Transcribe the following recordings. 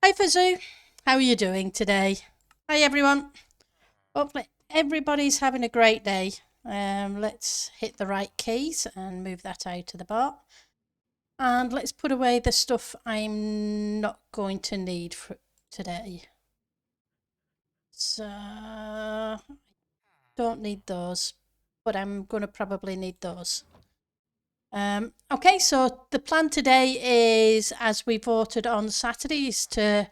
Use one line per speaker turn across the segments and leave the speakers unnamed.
Hi Fazoo, how are you doing today? Hi everyone. Hopefully everybody's having a great day. Let's hit the right keys and move that out of the bar. And let's put away the stuff I'm not going to need for today. So, don't need those, but I'm going to probably need those. Okay, so the plan today is, as we voted on Saturday, is to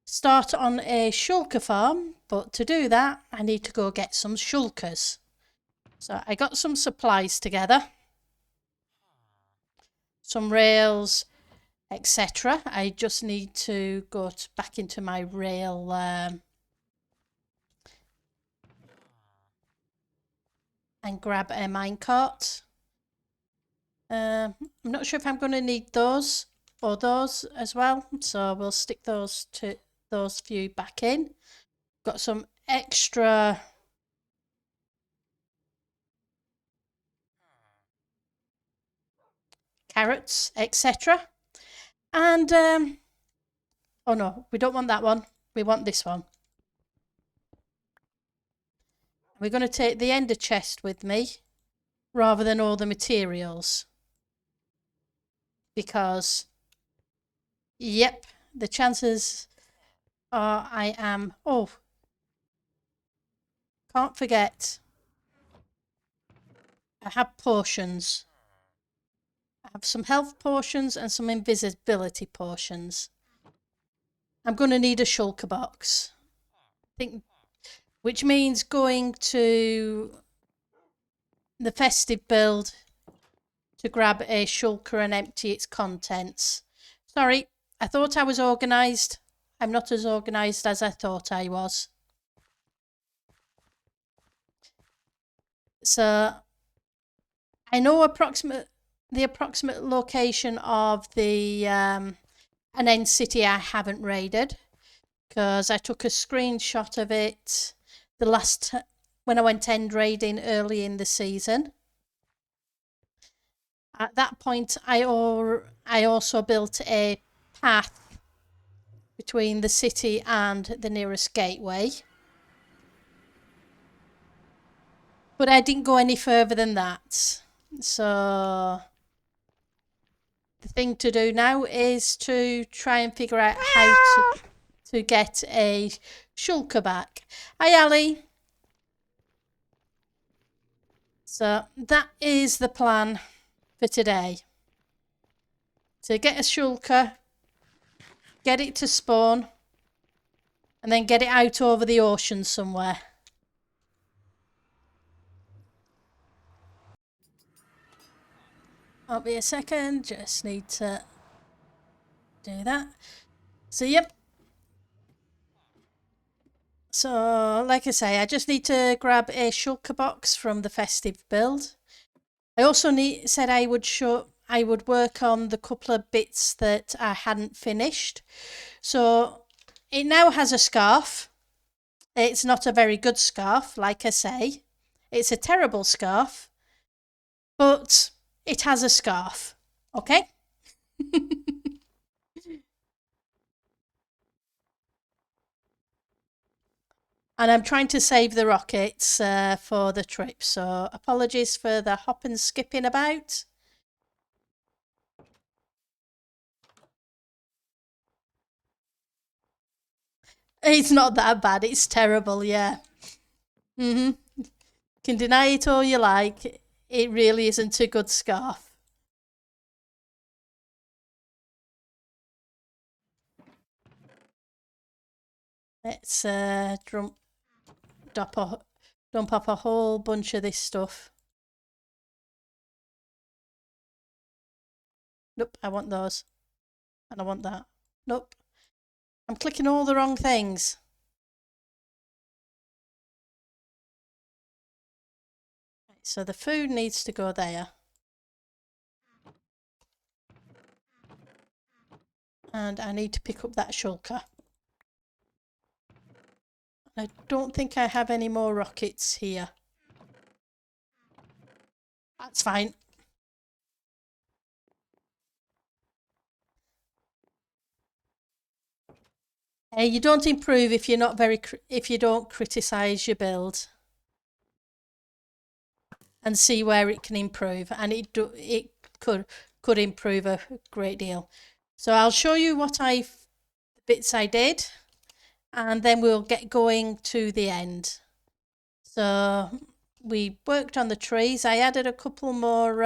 start on a shulker farm, but to do that I need to go get some shulkers. So I got some supplies together, some rails, etc. I just need to go back into my rail and grab a minecart. I'm not sure if I'm going to need those or those as well, so we'll stick those few back in. Got some extra carrots, etc. And oh no, we don't want that one. We want this one. We're going to take the ender chest with me rather than all the materials. Because, yep, the chances are I am... Oh, can't forget. I have potions. I have some health potions and some invisibility potions. I'm going to need a shulker box. Which means going to the festive build to grab a shulker and empty its contents. Sorry, I thought I was organised. I'm not as organised as I thought I was. So I know the approximate location of the an end city I haven't raided, because I took a screenshot of it the last when I went end raiding early in the season. At that point, I also built a path between the city and the nearest gateway. But I didn't go any further than that. So the thing to do now is to try and figure out how to get a shulker back. Hi, Ali. So that is the plan for today. To get a shulker, get it to spawn, and then get it out over the ocean somewhere. I'll be a second, just need to do that. So, yep. So, like I say, I just need to grab a shulker box from the festive build. I also said I would work on the couple of bits that I hadn't finished. So it now has a scarf. It's not a very good scarf, like I say. It's a terrible scarf, but it has a scarf. Okay? And I'm trying to save the rockets for the trip, so apologies for the hop and skipping about. It's not that bad, it's terrible, yeah. Can deny it all you like, it really isn't a good scarf. Let's dump off a whole bunch of this stuff. Nope, I want those. And I want that. Nope. I'm clicking all the wrong things. So the food needs to go there. And I need to pick up that shulker. I don't think I have any more rockets here. That's fine. You don't improve if you're not if you don't criticize your build and see where it can improve, and it could improve a great deal. So I'll show you the bits I did, and then we'll get going to the end. So we worked on the trees. I added a couple more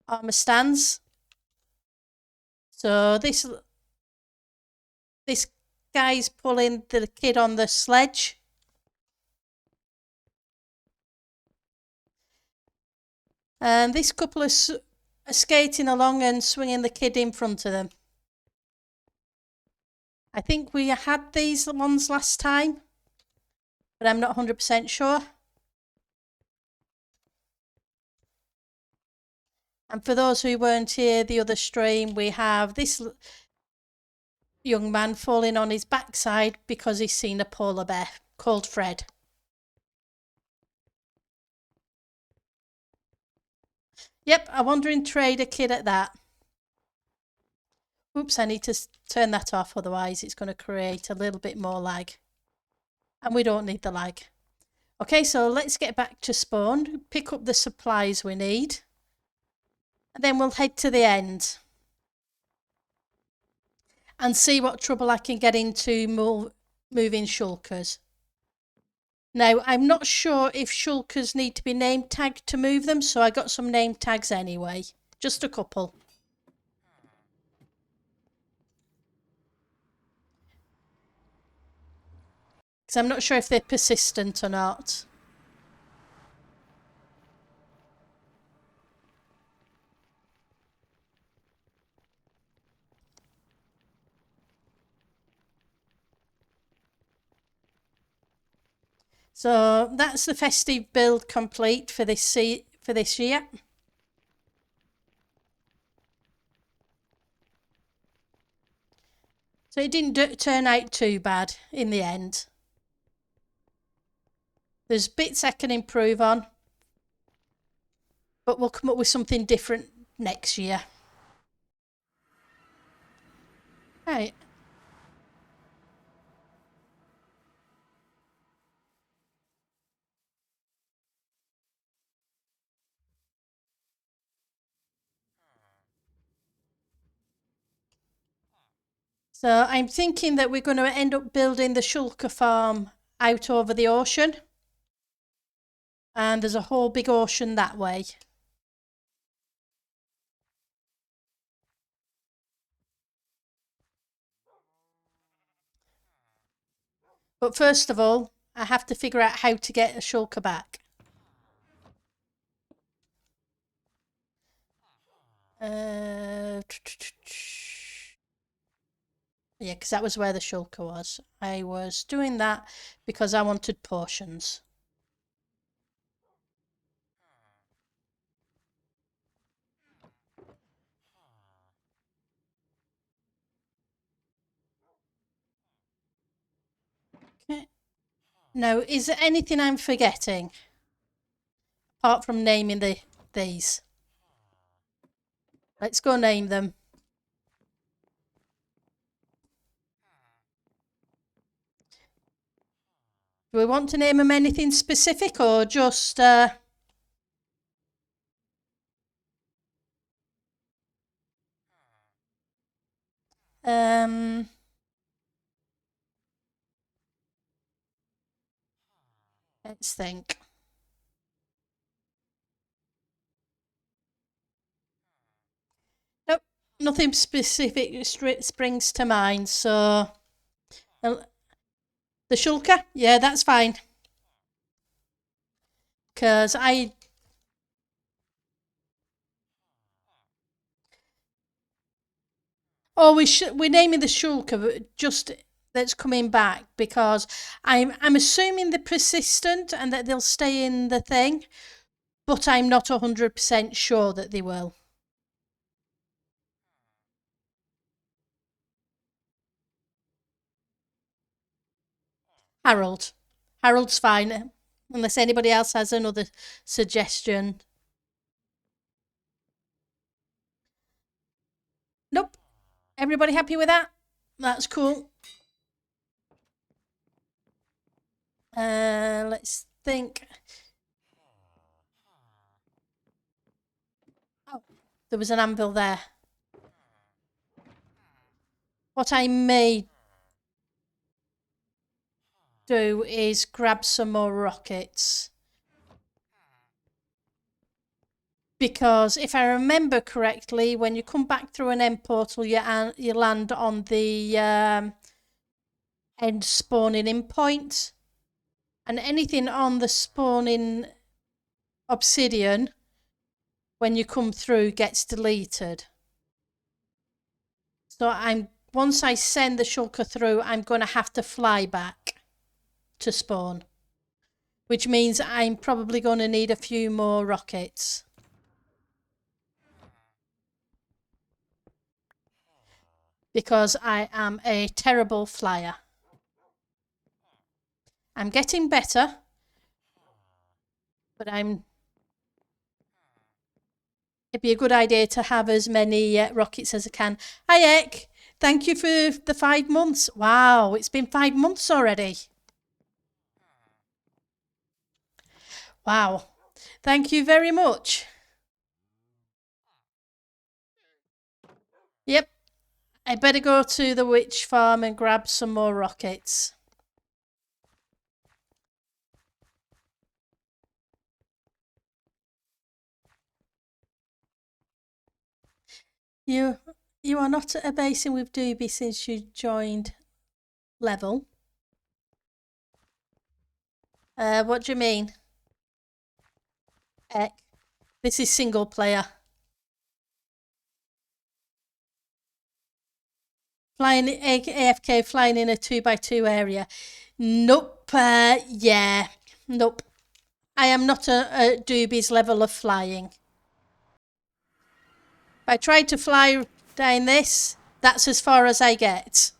armor stands. So this guy's pulling the kid on the sledge. And this couple are skating along and swinging the kid in front of them. I think we had these ones last time, but I'm not 100% sure. And for those who weren't here the other stream, we have this young man falling on his backside because he's seen a polar bear called Fred. Yep, a wandering trader kid at that. Oops, I need to turn that off, otherwise it's going to create a little bit more lag. And we don't need the lag. Okay, so let's get back to spawn, pick up the supplies we need, and then we'll head to the end and see what trouble I can get into moving shulkers. Now, I'm not sure if shulkers need to be name tagged to move them, so I got some name tags anyway, just a couple. Because I'm not sure if they're persistent or not. So that's the festive build complete for this year. So it didn't turn out too bad in the end. There's bits I can improve on, but we'll come up with something different next year. Right. So I'm thinking that we're going to end up building the shulker farm out over the ocean. And there's a whole big ocean that way. But first of all, I have to figure out how to get a shulker back. Yeah, because that was where the shulker was. I was doing that because I wanted potions. Okay. Now, is there anything I'm forgetting? Apart from naming these. Let's go name them. Do we want to name them anything specific or just... let's think. Nope, nothing specific springs to mind, so... the shulker? Yeah, that's fine. Because Oh, we're naming the shulker just that's coming back because I'm assuming they're persistent and that they'll stay in the thing, but I'm not 100% sure that they will. Harold. Harold's fine, unless anybody else has another suggestion. Nope. Everybody happy with that? That's cool. Let's think. Oh, there was an anvil there. What I may do is grab some more rockets. Because if I remember correctly, when you come back through an end portal, you land on the end spawning in point. And anything on the spawning obsidian, when you come through, gets deleted. So once I send the shulker through, I'm going to have to fly back to spawn. Which means I'm probably going to need a few more rockets. Because I am a terrible flyer. I'm getting better, but it'd be a good idea to have as many rockets as I can. Hi, Ek. Thank you for the 5 months. Wow, it's been 5 months already. Wow. Thank you very much. Yep. I better go to the witch farm and grab some more rockets. You are not at a basing with Doobie since you joined level. What do you mean? Ek. This is single player. Flying AFK, flying in a 2x2 area. Nope. Yeah. Nope. I am not a Doobie's level of flying. If I tried to fly down this, that's as far as I get.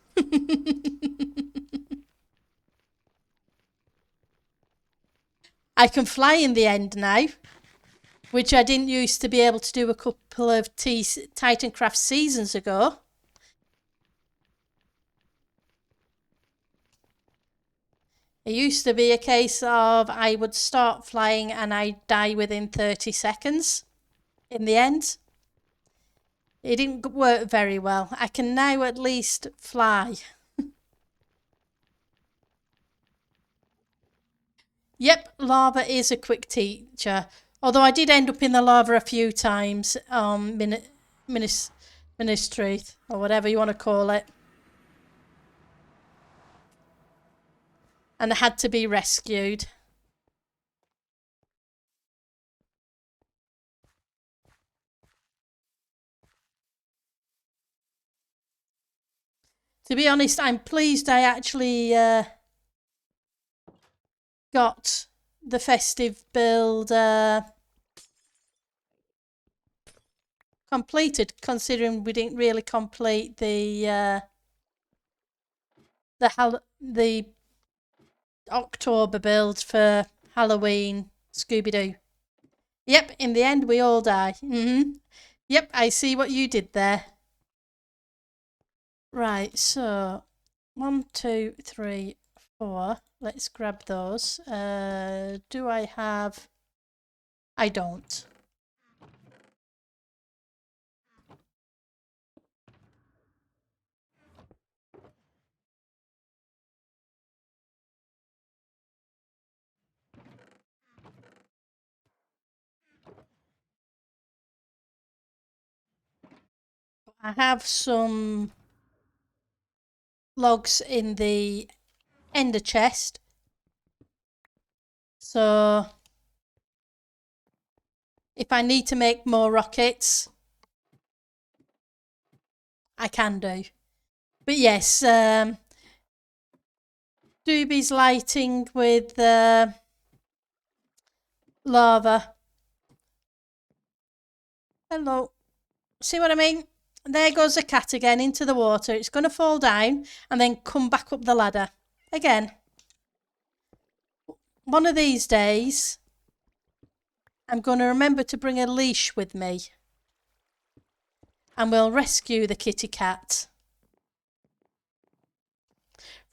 I can fly in the end now, which I didn't used to be able to do a couple of Titancraft seasons ago. It used to be a case of I would start flying and I'd die within 30 seconds in the end. It didn't work very well. I can now at least fly. Yep, lava is a quick teacher. Although I did end up in the lava a few times on Ministry, or whatever you want to call it. And I had to be rescued. To be honest, I'm pleased I actually got the festive build completed, considering we didn't really complete the October build for Halloween Scooby-Doo. Yep, in the end we all die. Yep, I see what you did there. Right, so 1, 2, 3, 4. Let's grab those. Do I have? I don't. I have some logs in the ender chest. So if I need to make more rockets, I can do. But yes, Doobie's lighting with lava. Hello. See what I mean? There goes the cat again into the water. It's going to fall down and then come back up the ladder again. One of these days, I'm going to remember to bring a leash with me. And we'll rescue the kitty cat.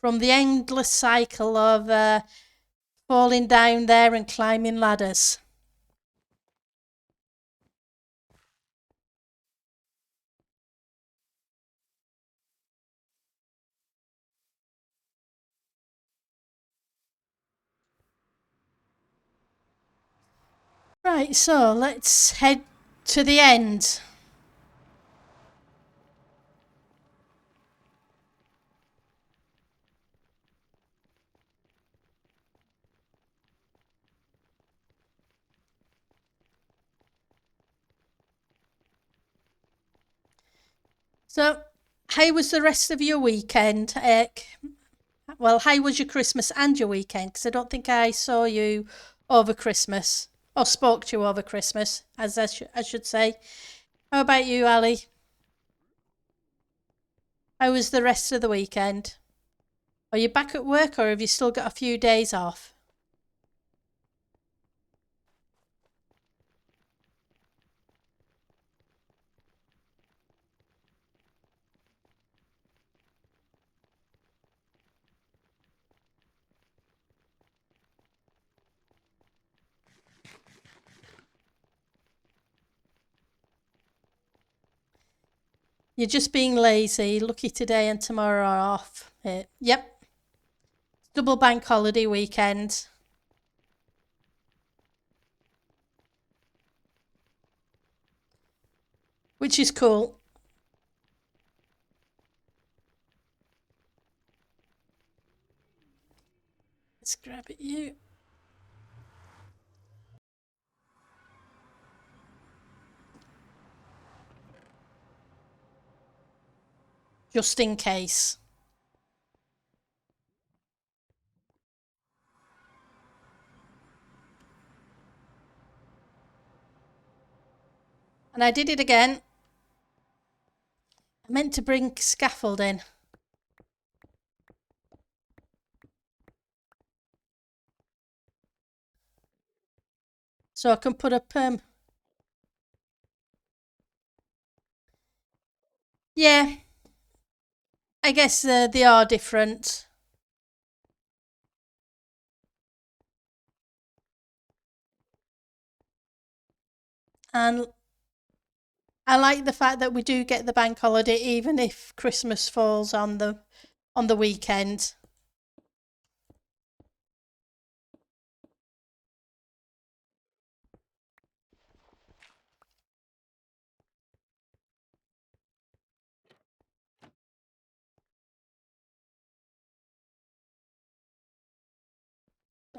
from the endless cycle of falling down there and climbing ladders. Right, so let's head to the end. So, how was the rest of your weekend? Well, how was your Christmas and your weekend? Because I don't think I saw you over Christmas, or spoke to you over Christmas, as I should say. How about you, Ali? How was the rest of the weekend? Are you back at work, or have you still got a few days off? You're just being lazy. Lucky today and tomorrow are off. Yep, double bank holiday weekend, which is cool. Let's grab it, you. Just in case. And I did it again. I meant to bring scaffolding. So I can put up, yeah, I guess they are different. And I like the fact that we do get the bank holiday even if Christmas falls on the weekend.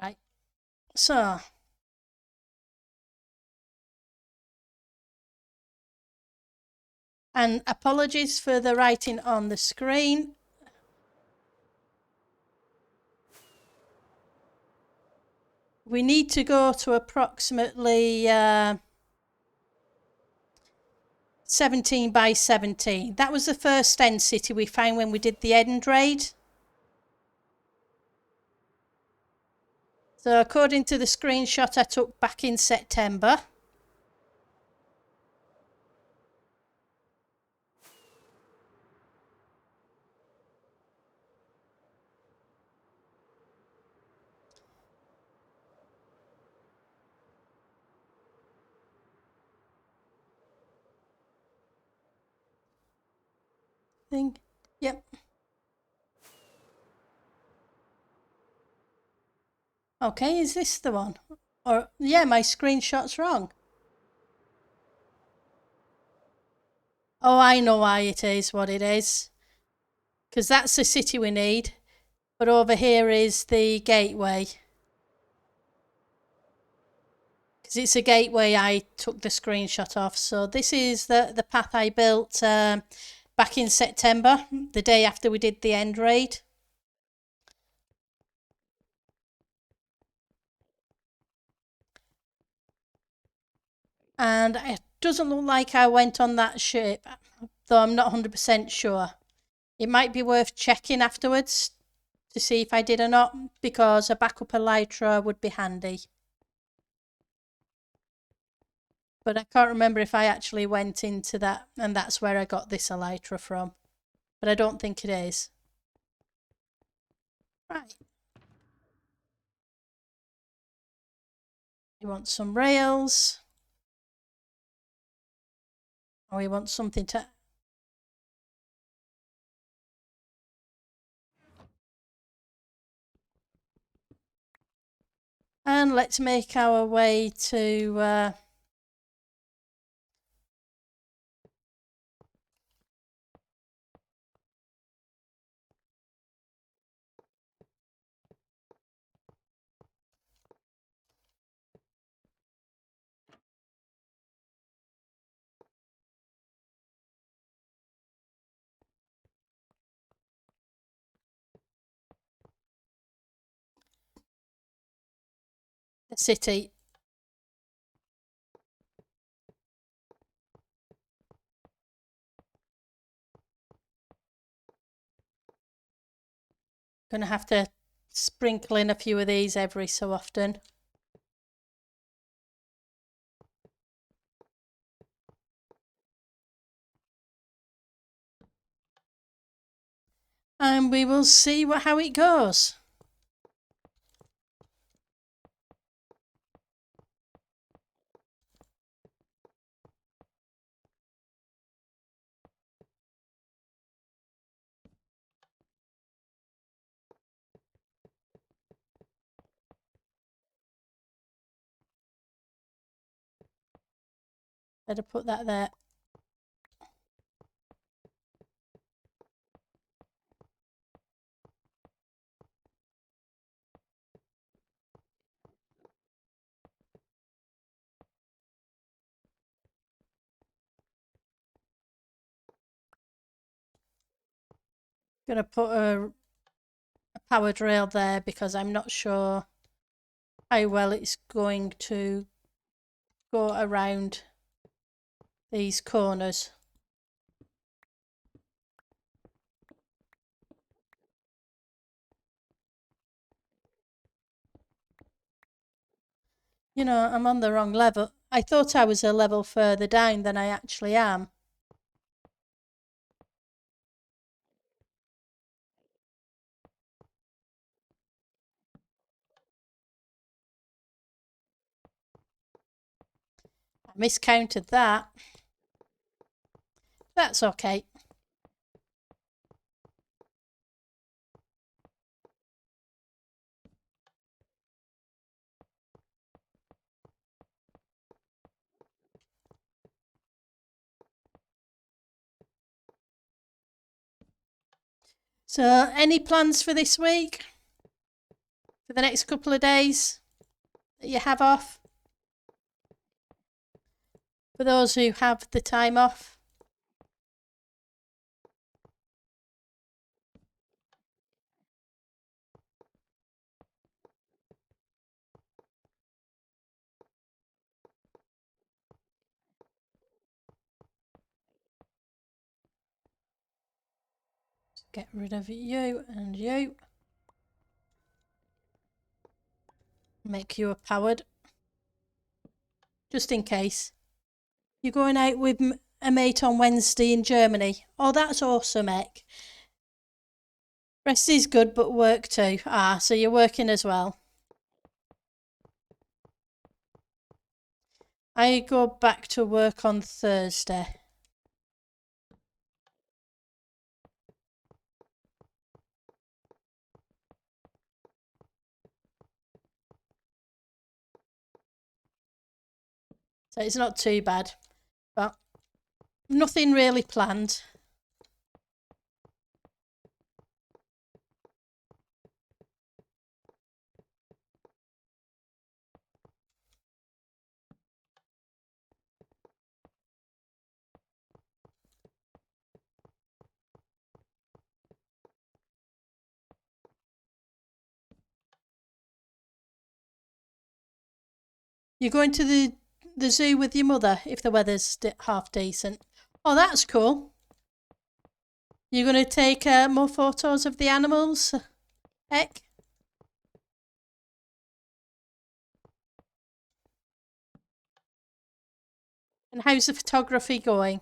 Right. So, and apologies for the writing on the screen. We need to go to approximately 17 by 17. That was the first end city we found when we did the end raid. So according to the screenshot I took back in September, thing. Yep. Okay, is this the one? Or yeah, my screenshot's wrong. Oh, I know why it is what it is. Because that's the city we need. But over here is the gateway. Because it's a gateway I took the screenshot of. So this is the path I built back in September, the day after we did the end raid. And it doesn't look like I went on that ship, though I'm not 100% sure. It might be worth checking afterwards to see if I did or not, because a backup elytra would be handy. But I can't remember if I actually went into that, and that's where I got this elytra from. But I don't think it is. Right. You want some rails. Or you want something to... And let's make our way to... the city. Gonna have to sprinkle in a few of these every so often. And we will see how it goes. Better put that there. Gonna put a powered rail there because I'm not sure how well it's going to go around these corners. You know, I'm on the wrong level. I thought I was a level further down than I actually am. I miscounted that. That's okay. So, any plans for this week? For the next couple of days that you have off? For those who have the time off? Get rid of you and you. Make you a powered. Just in case. You're going out with a mate on Wednesday in Germany. Oh, that's awesome, Ek. Rest is good, but work too. Ah, so you're working as well. I go back to work on Thursday. So it's not too bad. But nothing really planned. You're going to the zoo with your mother if the weather's half decent. Oh, that's cool. You're going to take more photos of the animals, Ek? And how's the photography going?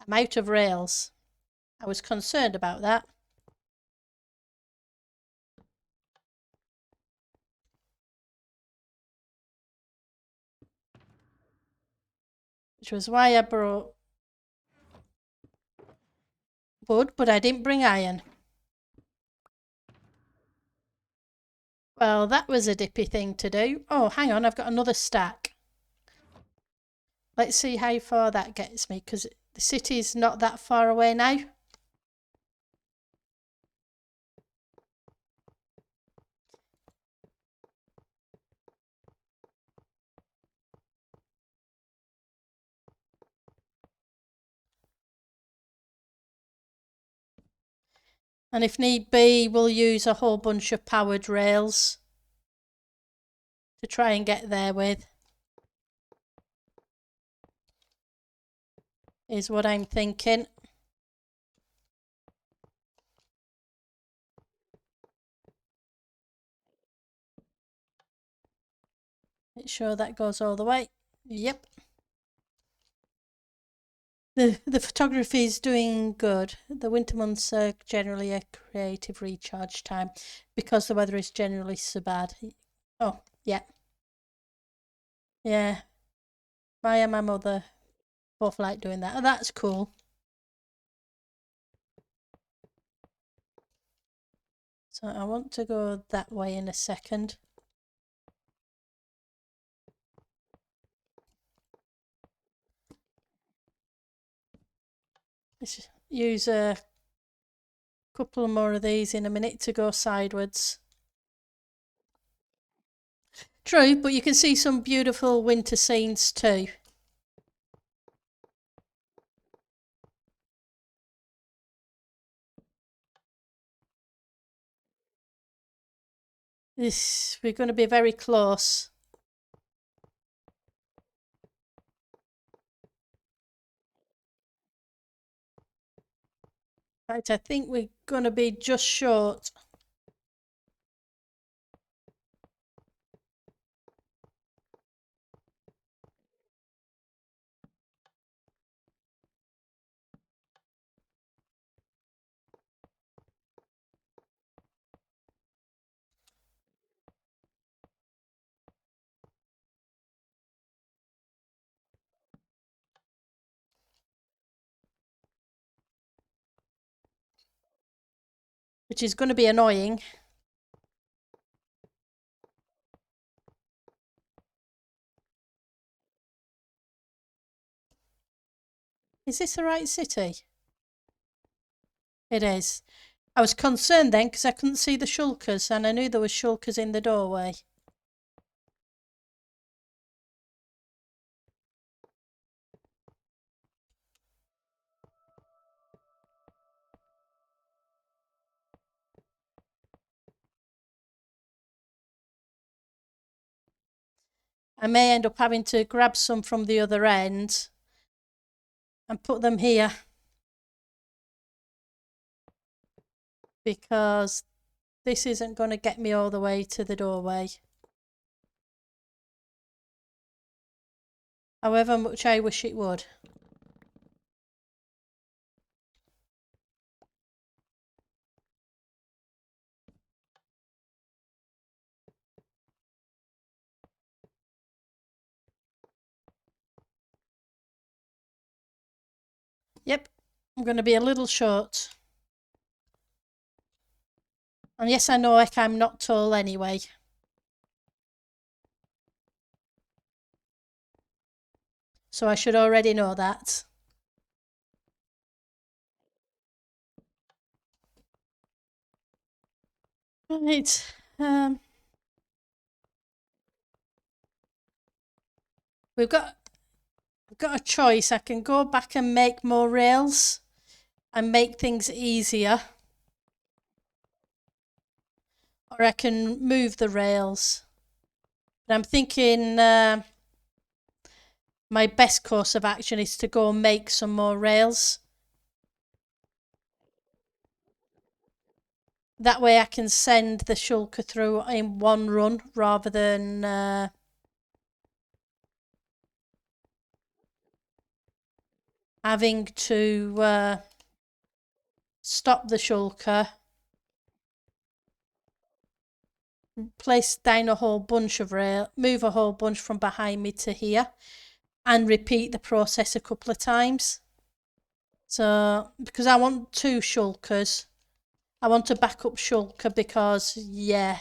I'm out of rails. I was concerned about that. Which was why I brought wood, but I didn't bring iron. Well, that was a dippy thing to do. Oh, hang on, I've got another stack. Let's see how far that gets me, because the city's not that far away now. And if need be, we'll use a whole bunch of powered rails to try and get there with. Is what I'm thinking. Make sure that goes all the way. Yep. The photography is doing good. The winter months are generally a creative recharge time because the weather is generally so bad. Oh, yeah. Yeah. My and my mother both like doing that. Oh, that's cool. So I want to go that way in a second. Let's use a couple more of these in a minute to go sideways. True, but you can see some beautiful winter scenes too. We're going to be very close. In fact, I think we're going to be just short. Which is going to be annoying. Is this the right city? It is. I was concerned then because I couldn't see the Shulkers and I knew there were Shulkers in the doorway. I may end up having to grab some from the other end and put them here because this isn't going to get me all the way to the doorway. However much I wish it would. Yep, I'm going to be a little short. And yes, I know I'm not tall anyway. So I should already know that. Right. We've got a choice. I can go back and make more rails and make things easier. Or I can move the rails. But I'm thinking my best course of action is to go and make some more rails. That way I can send the shulker through in one run rather than having to stop the shulker, place down a whole bunch of rail, move a whole bunch from behind me to here, and repeat the process a couple of times. So, because I want 2 shulkers, I want a backup shulker because, yeah,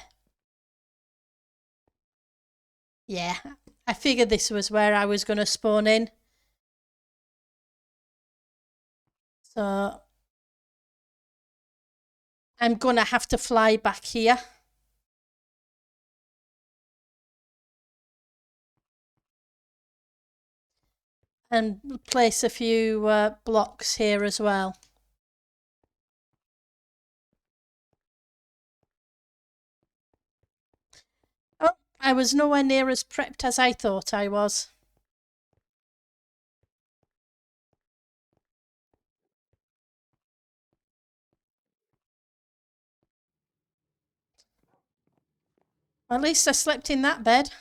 I figured this was where I was going to spawn in. So, I'm going to have to fly back here. And place a few blocks here as well. Oh, I was nowhere near as prepped as I thought I was. At least I slept in that bed.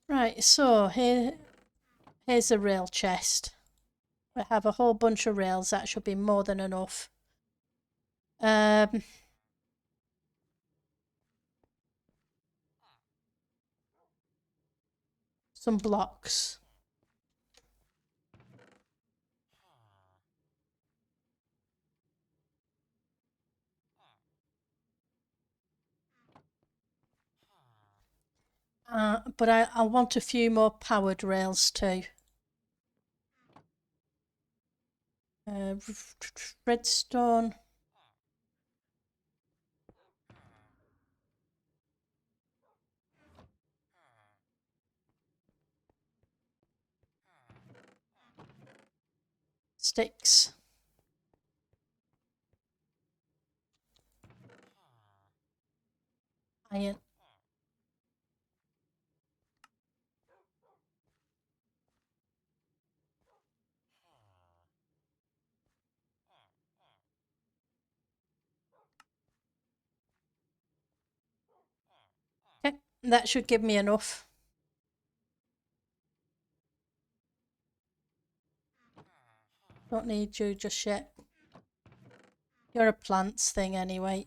Right, so here's a rail chest. We have a whole bunch of rails. That should be more than enough. Some blocks. But I want a few more powered rails too. Redstone. Sticks. Iron. Okay, that should give me enough. Don't need you just yet. You're a plants thing anyway.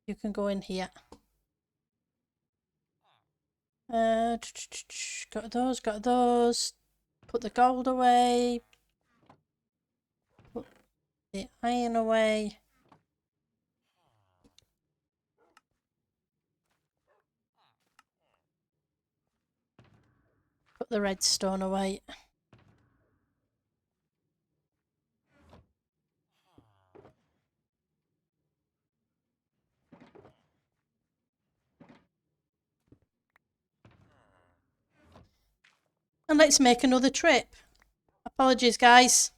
You can go in here. Got those, got those. Put the gold away. Put the iron away. Put the redstone away. And let's make another trip. Apologies, guys.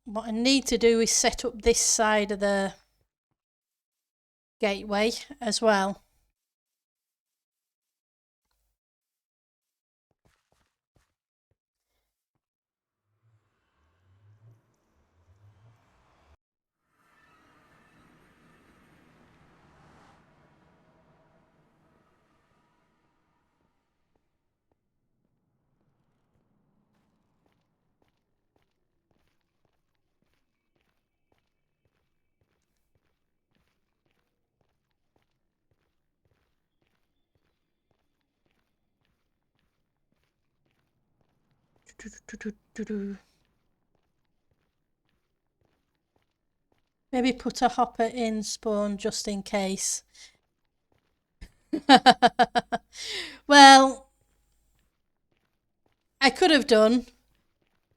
What I need to do is set up this side of the gateway as well. Maybe put a hopper in spawn just in case. Well, I could have done,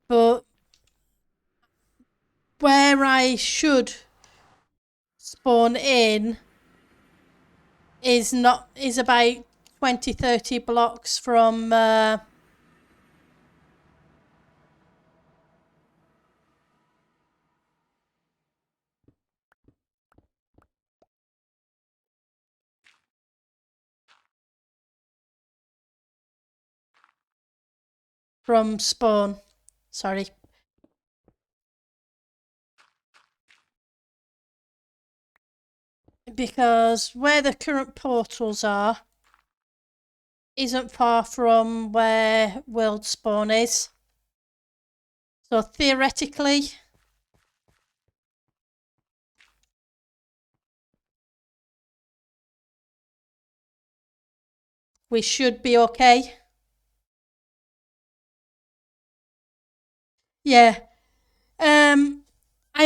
but where I should spawn in is about 20-30 blocks from from spawn. Sorry. Because where the current portals are isn't far from where world spawn is. So theoretically, we should be okay. Yeah. I'm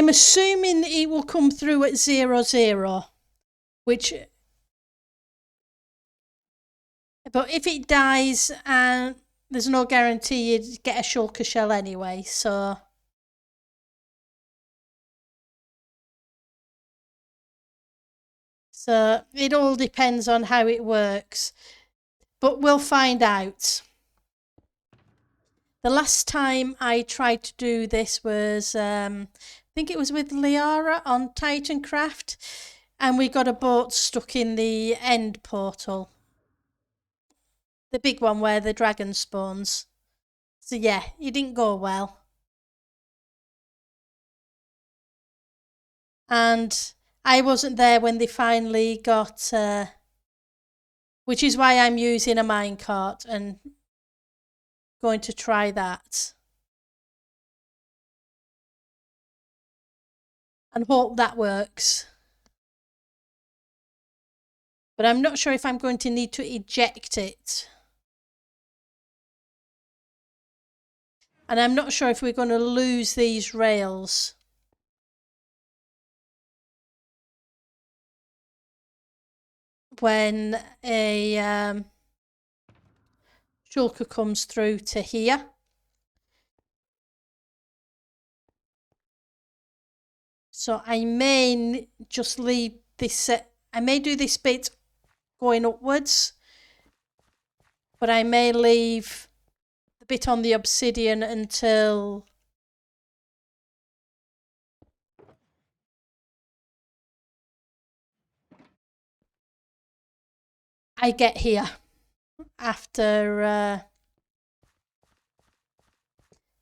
assuming it will come through at 0-0, which, but if it dies, and there's no guarantee you'd get a shulker shell anyway, so it all depends on how it works, but we'll find out. The last time I tried to do this was, I think it was with Liara on Titancraft, and we got a boat stuck in the end portal. The big one where the dragon spawns. So yeah, it didn't go well. And I wasn't there when they finally got, which is why I'm using a minecart and going to try that. And hope that works. But I'm not sure if I'm going to need to eject it. And I'm not sure if we're going to lose these rails. When a shulker comes through to here. So I may just leave this, I may do this bit going upwards, but I may leave the bit on the obsidian until I get here after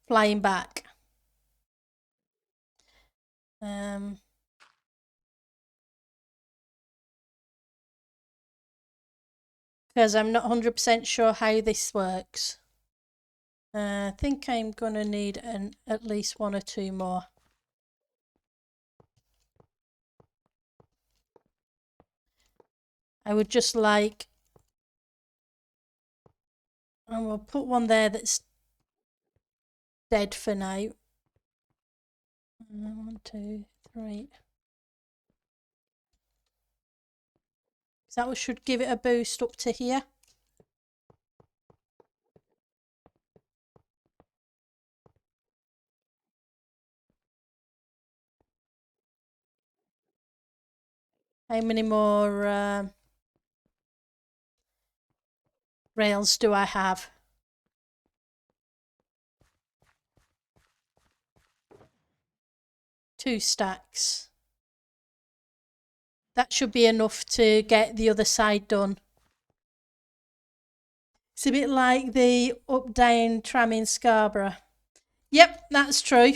flying back. Because I'm not 100% sure how this works. I think I'm going to need at least 1 or 2 more. I would just like, and we'll put one there that's dead for now. 1, 2, 3. That should give it a boost up to here. How many more rails do I have? 2 stacks. That should be enough to get the other side done. It's a bit like the up-down tram in Scarborough. Yep, that's true.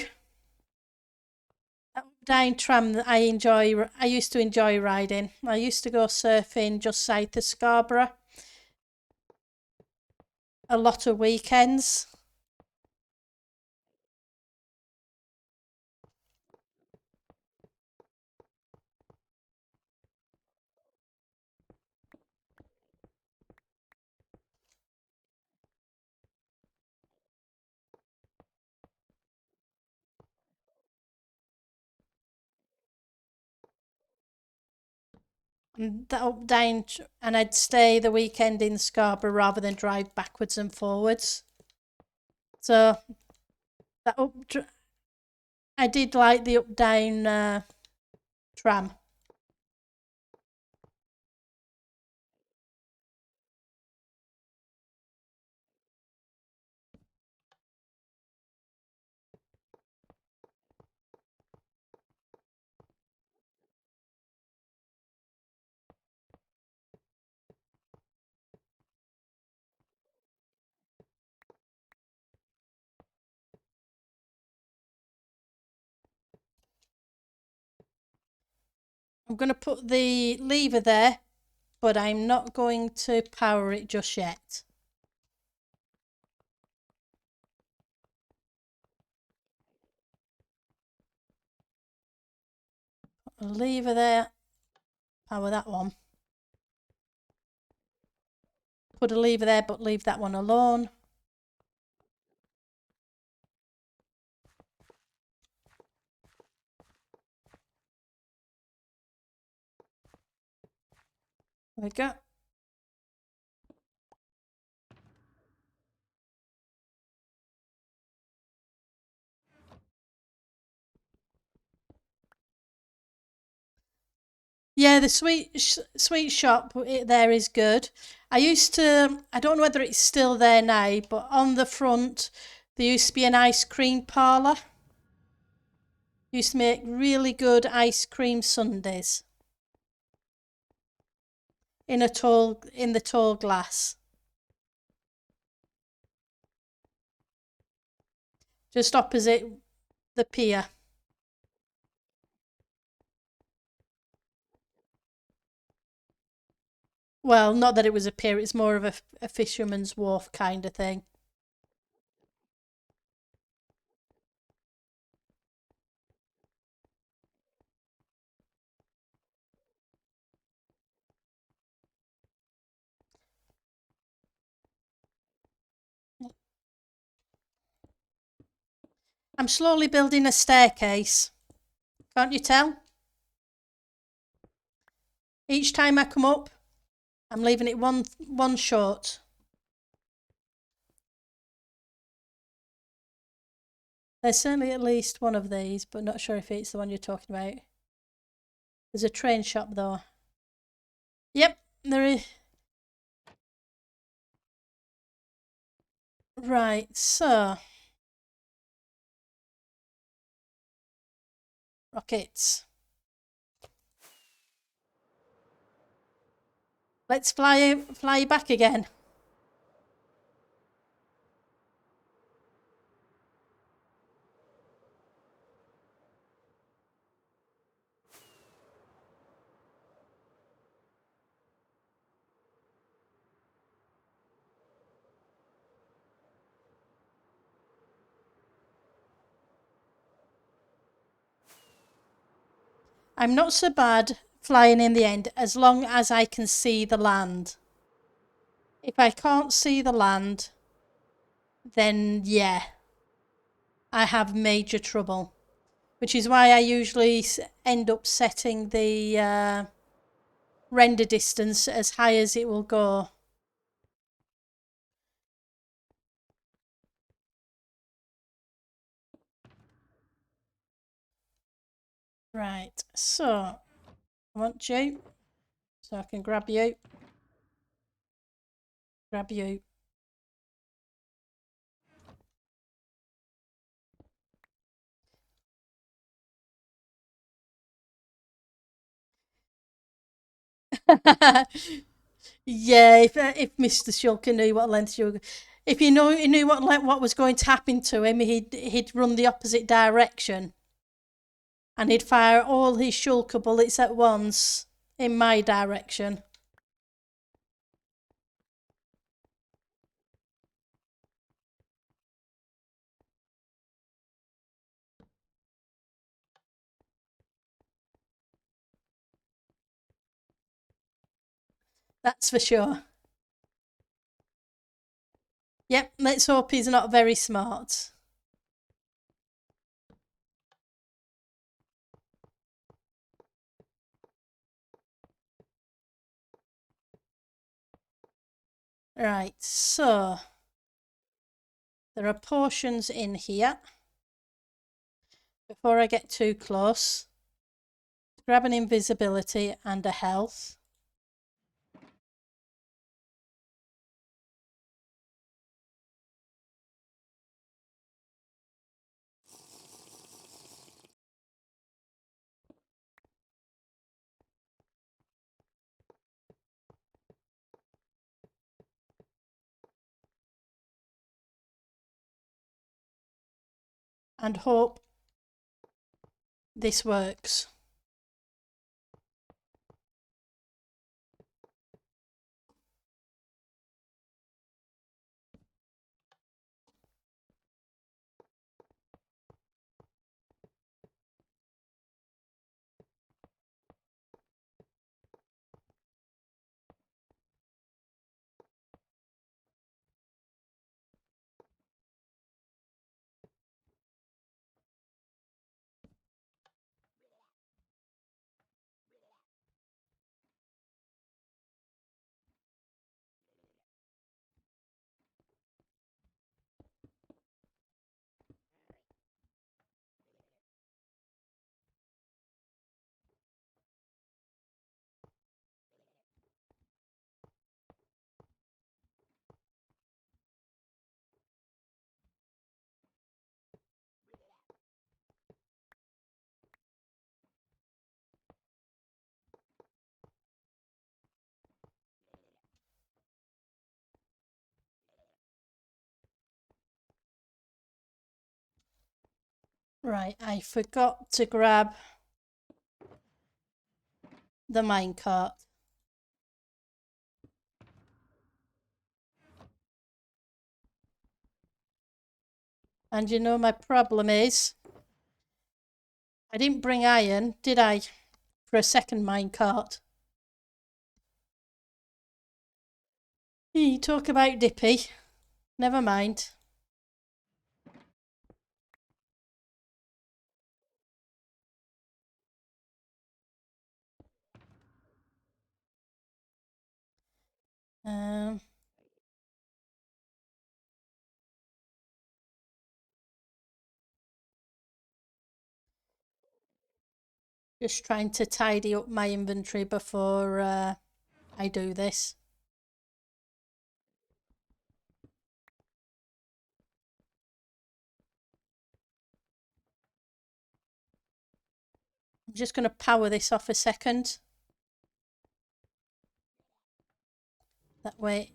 That up-down tram that I used to enjoy riding. I used to go surfing just south of Scarborough a lot of weekends. And that up down, and I'd stay the weekend in Scarborough rather than drive backwards and forwards. So that I did like the up down tram. I'm going to put the lever there, but I'm not going to power it just yet. Put a lever there, power that one. Put a lever there, but leave that one alone. There we go. Yeah, the sweet shop there is good. I don't know whether it's still there now, but on the front there used to be an ice cream parlour. Used to make really good ice cream sundaes in the tall glass, just opposite the pier. Well, not that it was a pier; it's more of a fisherman's wharf kind of thing. I'm slowly building a staircase. Can't you tell? Each time I come up, I'm leaving it one short. There's certainly at least one of these, but not sure if it's the one you're talking about. There's a train shop though. Yep, there is. Right, so rockets. Let's fly back again. I'm not so bad flying in the end as long as I can see the land. If I can't see the land, then yeah, I have major trouble. Which is why I usually end up setting the render distance as high as it will go. Right, so I want you, so I can grab you, grab you. Yeah, if Mr. Shulker knew what length you were, if he knew what was going to happen to him, he'd run the opposite direction, and he'd fire all his Shulker bullets at once in my direction. That's for sure. Yep, let's hope he's not very smart. Right, so there are potions in here. Before I get too close, grab an invisibility and a health. And hope this works. Right, I forgot to grab the minecart. And you know my problem is, I didn't bring iron, did I, for a second minecart? You talk about dippy. Never mind. Um, just trying to tidy up my inventory before I do this. I'm just going to power this off a second. That way,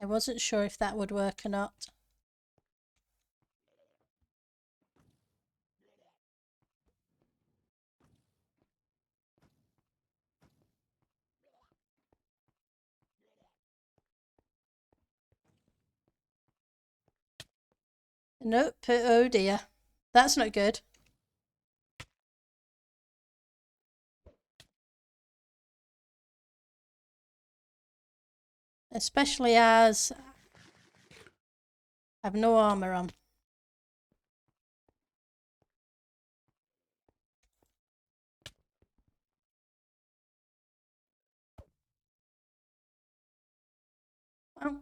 I wasn't sure if that would work or not. Nope, oh dear. That's not good. Especially as I've no armour on. Oh.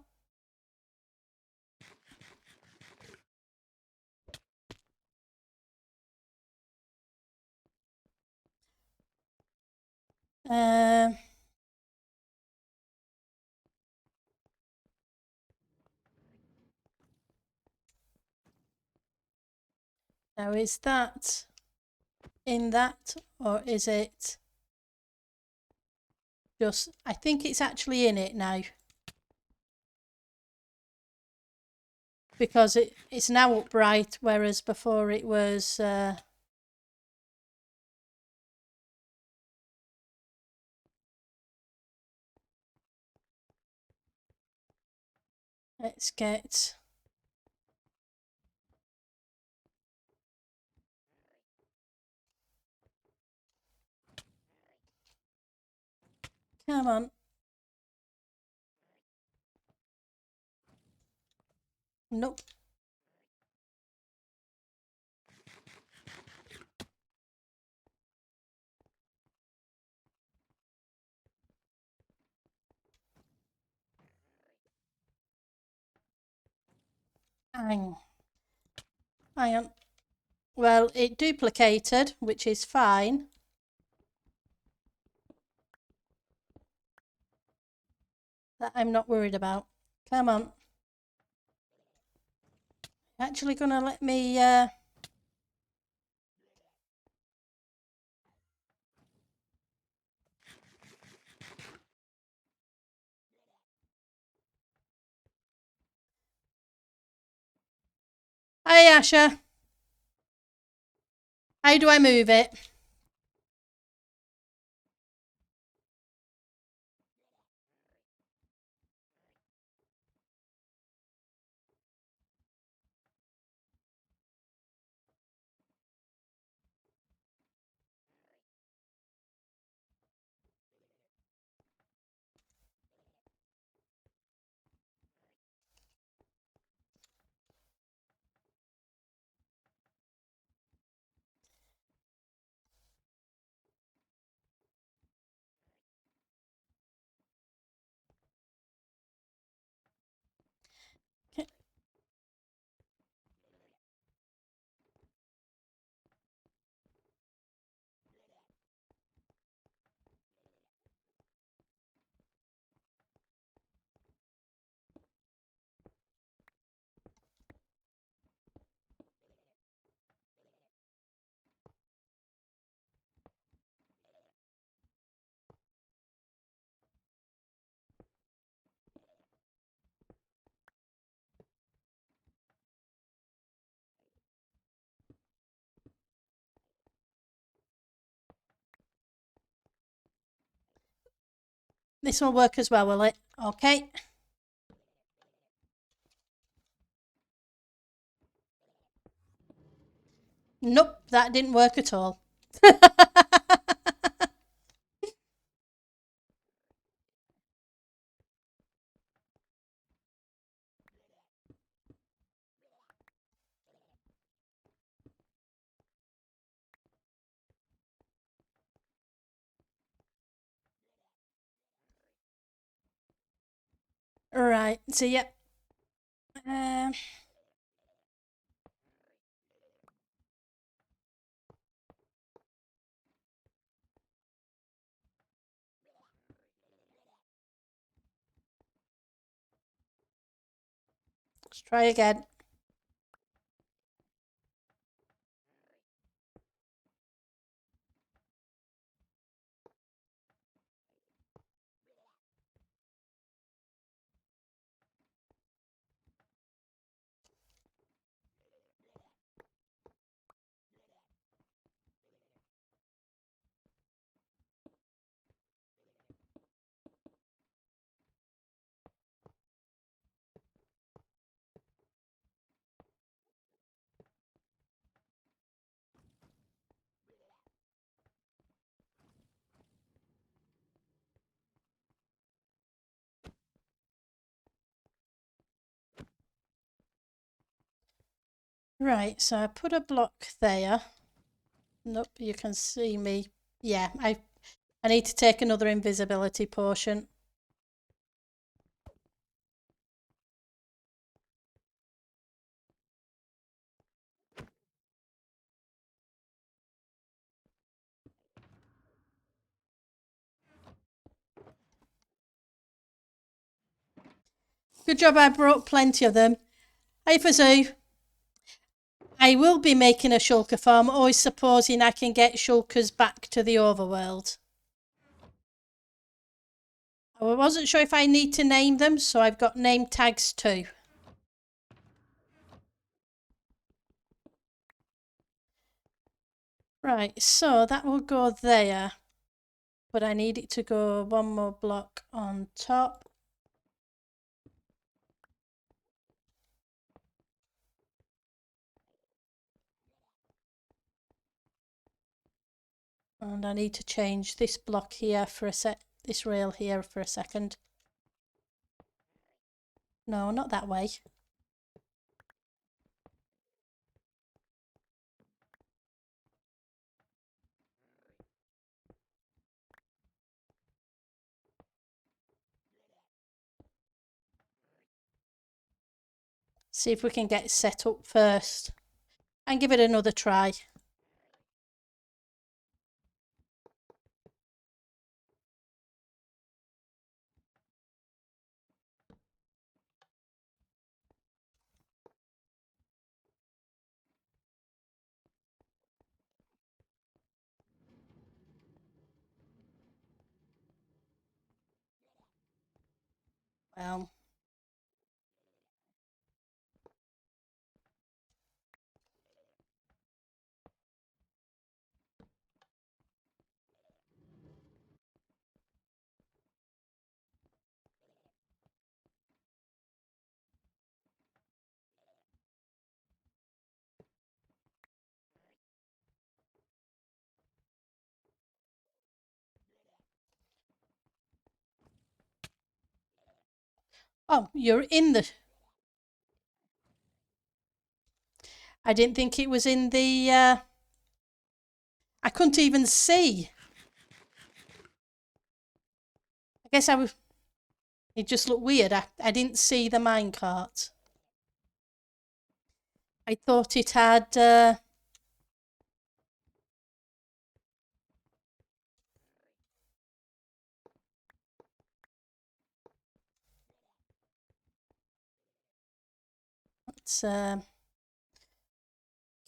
Um, now is that in that, or is it just, I think it's actually in it now. Because it's now upright, whereas before it was let's get come on. Nope. Hang on. Well, it duplicated, which is fine. That I'm not worried about. Come on. Actually gonna let me Hi Asha. How do I move it? This will work as well, will it? Okay. Nope, that didn't work at all. Right, so yeah. Um, let's try again. Right, so I put a block there. Nope, you can see me. Yeah, I need to take another invisibility potion. Good job, I brought plenty of them. Hey, Fazoo. I will be making a shulker farm, always supposing I can get shulkers back to the overworld. I wasn't sure if I need to name them, so I've got name tags too. Right, so that will go there, but I need it to go one more block on top. And I need to change this block here for a sec, this rail here for a second. No, not that way. See if we can get it set up first and give it another try. Well, oh, you're in the... I didn't think it was in the... I couldn't even see. I guess I was... It just looked weird. I didn't see the minecart. I thought it had... let's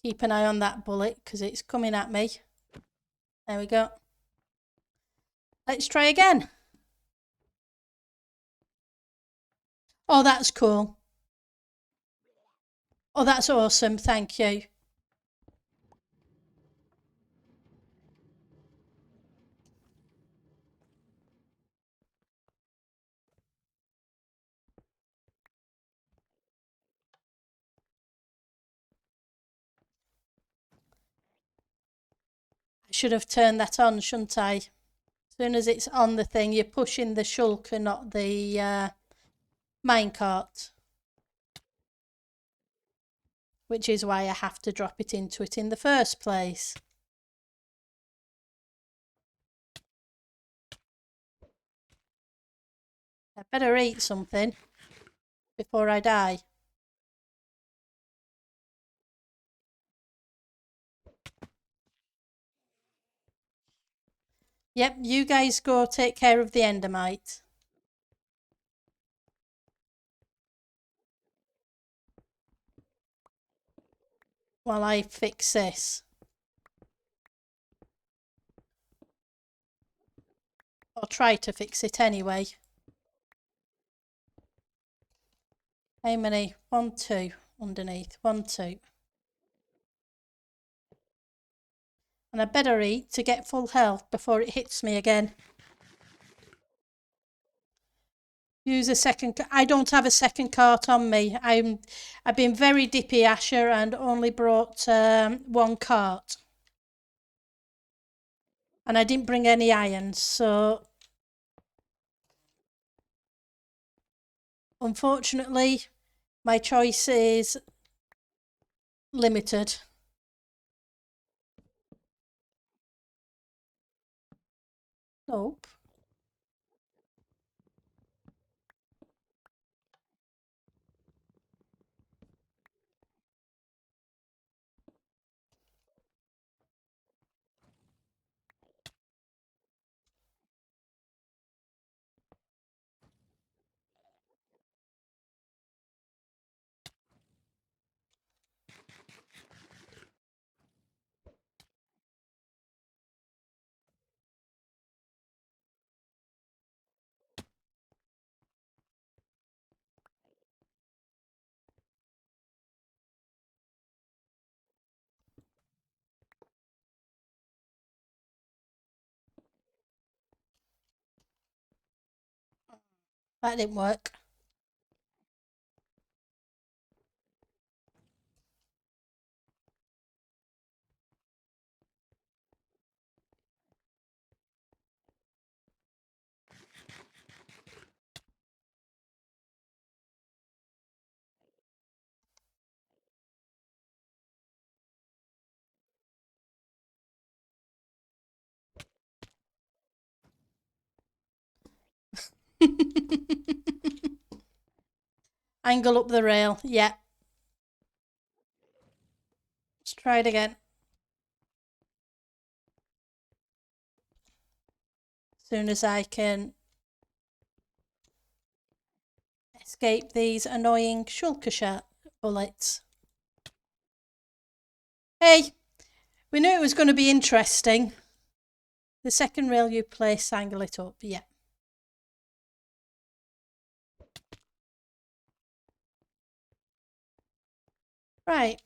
keep an eye on that bullet because it's coming at me. There we go. Let's try again. Oh, that's cool. Oh, that's awesome. Thank you. should have turned that on, shouldn't I? As soon as it's on the thing, you're pushing the shulker, not the minecart. Which is why I have to drop it into it in the first place. I better eat something before I die. Yep, you guys go take care of the endermite. While I fix this. Or try to fix it anyway. How many? 1, 2 underneath. 1, 2. And I better eat to get full health before it hits me again. Use a second. I don't have a second cart on me. I've been very dippy, Asher, and only brought 1 cart. And I didn't bring any irons, so unfortunately my choice is limited. Nope. That didn't work. Angle up the rail. Yeah. Let's try it again. As soon as I can escape these annoying shulker bullets. Hey, we knew it was going to be interesting. The second rail you place, angle it up. Yeah. Right.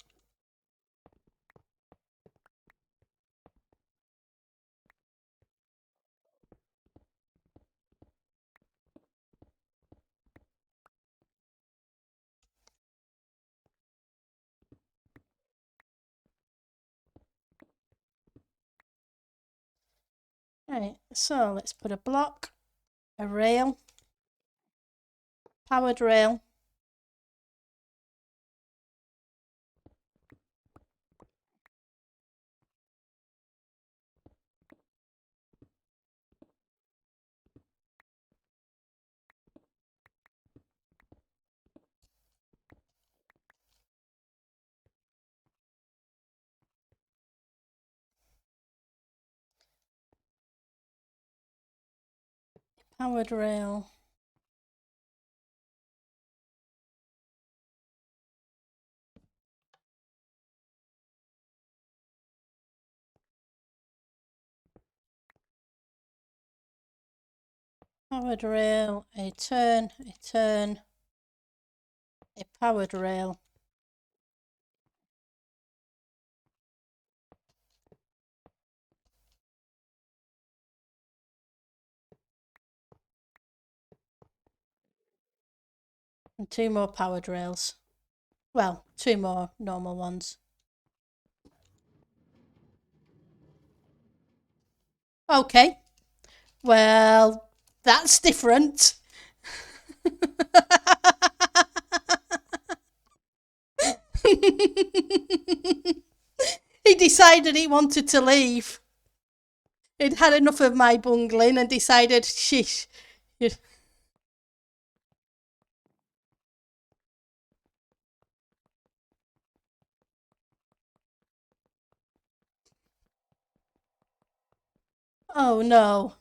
Right, so let's put a block, a rail, powered rail, powered rail, powered rail, a turn, a powered rail. And 2 more powered rails. Well, 2 more normal ones. Okay. Well, that's different. He decided he wanted to leave. He'd had enough of my bungling and decided, sheesh. Oh no.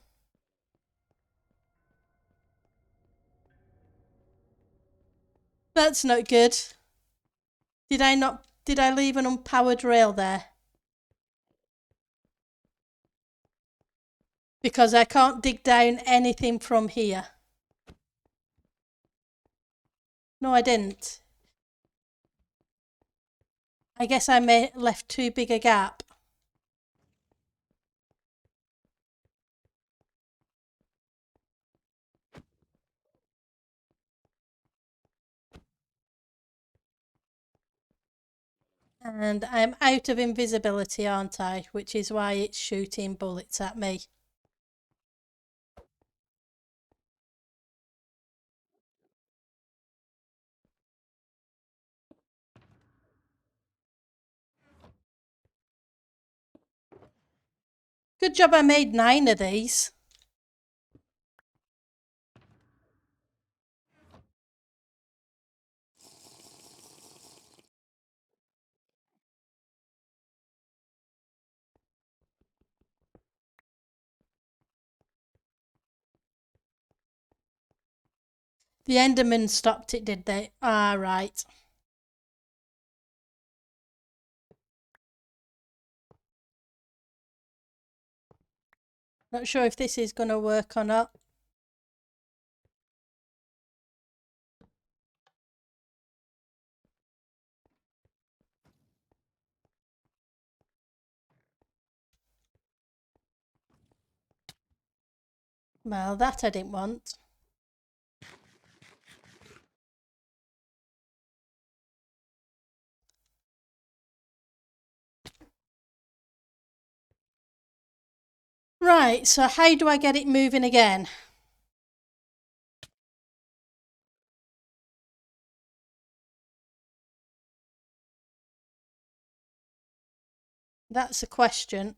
That's not good. Did I leave an unpowered rail there? Because I can't dig down anything from here. No, I didn't. I guess I left too big a gap. And I'm out of invisibility, aren't I? Which is why it's shooting bullets at me. Good job I made 9 of these. The Endermen stopped it, did they? Ah, right. Not sure if this is going to work or not. Well, that I didn't want. Right, so how do I get it moving again? That's a question.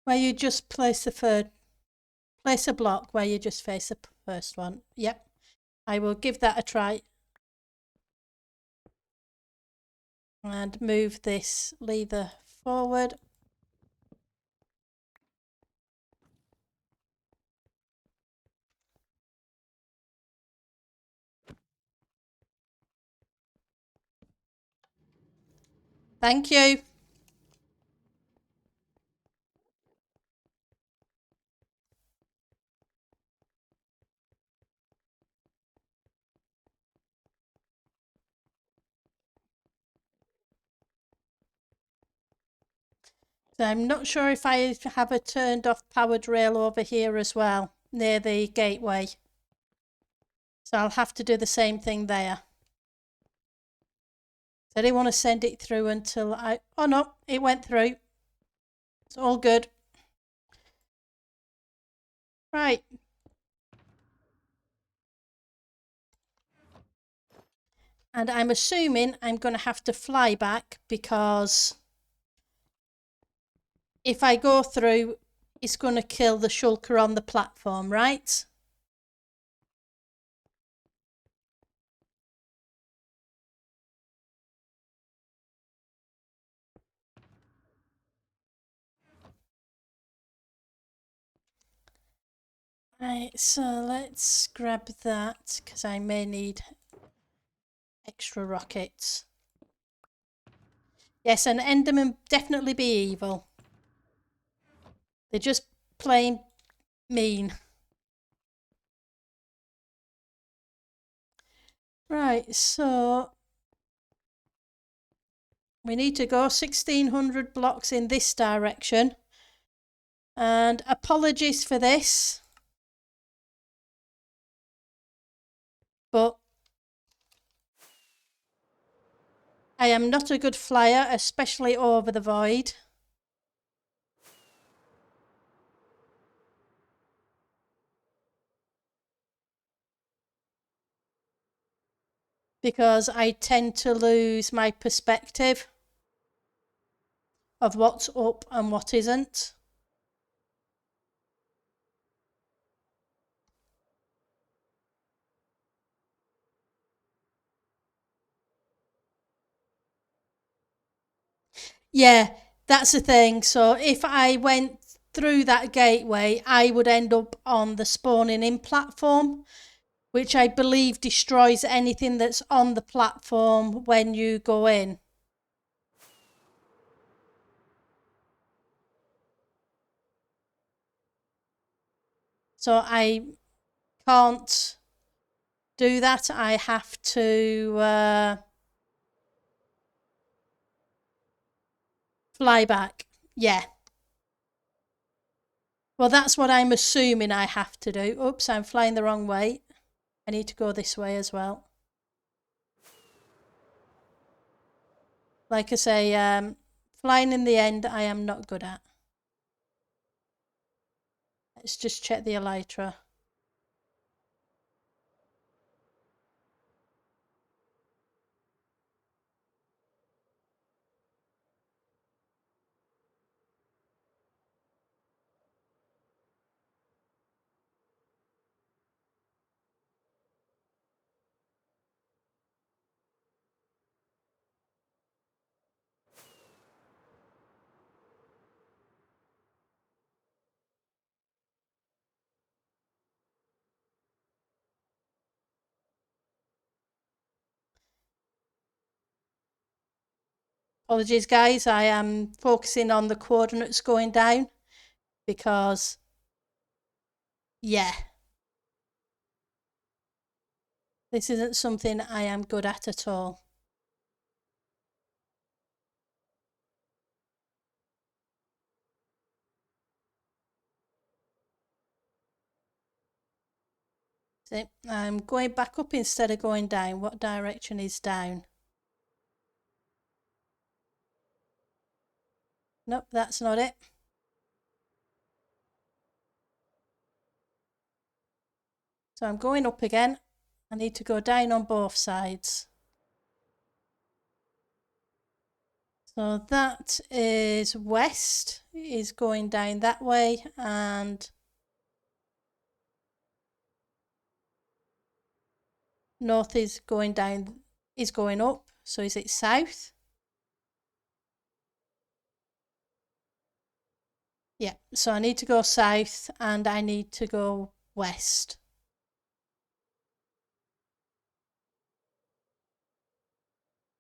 Where you just place a block where you just face the first one. Yep, I will give that a try. And move this lever forward. Thank you. So I'm not sure if I have a turned off powered rail over here as well, near the gateway. So I'll have to do the same thing there. So I didn't want to send it through until oh no, it went through. It's all good. Right. And I'm assuming I'm going to have to fly back because if I go through, it's going to kill the shulker on the platform, right? Right, so let's grab that because I may need extra rockets. Yes, and Endermen definitely be evil. They're just plain mean. Right, so we need to go 1600 blocks in this direction. And apologies for this, but I am not a good flyer, especially over the void. Because I tend to lose my perspective of what's up and what isn't. Yeah, that's the thing. So if I went through that gateway, I would end up on the spawning in platform, which I believe destroys anything that's on the platform when you go in. So I can't do that. I have to fly back. Yeah. Well, that's what I'm assuming I have to do. Oops, I'm flying the wrong way. I need to go this way as well. Like I say, flying in the end, I am not good at. Let's just check the elytra. Apologies, guys. I am focusing on the coordinates going down because, yeah, this isn't something I am good at all. See, I'm going back up instead of going down. What direction is down? Nope, that's not it. So I'm going up again. I need to go down on both sides. So that is west, is going down that way, and north is going down, is going up. So is it south? Yeah, so I need to go south and I need to go west.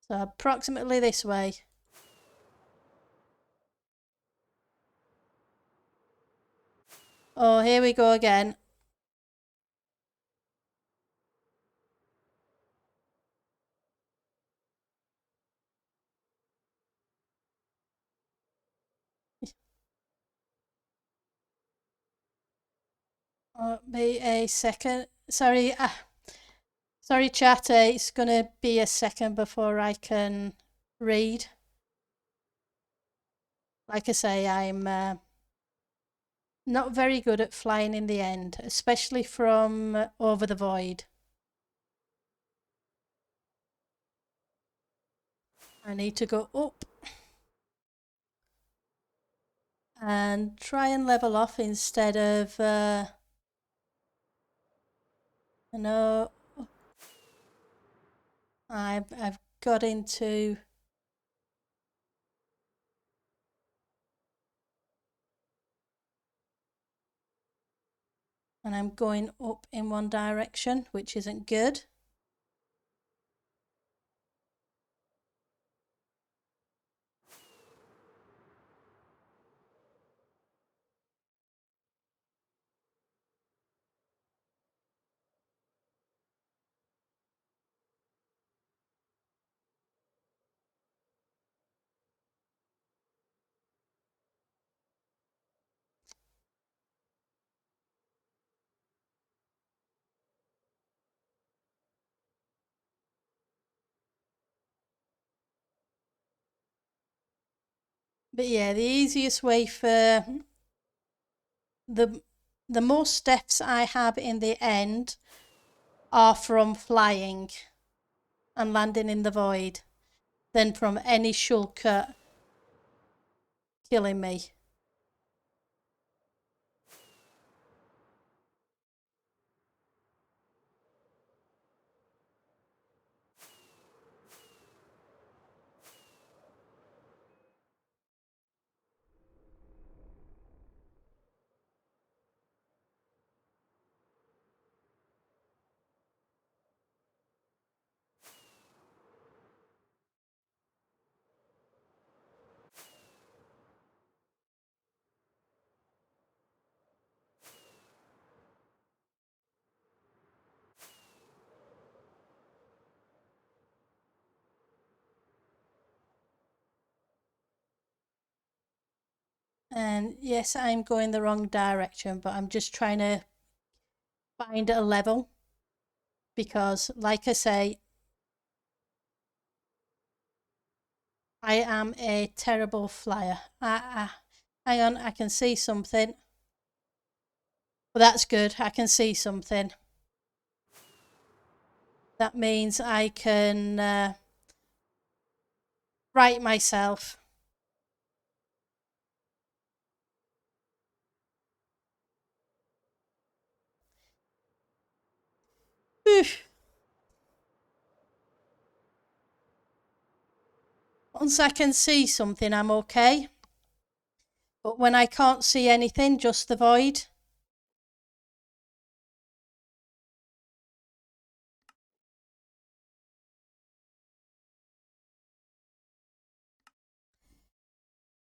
So approximately this way. Oh, here we go again. Be a second. Sorry, sorry, chat. It's gonna be a second before I can read. Like I say, I'm not very good at flying in the end, especially from over the void. I need to go up and try and level off instead of, you know, I've got into, and I'm going up in one direction, which isn't good. But yeah, the easiest way for the the most deaths I have in the end are from flying and landing in the void than from any shulker killing me. And yes, I'm going the wrong direction, but I'm just trying to find a level because, like I say, I am a terrible flyer. Hang on, I can see something. Well, that's good. I can see something. That means I can right myself. Once I can see something, I'm okay. But when I can't see anything, just the void.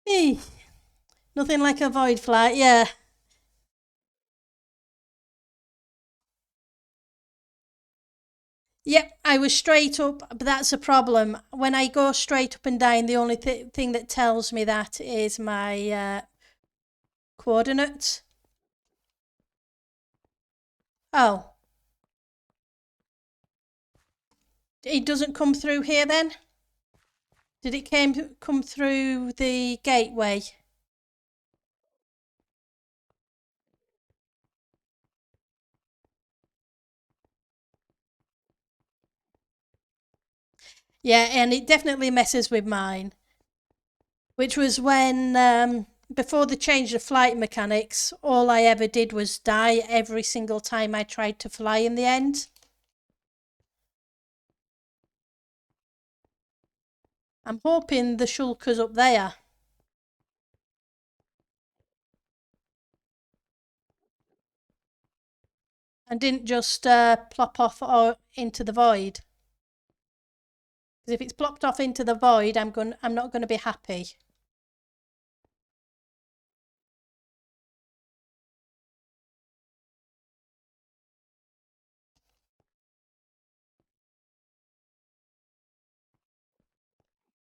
Eeh, nothing like a void flight, yeah. Yep, I was straight up, but that's a problem. When I go straight up and down, the only thing that tells me that is my coordinates. Oh, it doesn't come through here then? Did it come through the gateway? Yeah, and it definitely messes with mine. Which was when, before they changed the flight mechanics, all I ever did was die every single time I tried to fly in the end. I'm hoping the Shulkers up there. And didn't just plop off or into the void. Because if it's plopped off into the void, I'm not going to be happy.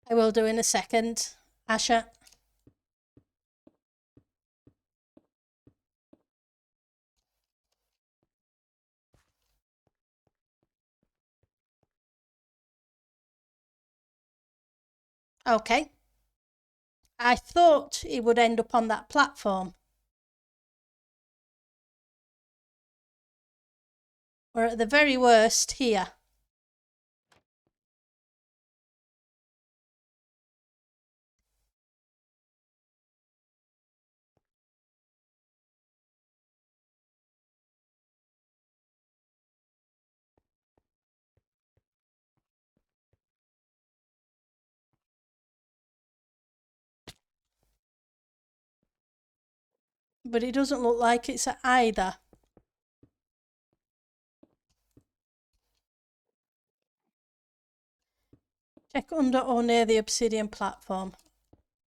I will do in a second, Asha. Okay. I thought it would end up on that platform. Or at the very worst, here. But it doesn't look like it's at either. Check under or near the obsidian platform.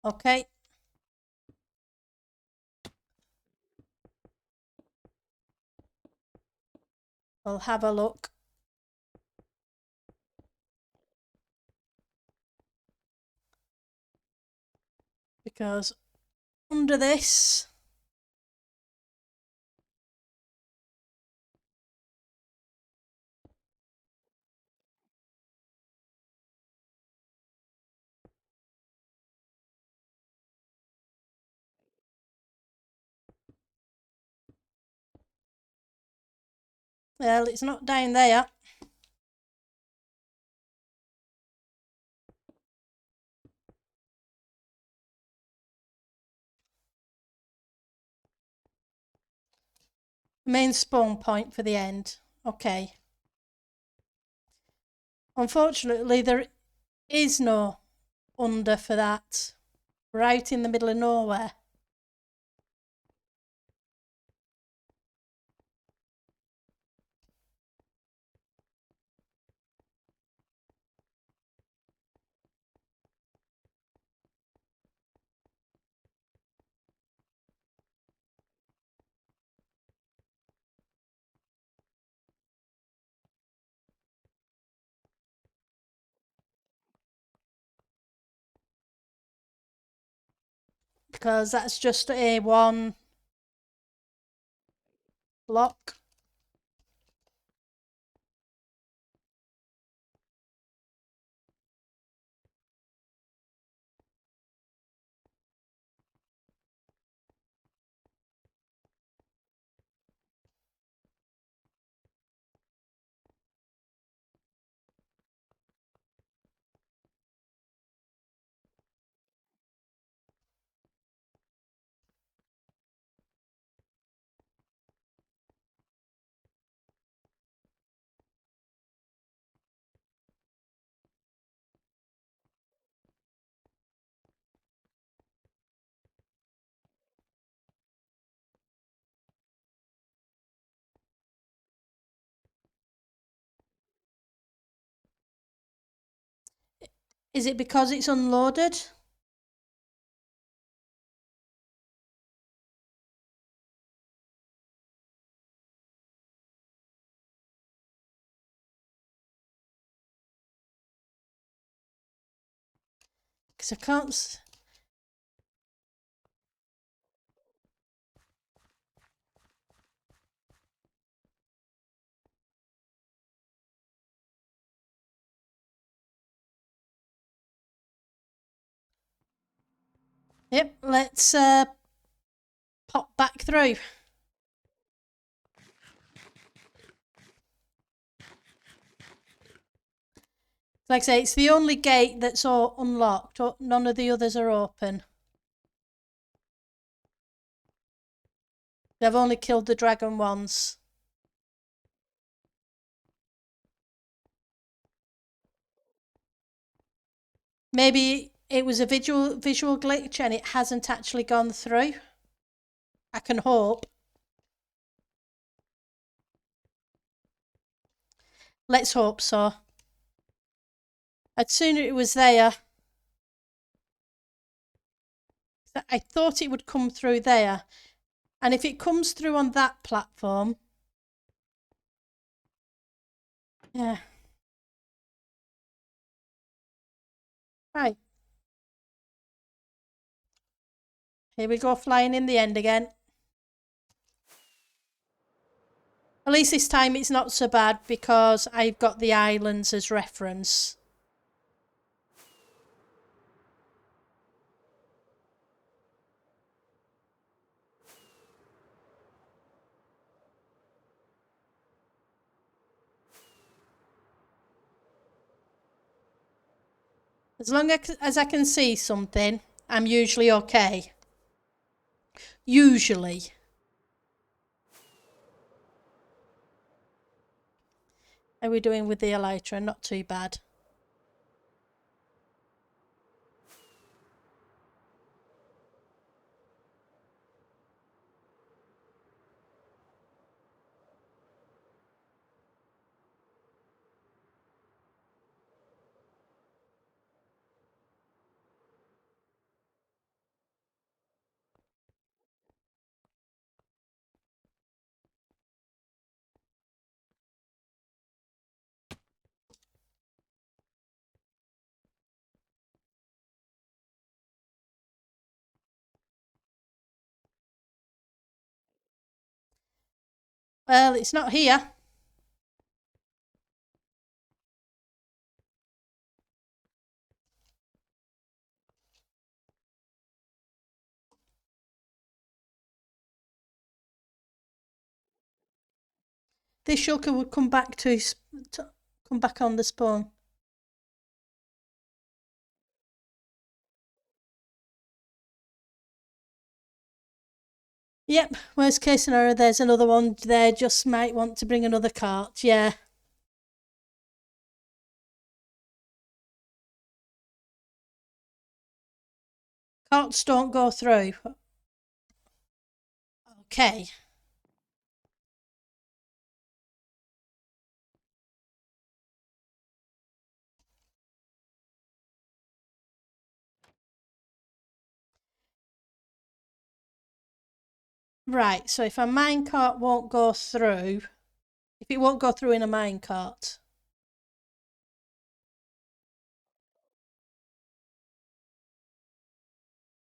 Okay. We'll have a look. Because under this, Well, it's not down there. Main spawn point for the end. Okay. Unfortunately, there is no under for that. We're out in the middle of nowhere. Because that's just a one block. Is it because it's unloaded? Because I can't. Yep, let's pop back through. Like I say, it's the only gate that's all unlocked. None of the others are open. They've only killed the dragon once. Maybe it was a visual glitch and it hasn't actually gone through. I can hope. Let's hope so. I'd sooner it was there. I thought it would come through there. And if it comes through on that platform, yeah. Right. Here we go, flying in the end again. At least this time it's not so bad because I've got the islands as reference. As long as I can see something, I'm usually okay. Usually. How are we doing with the elytra? Not too bad. Well, it's not here. this shulker would come back come back on the spawn. Yep, worst case scenario, there's another one there, just might want to bring another cart, yeah. Carts don't go through. Okay. Right, so if a minecart won't go through, if it won't go through in a minecart,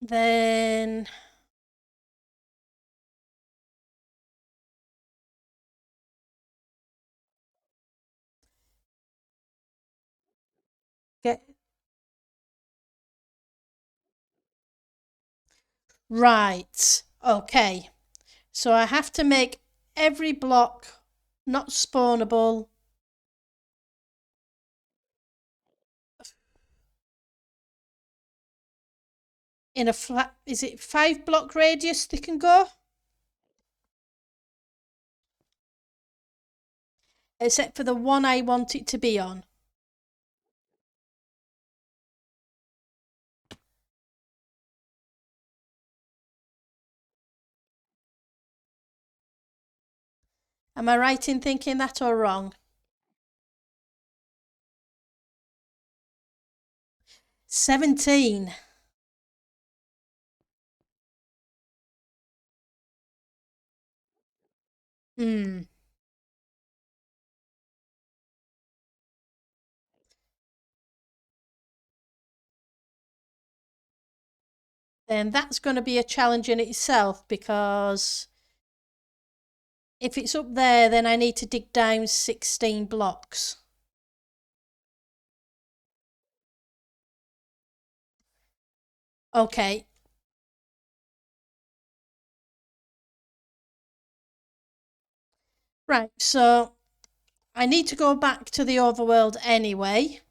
then get right. Okay. So I have to make every block not spawnable in a flat, is it 5 block radius they can go? Except for the one I want it to be on. Am I right in thinking that or wrong? 17. Hmm. Then that's going to be a challenge in itself, because if it's up there, then I need to dig down 16 blocks. Okay. Right, so I need to go back to the overworld anyway,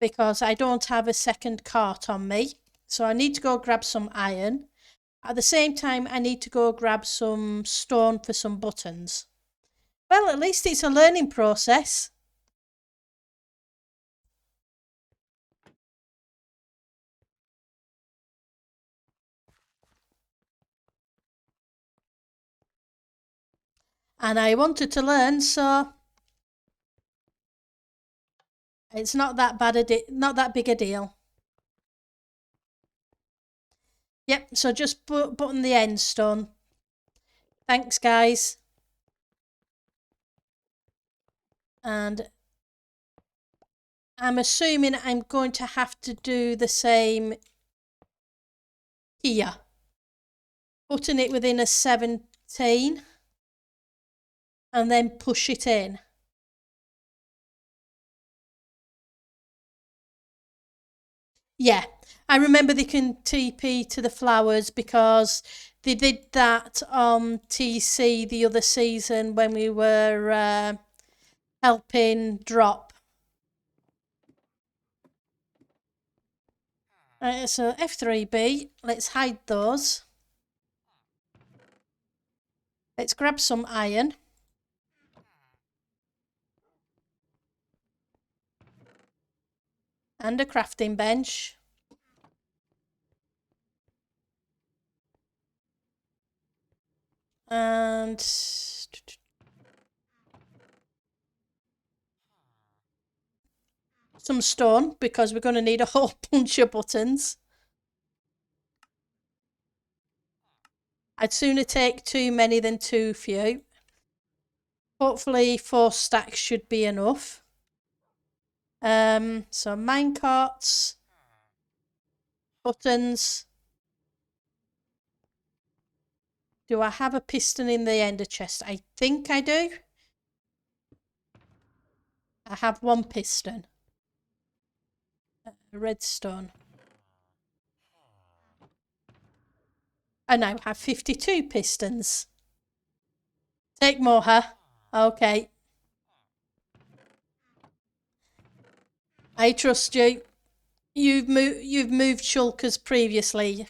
because I don't have a second cart on me. So I need to go grab some iron. At the same time, I need to go grab some stone for some buttons. Well, at least it's a learning process. And I wanted to learn, so it's not that not that big a deal. Yep, so just button the end stone. Thanks, guys. And I'm assuming I'm going to have to do the same here. Button it within a 17 and then push it in. Yeah, I remember they can TP to the flowers because they did that on TC the other season when we were helping drop. So F3B, let's hide those. Let's grab some iron. And a crafting bench. And some stone, because we're going to need a whole bunch of buttons. I'd sooner take too many than too few. Hopefully 4 stacks should be enough. So minecarts, buttons. Do I have a piston in the ender chest? I think I do. I have 1 piston. Redstone. I now have 52 pistons. Take more, huh? Okay. I trust you. You've moved shulkers previously.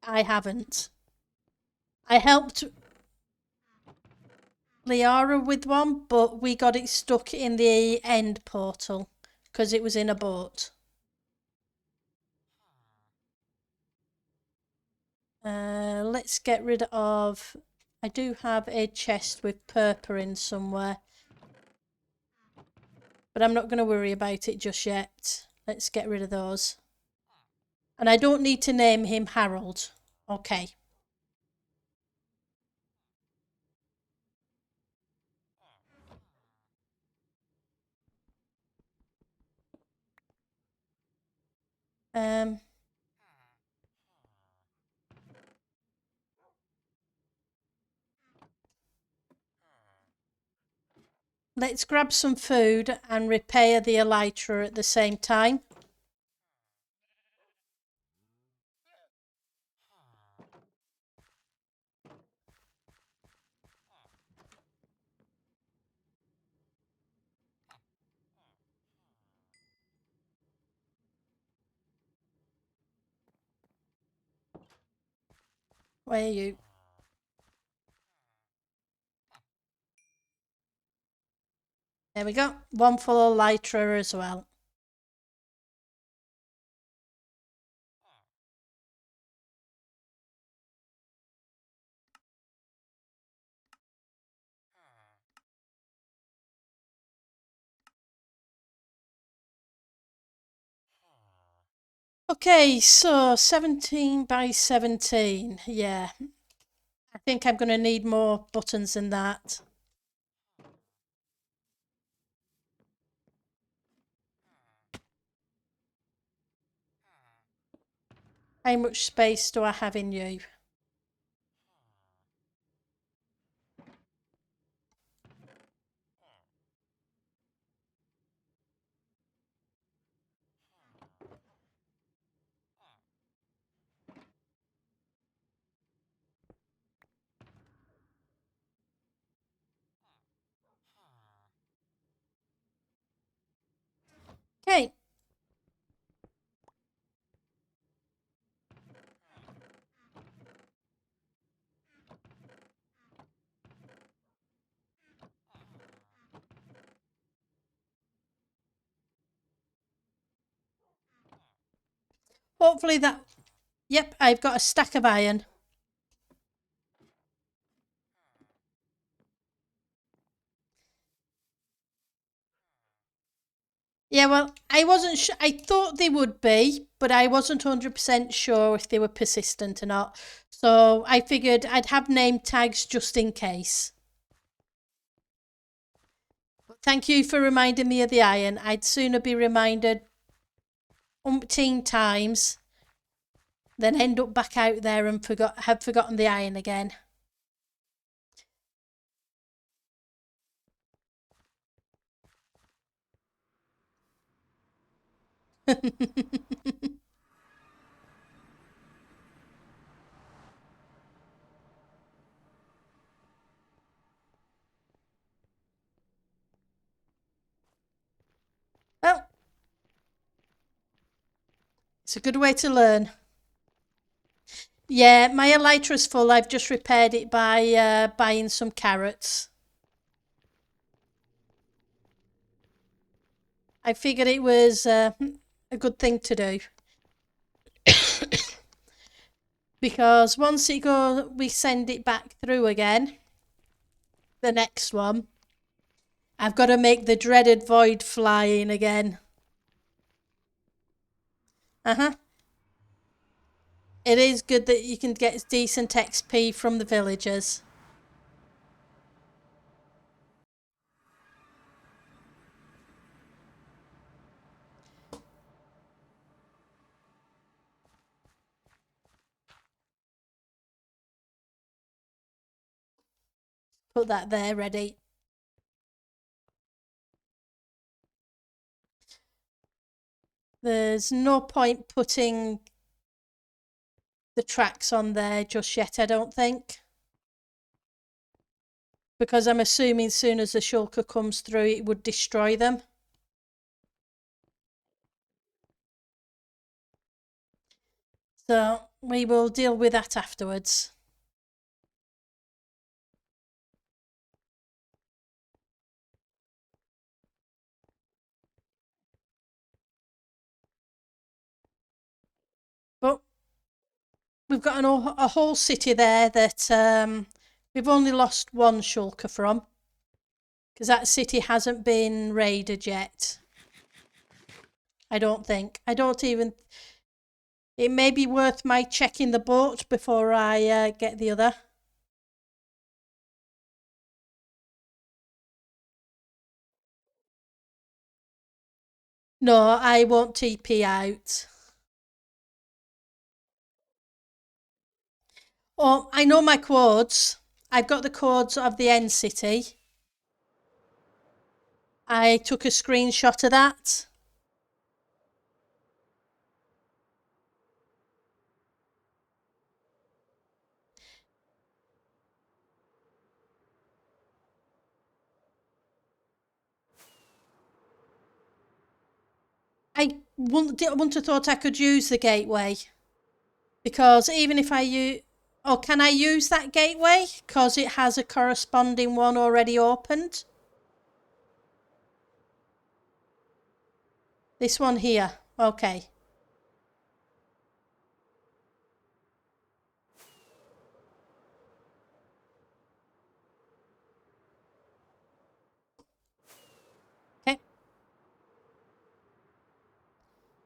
I haven't. I helped Liara with one, but we got it stuck in the end portal because it was in a boat. Let's get rid of... I do have a chest with purple somewhere, but I'm not going to worry about it just yet. Let's get rid of those. And I don't need to name him Harold. Okay. Um, let's grab some food and repair the elytra at the same time. Where are you? There we go. One full elytra as well. Okay, so 17 by 17. Yeah, I think I'm going to need more buttons than that. How much space do I have in you? Okay. Hopefully that... Yep, I've got a stack of iron. Yeah, well, I wasn't sure. I thought they would be, but I wasn't 100% sure if they were persistent or not. So I figured I'd have name tags just in case. But thank you for reminding me of the iron. I'd sooner be reminded umpteen times than end up back out there and have forgotten the iron again. Well, it's a good way to learn. Yeah, my elytra's full. I've just repaired it by buying some carrots. I figured it was a good thing to do. Because once we send it back through again, the next one, I've got to make the dreaded void flying again. Uh-huh. It is good that you can get decent XP from the villagers. Put that there ready. There's no point putting the tracks on there just yet, I don't think. Because I'm assuming as soon as the shulker comes through, it would destroy them. So we will deal with that afterwards. But we've got a whole city there that we've only lost one shulker from, because that city hasn't been raided yet. I don't think. I don't even. It may be worth my checking the boat before I get the other. No, I won't TP out. Oh, I know my codes. I've got the codes of the end city. I took a screenshot of that. I wouldn't have thought I could use the gateway, because even if I use. Oh, can I use that gateway? Because it has a corresponding one already opened. This one here. Okay. Okay.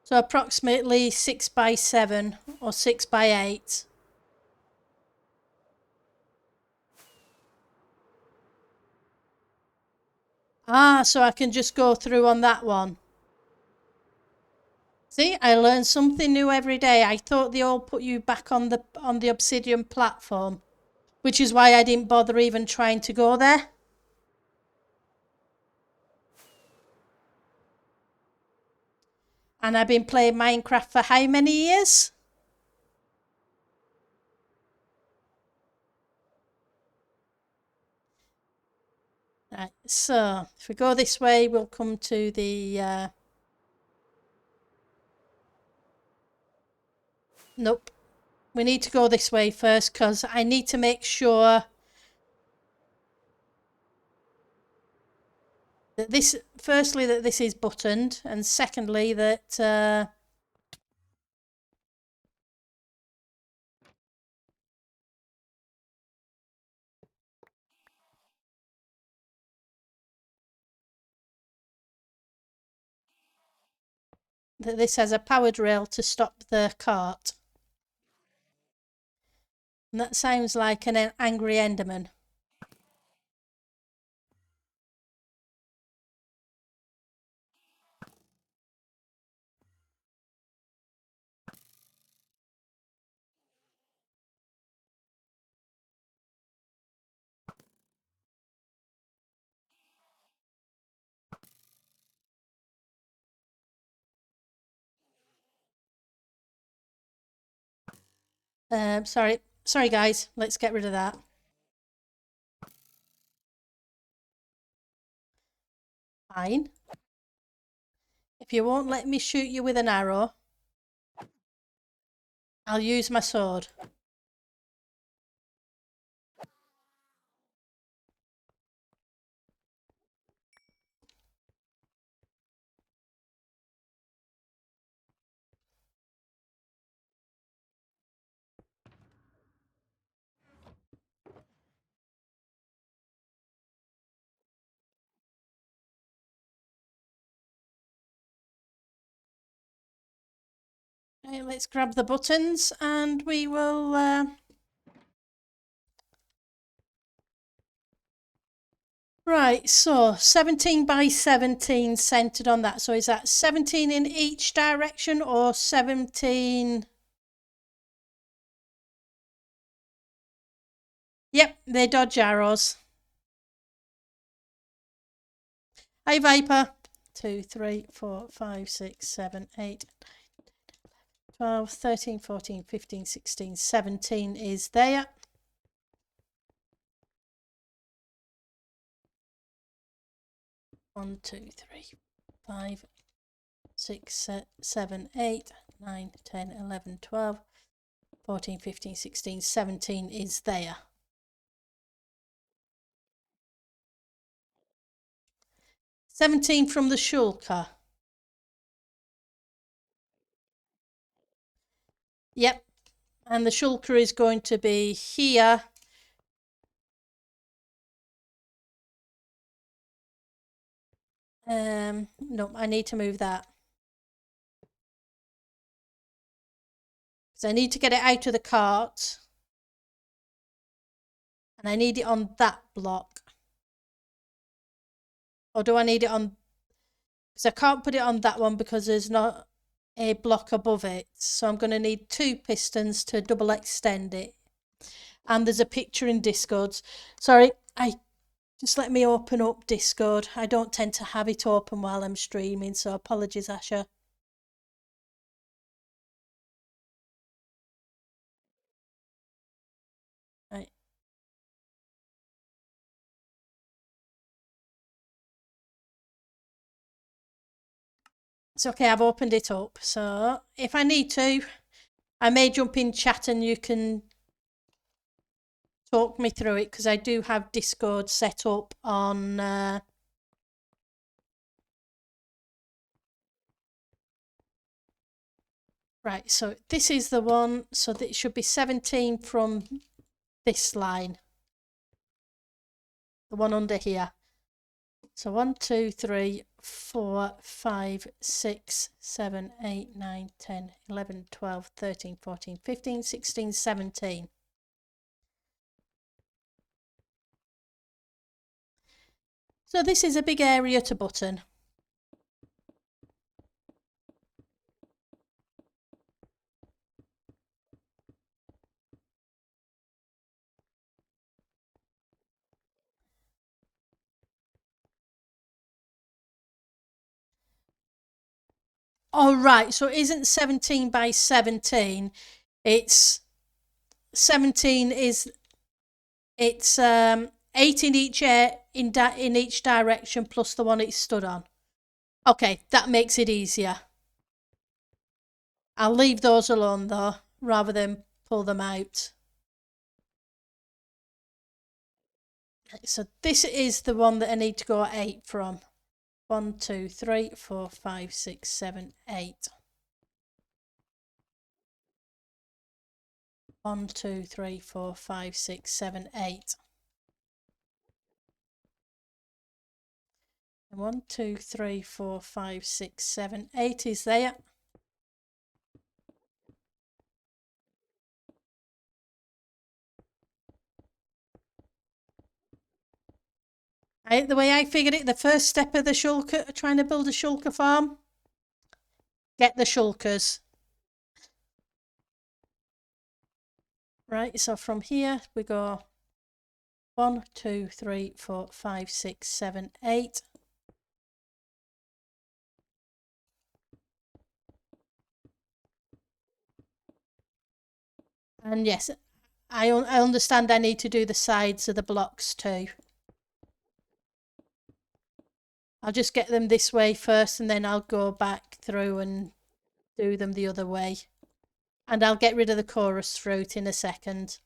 So approximately 6 by 7 or 6 by 8. Ah, so I can just go through on that one. See, I learn something new every day. I thought they all put you back on the obsidian platform, which is why I didn't bother even trying to go there. And I've been playing Minecraft for how many years? Right, so if we go this way, we'll come to the. Nope. We need to go this way first, because I need to make sure that this, firstly, that this is buttoned, and secondly, that. That this has a powered rail to stop the cart. And that sounds like an angry Enderman. Sorry guys, let's get rid of that. Fine. If you won't let me shoot you with an arrow, I'll use my sword. Okay, let's grab the buttons and we will. Right, so 17 by 17 centered on that. So is that 17 in each direction or 17? Yep, they dodge arrows. Hey, Viper. 2, 3, 4, 5, 6, 7, 8, 12, 13, 14, 15, 16, 17 is there. One, two, three, 5, 6, 7, 8, 9, 10, 11, 12, 14, 15, 16, 17 is there. $17 from the shulker. Yep. And the shulker is going to be here. No, I need to move that. Because I need to get it out of the cart. And I need it on that block. Or do I need it on... Because I can't put it on that one because there's not a block above it. So I'm going to need 2 pistons to double extend it. And there's a picture in Discord. Sorry, just let me open up Discord. I don't tend to have it open while I'm streaming, so apologies, Asha. Right. It's okay, I've opened it up. So if I need to, I may jump in chat and you can talk me through it because I do have Discord set up on... Right, so this is the one, so that it should be 17 from this line. The one under here. So 1, 2, 3, 4, 5, 6, 7, 8, 9, 10, 11, 12, 13, 14, 15, 16, 17. So this is a big area to button. Oh, right. So it isn't 17 by 17. It's 17 is, it's 8 in each in each direction plus the one it stood on. Okay, that makes it easier. I'll leave those alone though, rather than pull them out. So this is the one that I need to go 8 from. 1, 2, 3, 4, 5, 6, 7, 8. 1, 2, 3, 4, 5, 6, 7, 8. 1, 2, 3, 4, 5, 6, 7, 8 is there. The way I figured it, the first step of the shulker, trying to build a shulker farm, get the shulkers. Right, so from here we go 1, 2, 3, 4, 5, 6, 7, 8. And yes, I understand I need to do the sides of the blocks too. I'll just get them this way first and then I'll go back through and do them the other way. And I'll get rid of the chorus fruit in a second.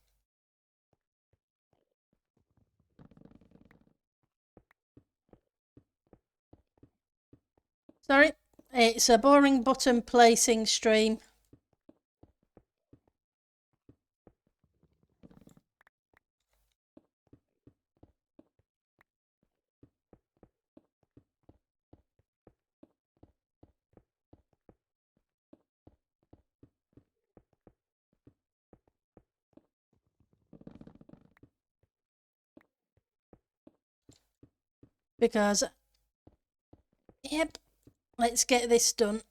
Sorry, it's a boring button placing stream. Because, yep, let's get this done.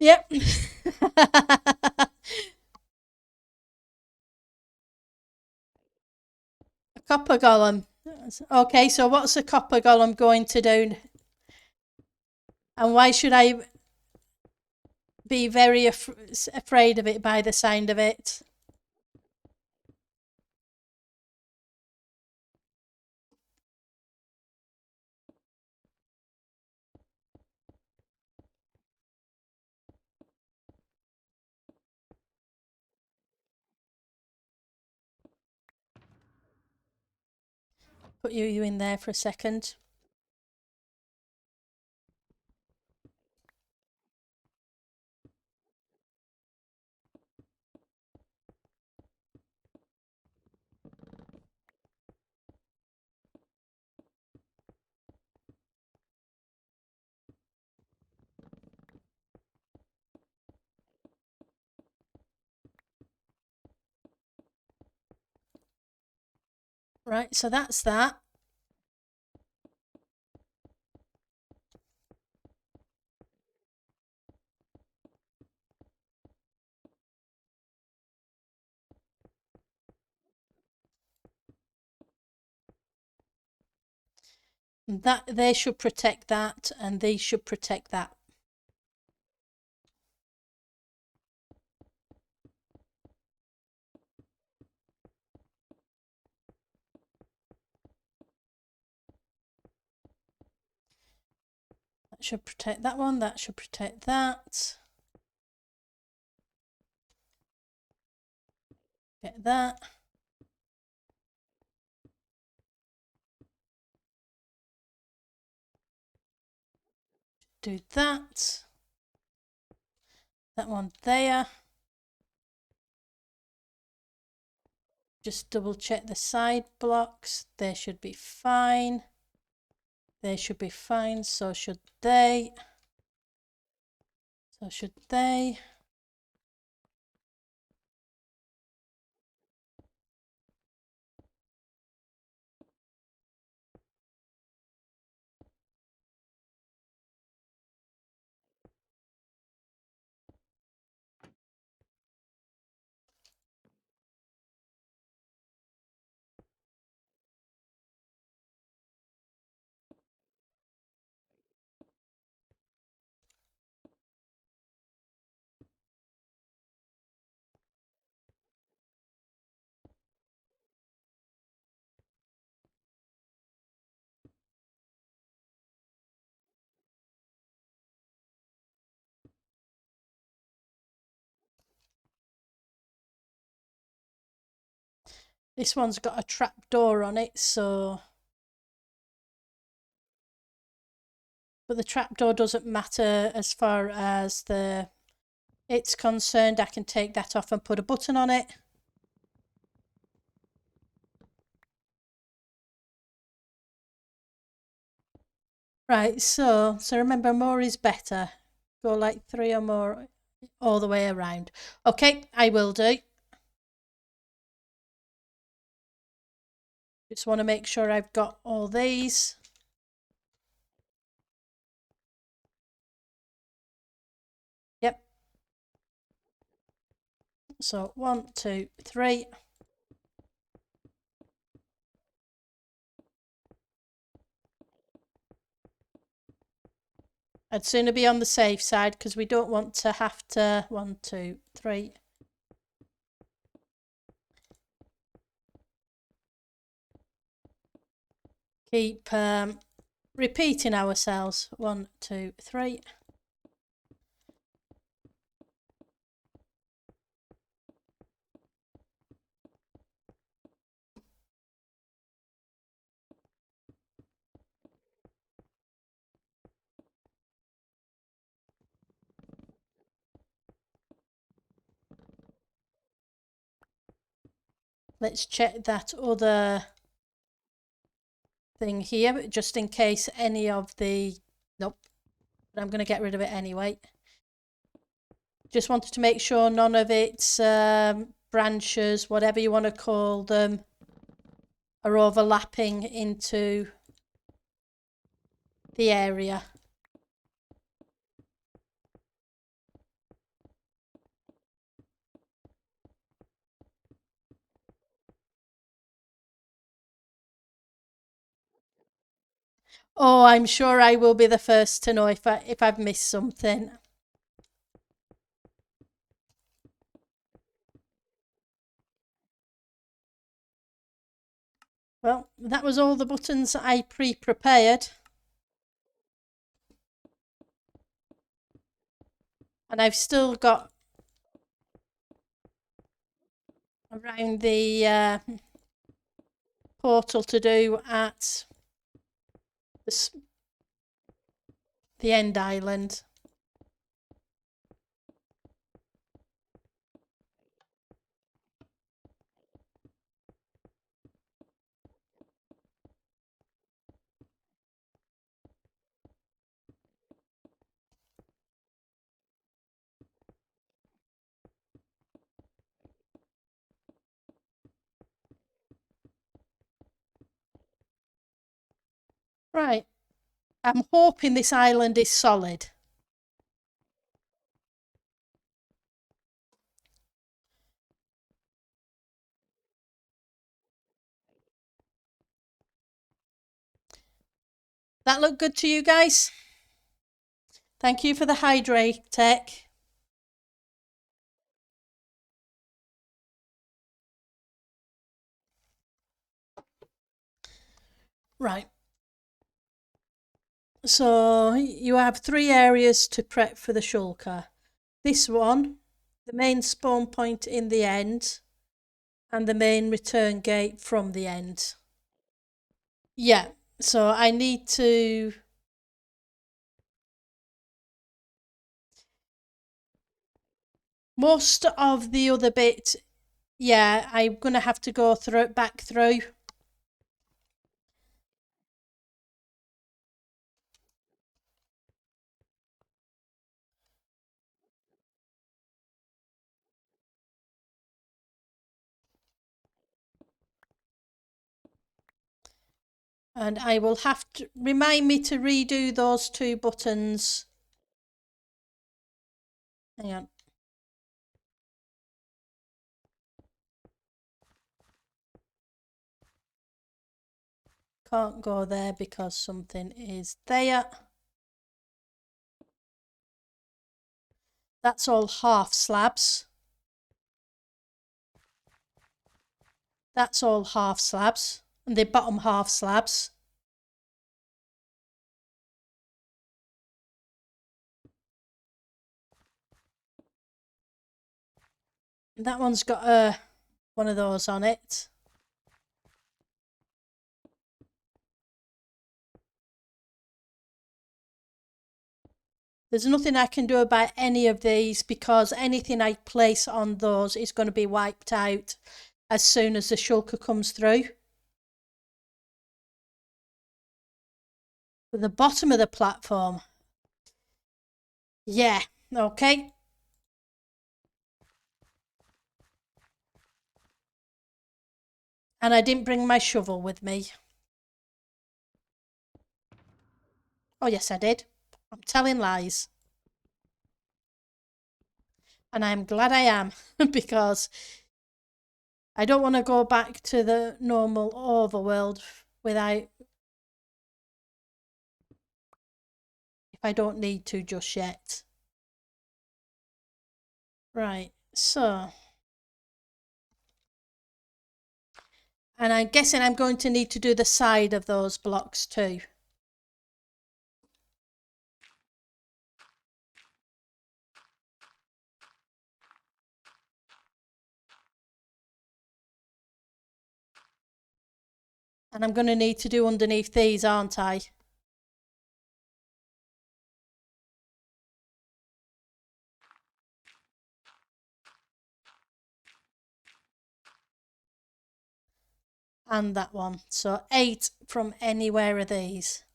Yep. A copper golem. Okay, so what's the copper golem going to do? And why should I be very afraid of it by the sound of it? Put you in there for a second. Right, so that's that. That they should protect that, and these should protect that. That should protect that one. That should protect that. Get that. Do that. That one there. Just double check the side blocks. They should be fine. They should be fine. So should they. So should they. This one's got a trap door on it, so. But the trapdoor doesn't matter as far as it's concerned. I can take that off and put a button on it. Right, so remember, more is better. Go like 3 or more all the way around. Okay, I will do. Just want to make sure I've got all these. Yep. So 1, 2, 3. I'd sooner be on the safe side because we don't want to have to 1, 2, 3. Keep repeating ourselves. 1, 2, 3. Let's check that other thing here, just in case any of the... Nope. But I'm going to get rid of it anyway. Just wanted to make sure none of its branches, whatever you want to call them, are overlapping into the area. Oh, I'm sure I will be the first to know if I've missed something. Well, that was all the buttons I pre-prepared. And I've still got around the portal to do at the end island. Right. I'm hoping this island is solid. That look good to you guys? Thank you for the hydrate tech. Right. So you have 3 areas to prep for the shulker. This one, the main spawn point in the end, and the main return gate from the end. Yeah, so I need to... Most of the other bit, yeah, I'm going to have to go back through. And I will have to remind me to redo those 2 buttons. Hang on. Can't go there because something is there. That's all half slabs. That's all half slabs. And the bottom half slabs. That one's got one of those on it. There's nothing I can do about any of these because anything I place on those is going to be wiped out as soon as the shulker comes through. At the bottom of the platform. Yeah, okay. And I didn't bring my shovel with me. Oh, yes, I did. I'm telling lies. And I'm glad I am because I don't want to go back to the normal overworld without... if I don't need to just yet. Right, so... and I'm guessing I'm going to need to do the side of those blocks too. And I'm going to need to do underneath these, aren't I? And that one. So 8 from anywhere of these.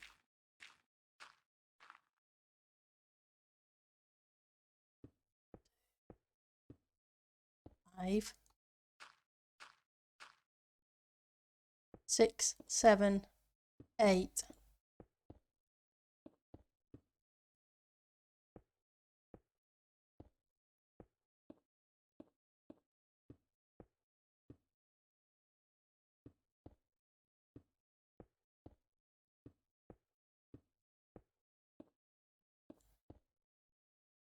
5, 6, 7, 8.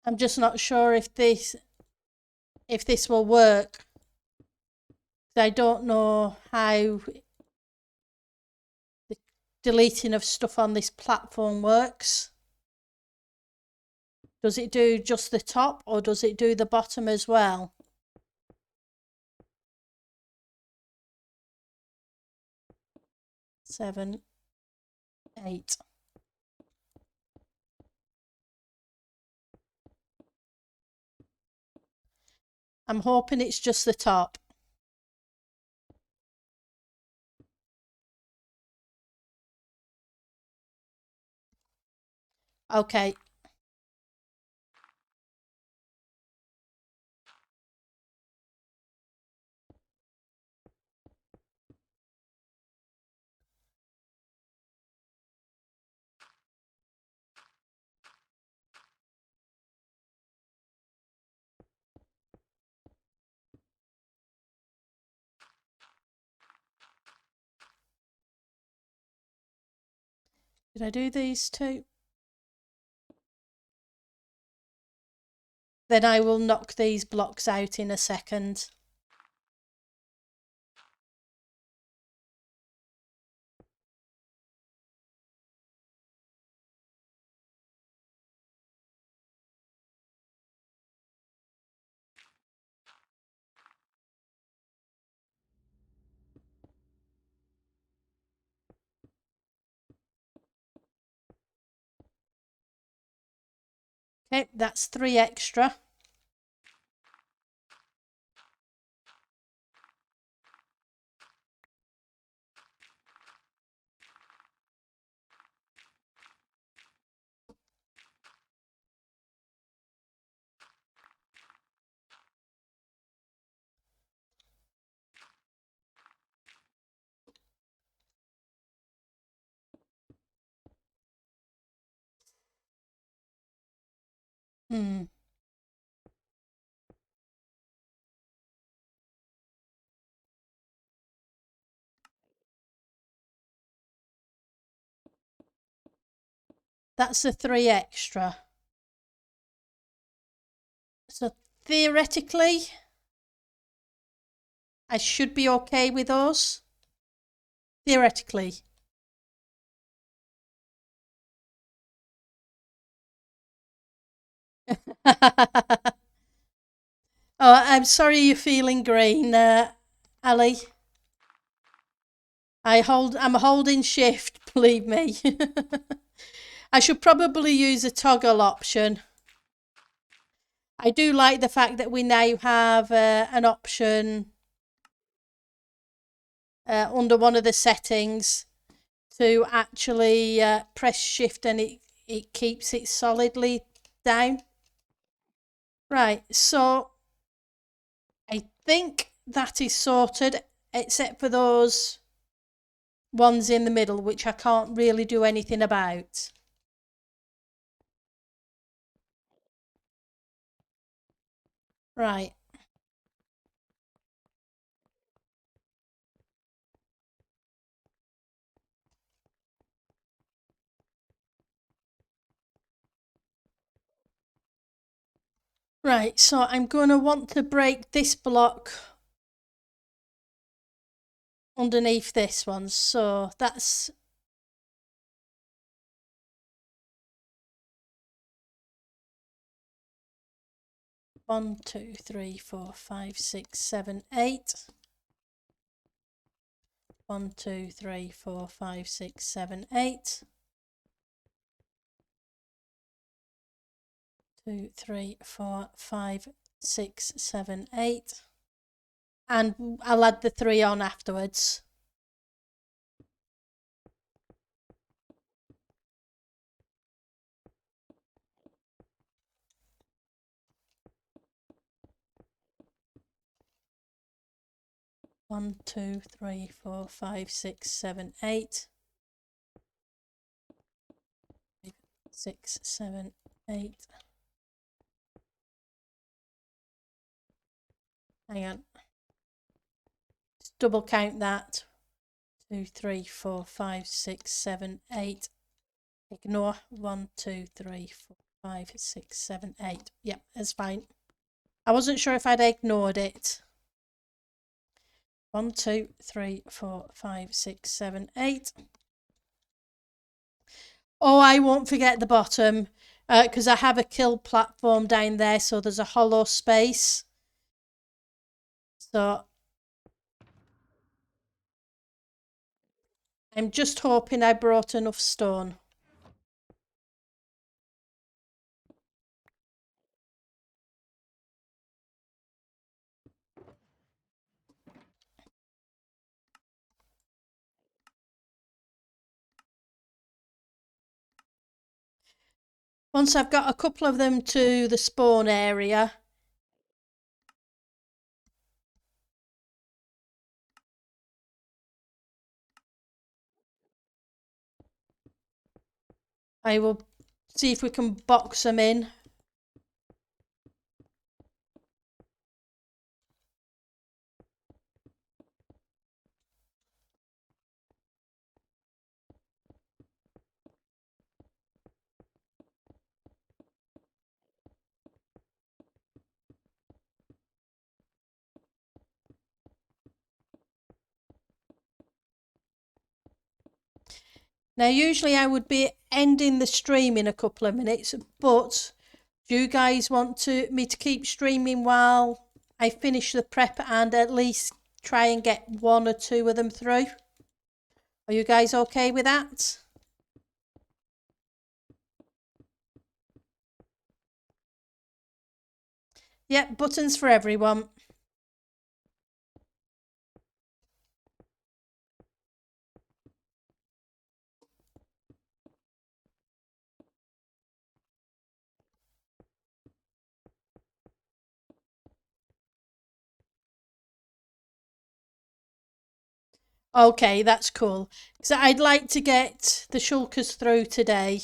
I'm just not sure if this will work. I don't know how the deleting of stuff on this platform works. Does it do just the top or does it do the bottom as well? Seven, 8. I'm hoping it's just the top. Okay. Did I do these two? Then I will knock these blocks out in a second. Okay, that's 3 extra. That's the 3 extra. So theoretically, I should be okay with those. Theoretically. Oh, I'm sorry you're feeling green, Ali. I'm holding shift, believe me. I should probably use a toggle option. I do like the fact that we now have an option under one of the settings to actually press shift and it keeps it solidly down. Right, so I think that is sorted, except for those ones in the middle, which I can't really do anything about. Right. Right, so I'm going to want to break this block underneath this one. So that's one, two, three, four, five, six, seven, 8. 1, 2, 3, 4, 5, 6, 7, 8. 2, 3, 4, 5, 6, 7, 8. And I'll add the 3 on afterwards. One, two, three, four, five, six, seven, 8. 6, 7, 8. Hang on. Just double count that. 2, 3, 4, 5, 6, 7, 8. Ignore 1, 2, 3, 4, 5, 6, 7, 8. Yep, that's fine. I wasn't sure if I'd ignored it. 1, 2, 3, 4, 5, 6, 7, 8. Oh, I won't forget the bottom because I have a kill platform down there, so there's a hollow space. So I'm just hoping I brought enough stone. Once I've got a couple of them to the spawn area, I will see if we can box them in. Now, usually I would be ending the stream in a couple of minutes, but do you guys want me to keep streaming while I finish the prep and at least try and get 1 or 2 of them through? Are you guys okay with that? Yep, buttons for everyone. Okay, that's cool. So I'd like to get the shulkers through today.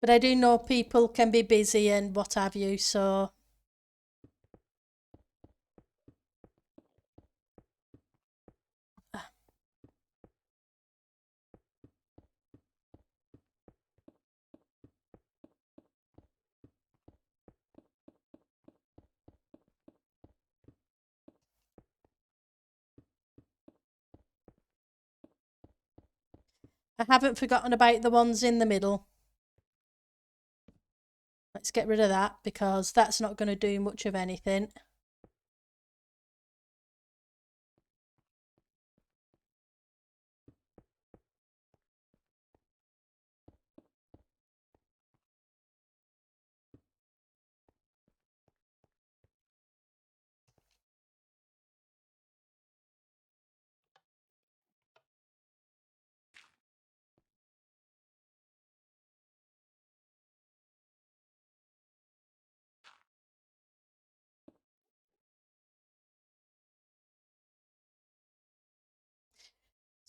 But I do know people can be busy and what have you, so I haven't forgotten about the ones in the middle. Let's get rid of that because that's not going to do much of anything.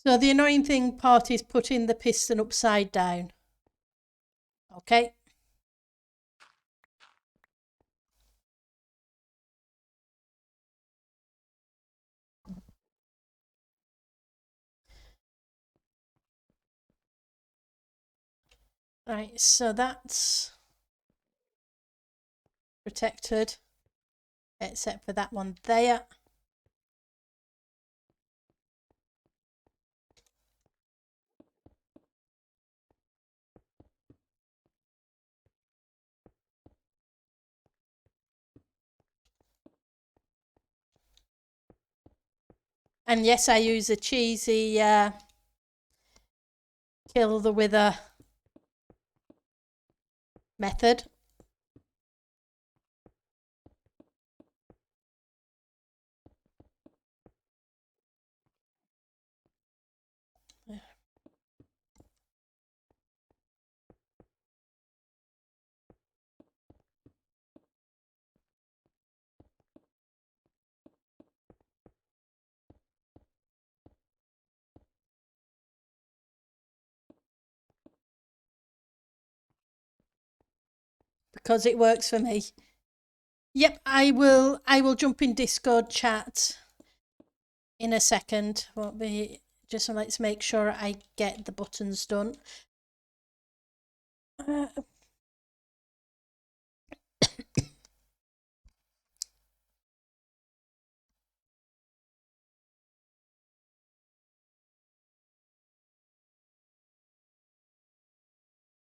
So the annoying thing part is putting the piston upside down. Okay. Right, so that's protected, except for that one there. And yes, I use a cheesy kill the wither method. because it works for me. Yep, I will jump in Discord chat in a second. Won't be, just let's make sure I get the buttons done.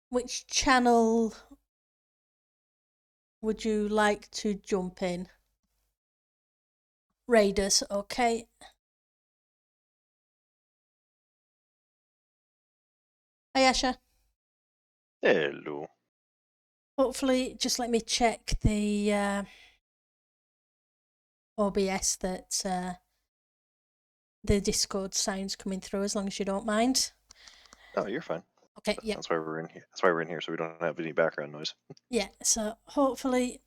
Which channel would you like to jump in? Raiders, okay. Hi, Asha.
Hello.
Hopefully, just let me check the OBS that the Discord sounds coming through, as long as you don't mind.
Oh, you're fine.
Okay, yeah.
That's why we're in here. That's why we're in here, so we don't have any background noise.
Yeah, so hopefully,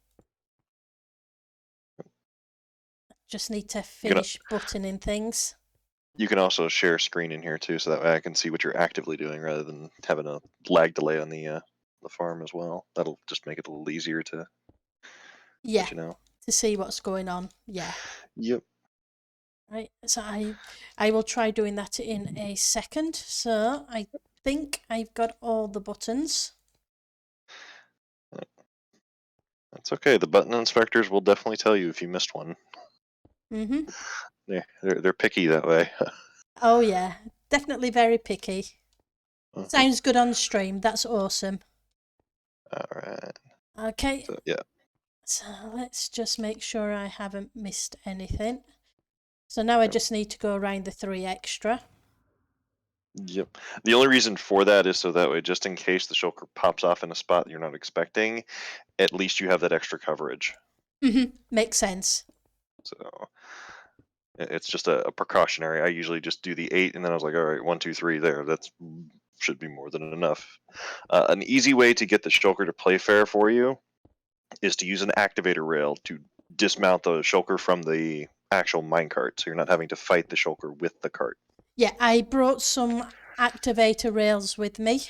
just need to finish buttoning things.
You can also share screen in here too, so that way I can see what you're actively doing rather than having a lag delay on the farm as well. That'll just make it a little easier to let you know.
To see what's going on. Yeah.
Yep.
Right. So I will try doing that in a second. So I think I've got all the buttons.
That's okay. The button inspectors will definitely tell you if you missed one.
Mhm.
They're picky that way.
Oh yeah, definitely very picky.
Uh-huh.
Sounds good on stream. That's awesome.
All right.
Okay.
So, yeah.
So let's just make sure I haven't missed anything. So now I just need to go around the 3 extra.
Yep. The only reason for that is so that way, just in case the shulker pops off in a spot you're not expecting, at least you have that extra coverage.
Makes sense.
So it's just a precautionary. I usually just do the 8, and then I was like, all right, 1, 2, 3, there. That's should be more than enough. An easy way to get the shulker to play fair for you is to use an activator rail to dismount the shulker from the actual minecart, so you're not having to fight the shulker with the cart.
Yeah, I brought some activator rails with me.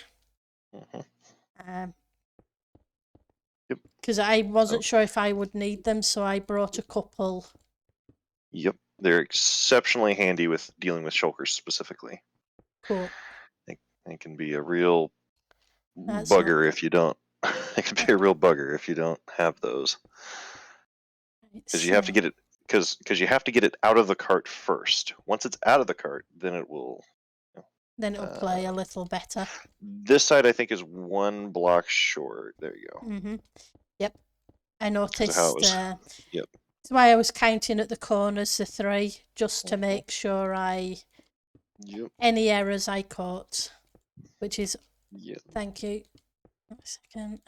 Because I wasn't sure if I would need them, so I brought a couple.
Yep, they're exceptionally handy with dealing with shulkers specifically.
Cool.
It can be a real
That's
bugger if you don't. It can be a real bugger if you don't have those. Because you have to get it. Because you have to get it out of the cart first. Once it's out of the cart, then it will.
Then it'll play a little better.
This side, I think, is 1 block short. There you go.
Yep. I noticed.
How it was. Yep.
That's why I was counting at the corners, the 3, just to make sure any errors I caught, which is.
Yep.
Thank you. A second.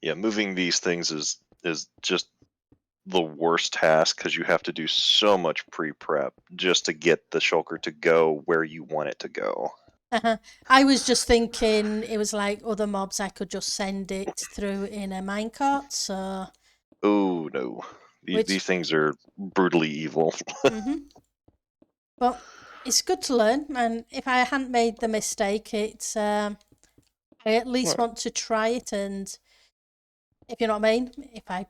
Yeah, moving these things is just the worst task because you have to do so much pre-prep just to get the shulker to go where you want it to go.
I was just thinking it was like other mobs, I could just send it through in a minecart, so.
Oh no, these things are brutally evil.
But it's good to learn, and if I hadn't made the mistake, it's I at least want to try it, and if you know what I mean,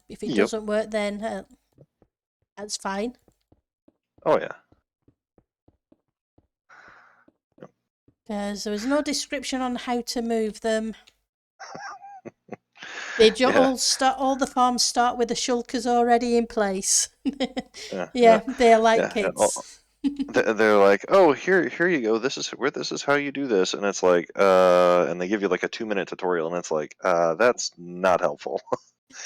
if it doesn't work, then that's fine.
Oh yeah.
Because there was no description on how to move them. They all the farms start with the shulkers already in place. They're like kids.
They're like, oh, here you go. This is how you do this, and it's like, and they give you like a 2-minute tutorial, and it's like, that's not helpful.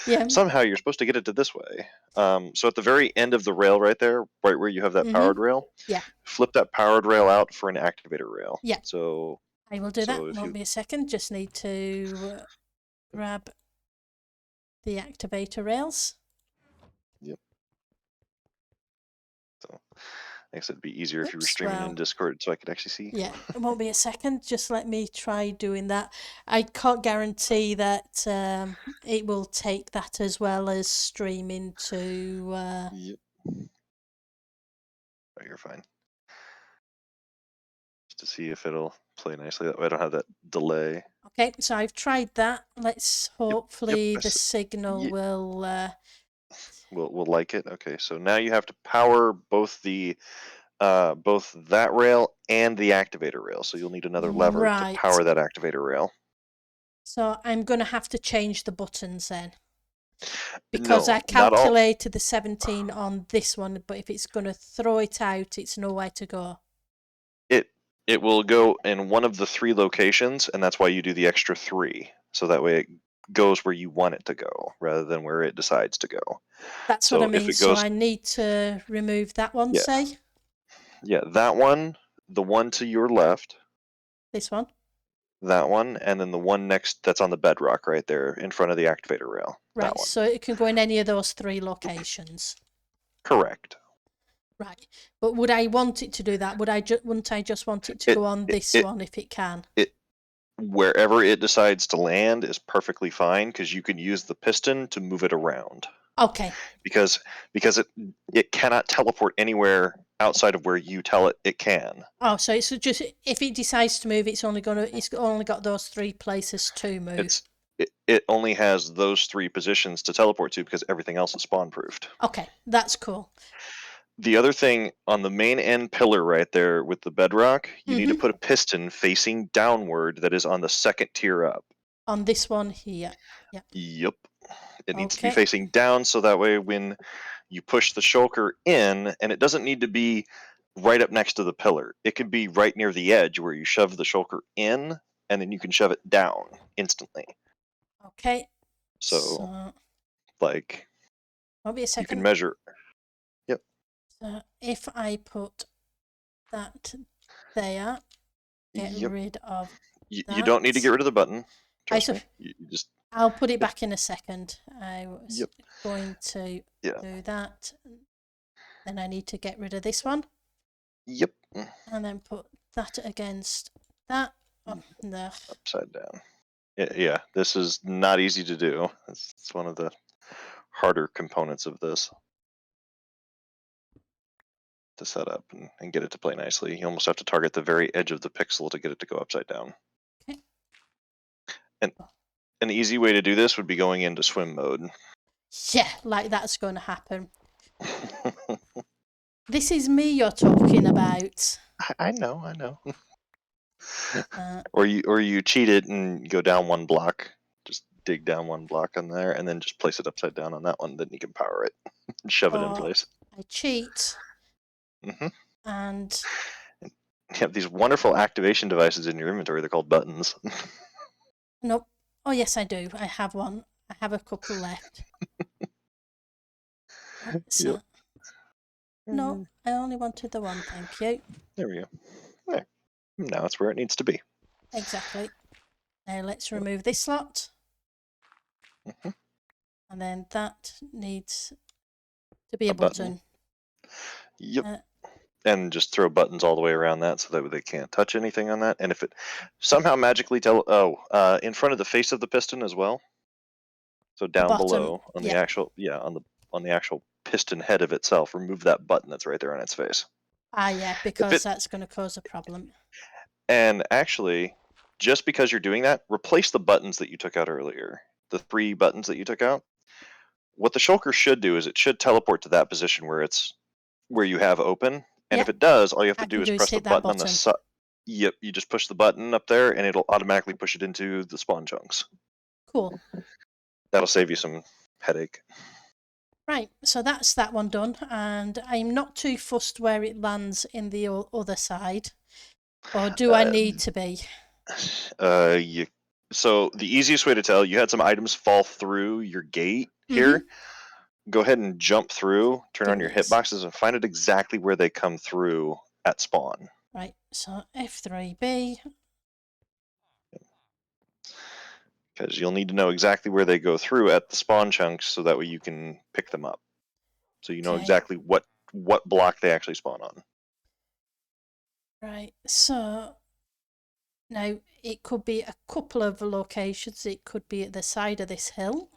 Yeah.
Somehow you're supposed to get it to this way. So at the very end of the rail, right there, right where you have that powered rail, flip that powered rail out for an activator rail.
Yeah.
So
I will do that. Won't be a second. Just need to grab the activator rails.
Yep. So I guess it'd be easier if you were streaming in Discord so I could actually see.
Yeah, it won't be a second. Just let me try doing that. I can't guarantee that it will take that as well as streaming to.
Yep. Oh, you're fine. Just to see if it'll play nicely. That way I don't have that delay.
Okay, so I've tried that. Let's
Yep.
hopefully the
Yep.
signal will.
We'll like it. Okay, so now you have to power both both that rail and the activator rail. So you'll need another lever to
Right.
power that activator rail.
So I'm going to have to change the buttons then. Because I
No, not all.
calculated the 17 on this one, but if it's going to throw it out, it's nowhere to go.
It will go in one of the 3 locations, and that's why you do the extra 3. So that way it goes where you want it to go, rather than where it decides to go.
That's what I
So if
mean.
it
So
goes,
I need to remove that one,
yeah,
say?
yeah, that one, the one to your left,
This one?
that one, and then the one next that's on the bedrock right there in front of the activator rail. That
Right,
one.
so it can go in any of those 3 locations.
Correct.
Right, but would I want it to do that? Wouldn't I just want it to
It
go on
it
this
it,
one if it can?
it wherever it decides to land is perfectly fine because you can use the piston to move it around.
Okay.
Because it cannot teleport anywhere outside of where you tell it can.
Oh, so it's just if it decides to move, it's only got those 3 places to move.
It only has those 3 positions to teleport to because everything else is spawn proofed.
Okay, that's cool.
The other thing on the main end pillar right there with the bedrock, you need to put a piston facing downward that is on the second tier up.
On this one here. Yeah.
Yep. It needs to be
Okay.
facing down so that way when you push the shulker in, and it doesn't need to be right up next to the pillar. It could be right near the edge where you shove the shulker in and then you can shove it down instantly.
Okay.
So like
Won't be a
you
second.
can measure. Yep.
So if I put that there, get rid of that.
You don't need to get rid of the button. Trust me.
So
You just.
I'll put it back in a second. I was
Yep.
going to
Yeah.
do that. Then I need to get rid of this one.
Yep.
And then put that against that. Oh, no.
Upside down. Yeah. This is not easy to do. It's one of the harder components of this to set up and get it to play nicely. You almost have to target the very edge of the pixel to get it to go upside down.
Okay.
And an easy way to do this would be going into swim mode.
Yeah, like that's going to happen. This is me you're talking about.
I know. Or you cheat it and go down 1 block. Just dig down 1 block on there and then just place it upside down on that one. Then you can power it and shove it in place.
I cheat.
Mm-hmm.
And
You have these wonderful activation devices in your inventory. They're called buttons.
nope. Oh yes, I do. I have one. I have a couple left. So, no, I only wanted the one. Thank you.
There we go. There. Now it's where it needs to be.
Exactly. Now let's remove this slot.
Mm-hmm.
And then that needs to be a button.
Yep. And just throw buttons all the way around that so that they can't touch anything on that. And if it somehow magically in front of the face of the piston as well. So down below on the actual on the actual piston head of itself, remove that button that's right there on its face.
Ah, yeah, because that's going to cause a problem.
And actually, just because you're doing that, replace the buttons that you took out earlier. The 3 buttons that you took out. What the shulker should do is it should teleport to that position where you have open. And if it does, all you have to do is press the button on the side. Yep, you just push the button up there and it'll automatically push it into the spawn chunks.
Cool.
That'll save you some headache.
Right, so that's that one done, and I'm not too fussed where it lands in the other side. Or do I need to be?
So the easiest way to tell, you had some items fall through your gate here. Go ahead and jump through, turn on your hitboxes, and find it exactly where they come through at spawn.
Right, so F3B.
Because you'll need to know exactly where they go through at the spawn chunks so that way you can pick them up. So you know exactly what block they actually spawn on.
Right, so now it could be a couple of locations. It could be at the side of this hill.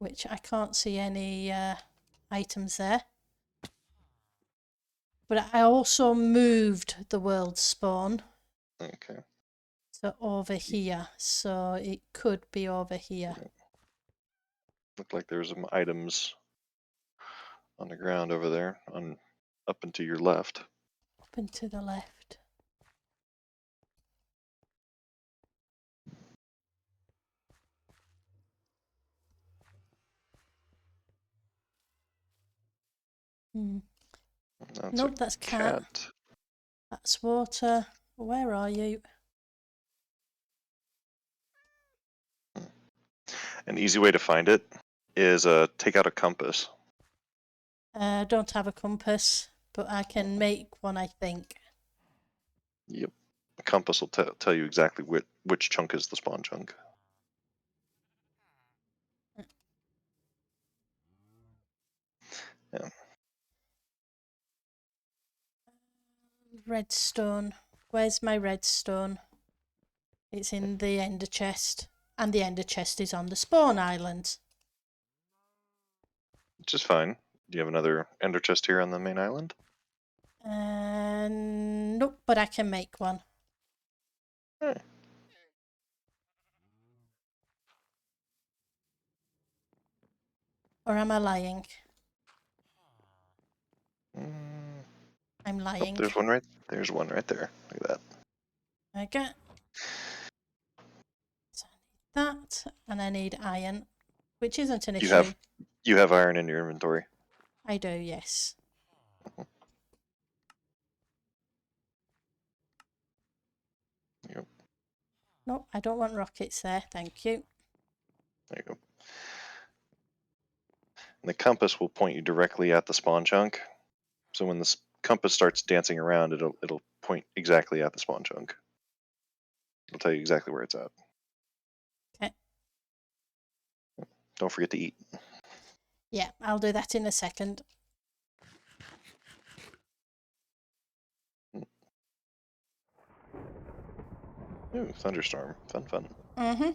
Which I can't see any items there. But I also moved the world spawn.
Okay.
So over here. So it could be over here.
Looked like there's some items on the ground over there, up and to your left.
Up and to the left.
That's
Nope,
a
that's cat. That's water. Where are you?
An easy way to find it is take out a compass.
Don't have a compass, but I can make one, I think.
Yep. A compass will tell you exactly which chunk is the spawn chunk. Yeah.
Redstone. Where's my redstone? It's in the ender chest. And the ender chest is on the spawn island.
Which is fine. Do you have another ender chest here on the main island?
Nope, but I can make one.
Hey.
Or am I lying?
Mm,
I'm
oh,
lying.
there's one right. There's one right there. Look at that.
Okay. So I need that, and I need iron, which isn't an issue.
You have iron in your inventory.
I do, yes.
Yep.
Nope, I don't want rockets there, thank you.
There you go. And the compass will point you directly at the spawn chunk. So when the compass starts dancing around, it'll point exactly at the spawn chunk. It'll tell you exactly where it's at.
Okay.
Don't forget to eat.
Yeah, I'll do that in a second.
Ooh, thunderstorm. Fun.
Mm-hmm.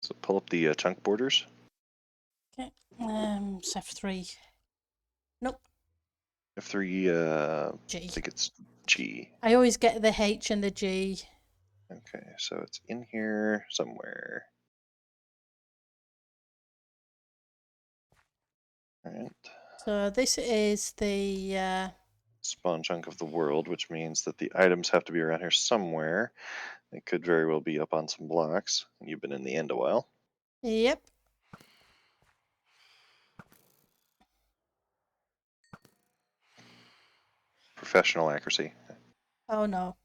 So pull up the chunk borders.
Okay. It's F3. Nope.
F3, I
G.
think it's G.
I always get the H and the G.
Okay, so it's in here somewhere. Alright.
So this is the
Spawn chunk of the world, which means that the items have to be around here somewhere. They could very well be up on some blocks. You've been in the end a while.
yep.
Professional accuracy.
Oh no.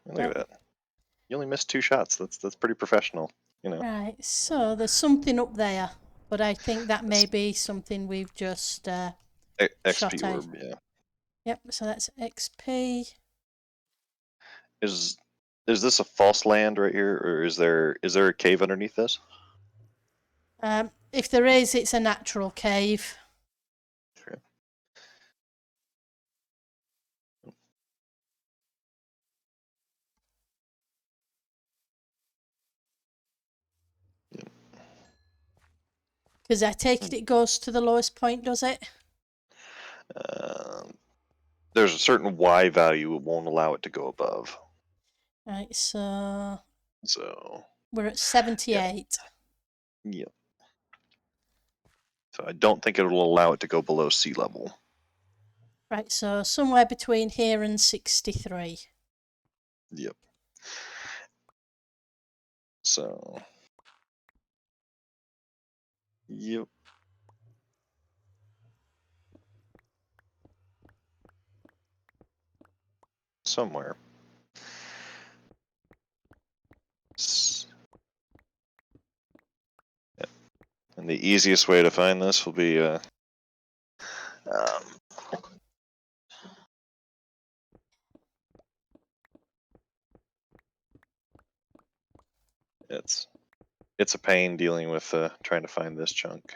Look at that. You only missed 2 shots. That's pretty professional, you know.
Right, so there's something up there, but I think that may
It's
be something we've just
XP
shot out.
orb, yeah.
Yep, so that's XP.
Is this a false land right here, or is there a cave underneath this?
If there is, it's a natural cave.
Sure.
Because I take it goes to the lowest point, does it?
Um, there's a certain Y value it won't allow it to go above.
Right, so
So
we're at
yeah,
78.
yeah. So I don't think it will allow it to go below sea level.
Right, so somewhere between here and 63.
Yep. So yep. Somewhere. Yep. And the easiest way to find this will be um, it's a pain dealing with trying to find this chunk.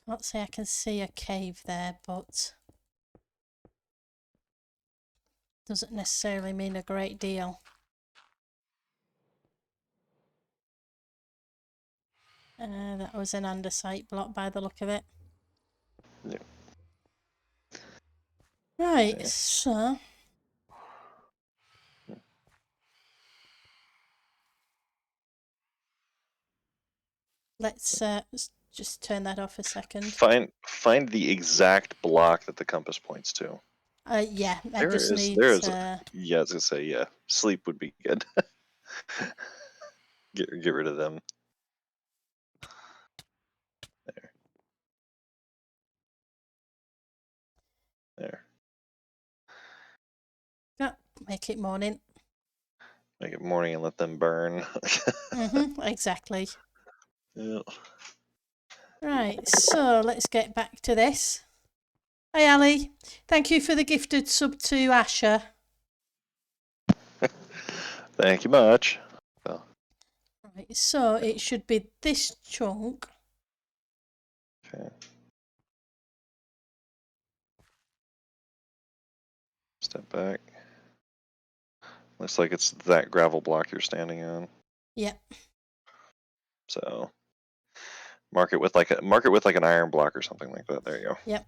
Can't say I can see a cave there, but doesn't necessarily mean a great deal. That was an andesite block by the look of it.
Yeah.
Right,
Okay.
so let's just turn that off a second.
Find the exact block that the compass points to.
Yeah, I
There
just
is
need
there is yeah, I was gonna say yeah. Sleep would be good. Get rid of them. There.
make it morning.
Make it morning and let them burn.
Exactly.
Yeah.
Right, so let's get back to this. Hi Ali, thank you for the gifted sub to Asher.
Thank you much. So,
Right, so it should be this chunk.
okay. Step back. Looks like it's that gravel block you're standing on.
Yep.
So mark it with like an iron block or something like that. There you go.
Yep.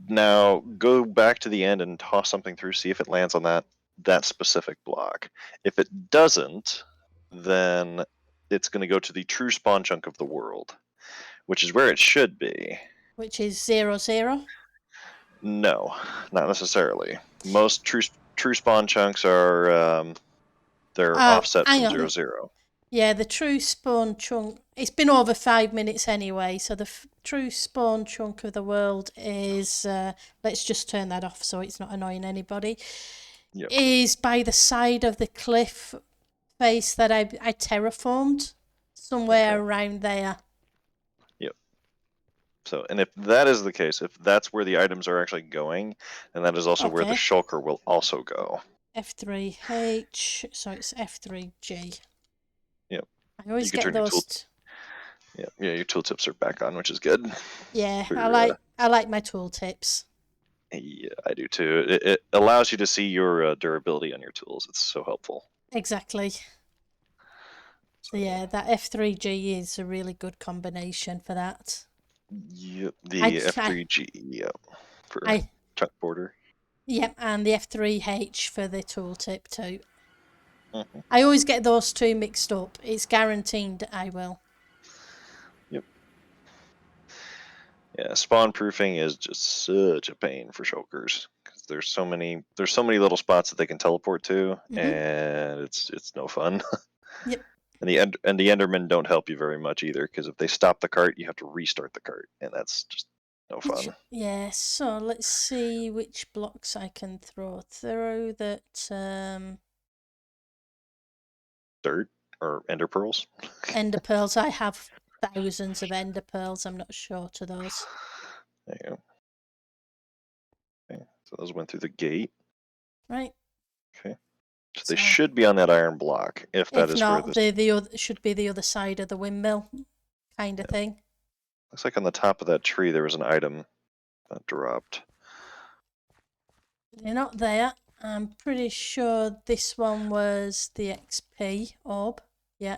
Now go back to the end and toss something through. See if it lands on that specific block. If it doesn't, then it's going to go to the true spawn chunk of the world, which is where it should be.
Which is 0, 0.
No, not necessarily. Most true spawn chunks are they're
Oh,
offset
hang
from
on.
0, 0.
Yeah, the true spawn chunk. It's been over 5 minutes anyway, so the true spawn chunk of the world is. Let's just turn that off so it's not annoying anybody.
Yep.
Is by the side of the cliff face that I terraformed, somewhere
Okay.
around there.
Yep. So, and if that is the case, if that's where the items are actually going, then that is also where the
Okay.
shulker will also go.
F3H, so it's F3G.
Yep.
I always
You can
get
turn your
those.
yeah, your tooltips are back on, which is good.
Yeah,
For,
I like my tooltips.
yeah, I do too. It allows you to see your durability on your tools. It's so helpful.
Exactly. So yeah, that F3G is a really good combination for that.
Yep,
I,
the
I,
F3G, yep, for
I
chuck border.
Yep, and the F3H for the tooltip too.
Mm-hmm.
I always get those two mixed up. It's guaranteed I will.
Yep. Yeah, spawn proofing is just such a pain for shulkers because there's so many little spots that they can teleport to, and it's no fun.
Yep.
And the Endermen don't help you very much either because if they stop the cart, you have to restart the cart, and that's just no fun.
Yeah, so let's see which blocks I can throw through that.
Dirt or ender pearls.
Ender pearls. I have thousands of ender pearls. I'm not short of those.
There you go. Okay, so those went through the gate.
Right.
Okay, so they
So
should be on that iron block if that
if
is where
not,
this.
the other should be the other side of the windmill, kind of
Yeah.
thing.
Looks like on the top of that tree there was an item that dropped.
They're not there. I'm pretty sure this one was the XP orb. Yeah.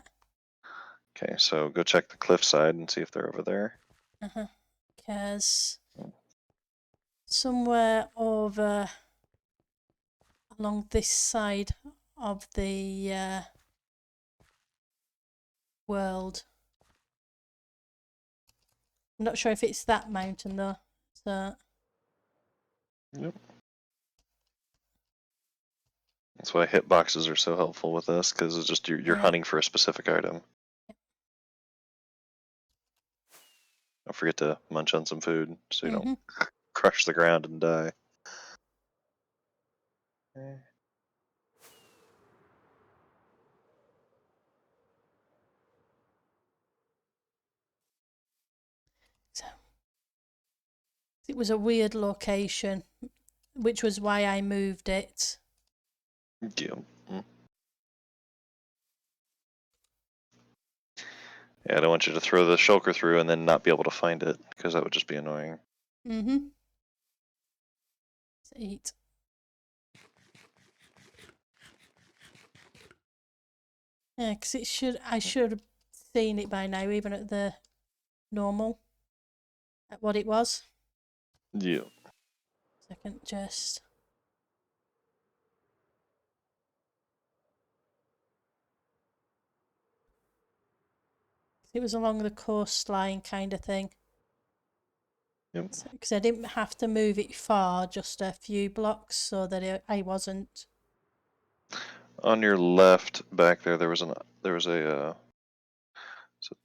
Okay, so go check the cliffside and see if they're over there.
Because somewhere over along this side of the world. I'm not sure if it's that mountain though. So
Yep. That's why hitboxes are so helpful with this because it's just you're hunting for a specific item. Don't forget to munch on some food so you don't crush the ground and die. Okay.
So it was a weird location, which was why I moved it.
Yeah. Yeah, I don't want you to throw the shulker through and then not be able to find it, because that would just be annoying.
Mm-hmm. Let's eat. Yeah, because I should have seen it by now, even at the normal, at what it was.
Yeah.
Second, just. It was along the coastline kind of thing.
Yep.
Because I didn't have to move it far, just a few blocks, so that I wasn't.
On your left back there, there was so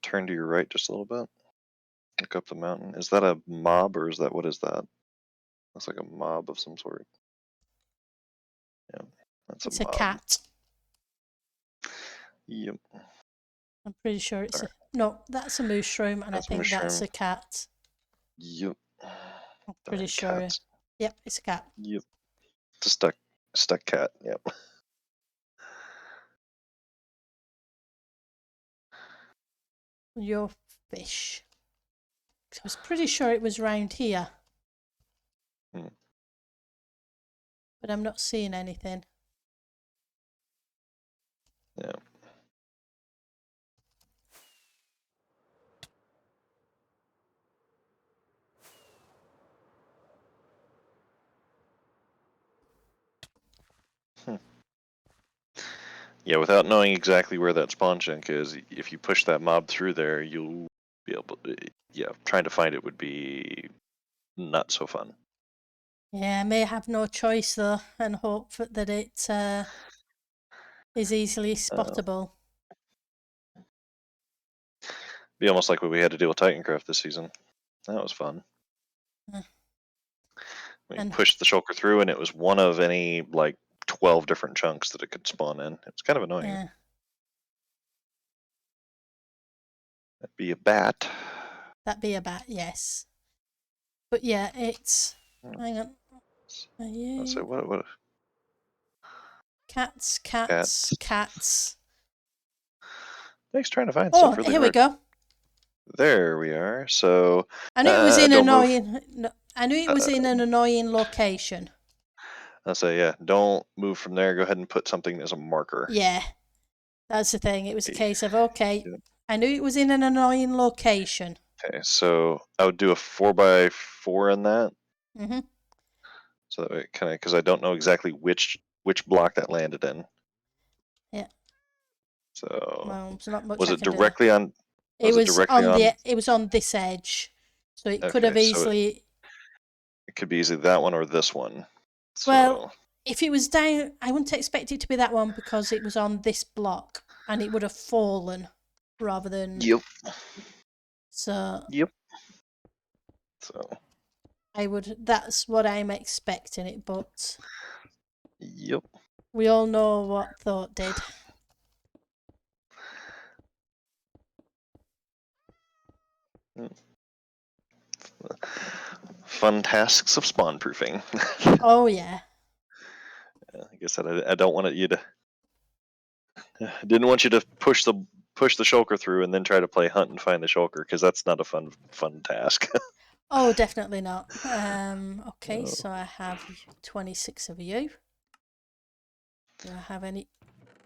turn to your right just a little bit. Look up the mountain. Is that a mob or is that, what is that? Looks like a mob of some sort. Yeah, that's
It's
a
a
mob.
cat.
Yep.
I'm pretty sure it's
Alright.
no, that's a mushroom, and I
That's a
think that's
mushroom.
a cat.
Yep.
I'm pretty
Darn
sure.
cats.
Yep, it's a cat.
Yep. It's a stuck cat. Yep.
Your fish. 'Cause I was pretty sure it was round here,
Hmm.
but I'm not seeing anything.
Yeah. Hmm. Yeah, without knowing exactly where that spawn chunk is, if you push that mob through there, you'll be able to, yeah, trying to find it would be not so fun.
Yeah, I may have no choice though, and hope that it is easily
Uh,
spottable.
be almost like what we had to deal with Titancraft this season. That was fun.
Uh,
We
and
pushed the shulker through, and it was one of any like 12 different chunks that it could spawn in. It was kind of annoying.
yeah,
That'd be a bat.
that'd be a bat, yes. But yeah, it's. Hang on. Are
Let's say
you
what
cats? Cats?
cats.
Cats?
Thanks, trying to find
Oh,
stuff really
here we
hard.
go.
There we are. So
I knew it was in
don't move.
annoying. No, I knew it was in an annoying location.
I'll say yeah. Don't move from there. Go ahead and put something as a marker.
Yeah, that's the thing. It was a case of okay.
Yeah.
I knew it was in an annoying location.
Okay, so I would do a 4x4 in that,
Mhm.
so that it kind of, because I don't know exactly which block that landed in.
Yeah.
So
Well, there's not much
was
I
it
can do there.
directly on?
It
Was it
was
directly
on
on?
the. It was on this edge, so it could
Okay,
have
so
easily.
it could be either that one or this one.
Well,
So
if it was down, I wouldn't expect it to be that one because it was on this block and it would have fallen rather than.
yep,
So
yep. So
I would. That's what I'm expecting it, but
yep.
we all know what Thought did.
Mm. Fun tasks of spawn proofing.
Oh yeah.
Like I said, I don't want you to. Didn't want you to push the shulker through and then try to play hunt and find the shulker, because that's not a fun task.
Oh, definitely not. Okay,
Oh.
so I have 26 of you. Do I have any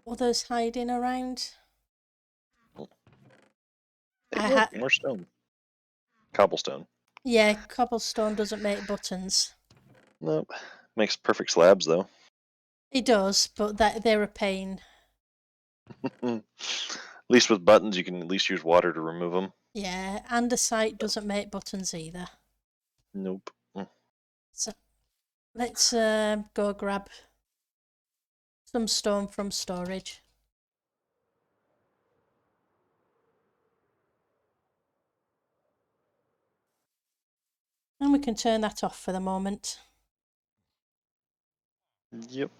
others hiding around?
Hey,
I
look,
had.
more stone. Cobblestone.
Yeah, cobblestone doesn't make buttons.
Nope. Makes perfect slabs though.
It does, but they're a pain.
At least with buttons, you can at least use water to remove them.
Yeah, andesite doesn't make buttons either.
Nope.
So let's go grab some stone from storage. And we can turn that off for the moment.
Yep.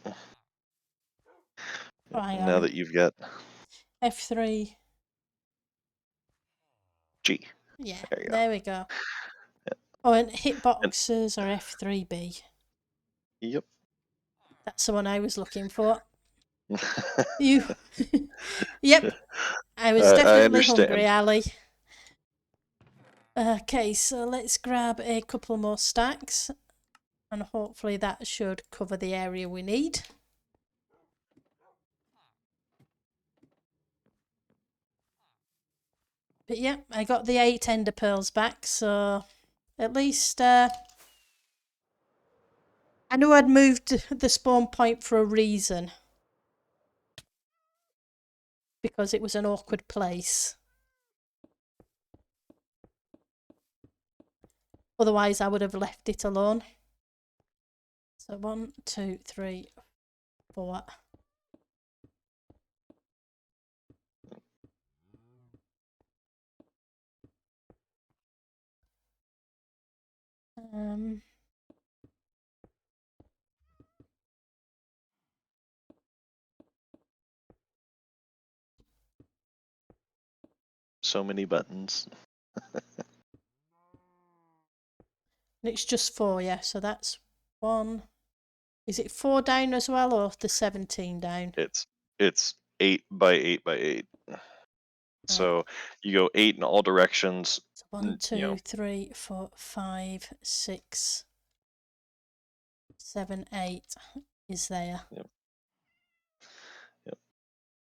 Oh, hang
And now
on.
that you've got
F3.
G,
Yeah,
there you go.
there we go. Oh, and
And
hitboxes are F3B.
yep.
That's the one I was looking for. You. Yep, I was
I
definitely hungry,
understand.
Ali. Okay, so let's grab a couple more stacks, and hopefully that should cover the area we need. But yeah, I got the 8 ender pearls back, so at least I knew I'd moved the spawn point for a reason. Because it was an awkward place. Otherwise, I would have left it alone. So 1, 2, 3, 4. Um,
So many buttons.
it's just 4, yeah. So that's 1. Is it 4 down as well, or the 17 down?
It's 8 by 8 by 8.
Right.
So you go 8 in all directions.
So 1, 2, 3, 4, 5, 6, 7, 8 is there.
Yep.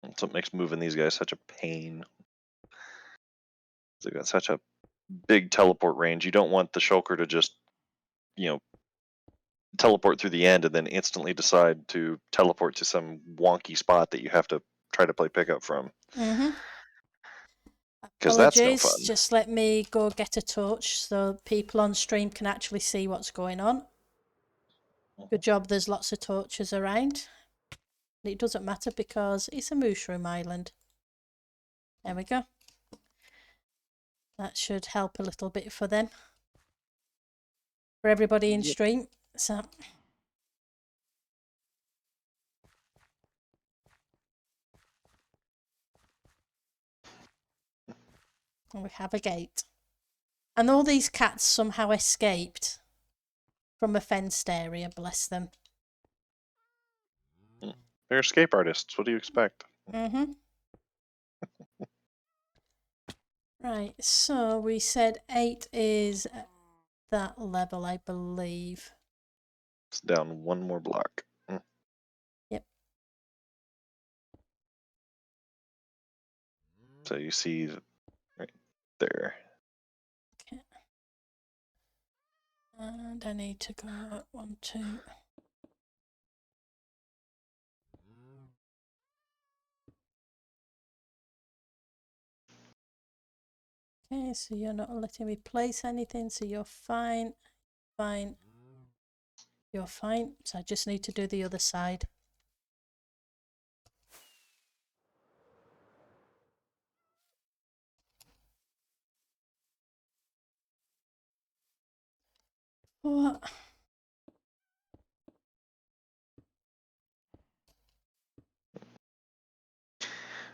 That's what makes moving these guys such a pain. They got such a big teleport range. You don't want the shulker to just, teleport through the end and then instantly decide to teleport to some wonky spot that you have to try to play pickup from. Because that's no
Apologies,
fun.
just let me go get a torch so people on stream can actually see what's going on. Good job, there's lots of torches around. It doesn't matter because it's a mushroom island. There we go. That should help a little bit for them. For everybody in stream. So we have a gate. And all these cats somehow escaped from a fenced area, bless them.
They're escape artists. What do you expect?
Right, so we said 8 is at that level, I believe.
It's down one more block.
Yep.
So you see right there.
Okay. And I need to go 1, 2. Okay, so you're not letting me place anything, so you're fine. Fine. You're fine. So I just need to do the other side. What?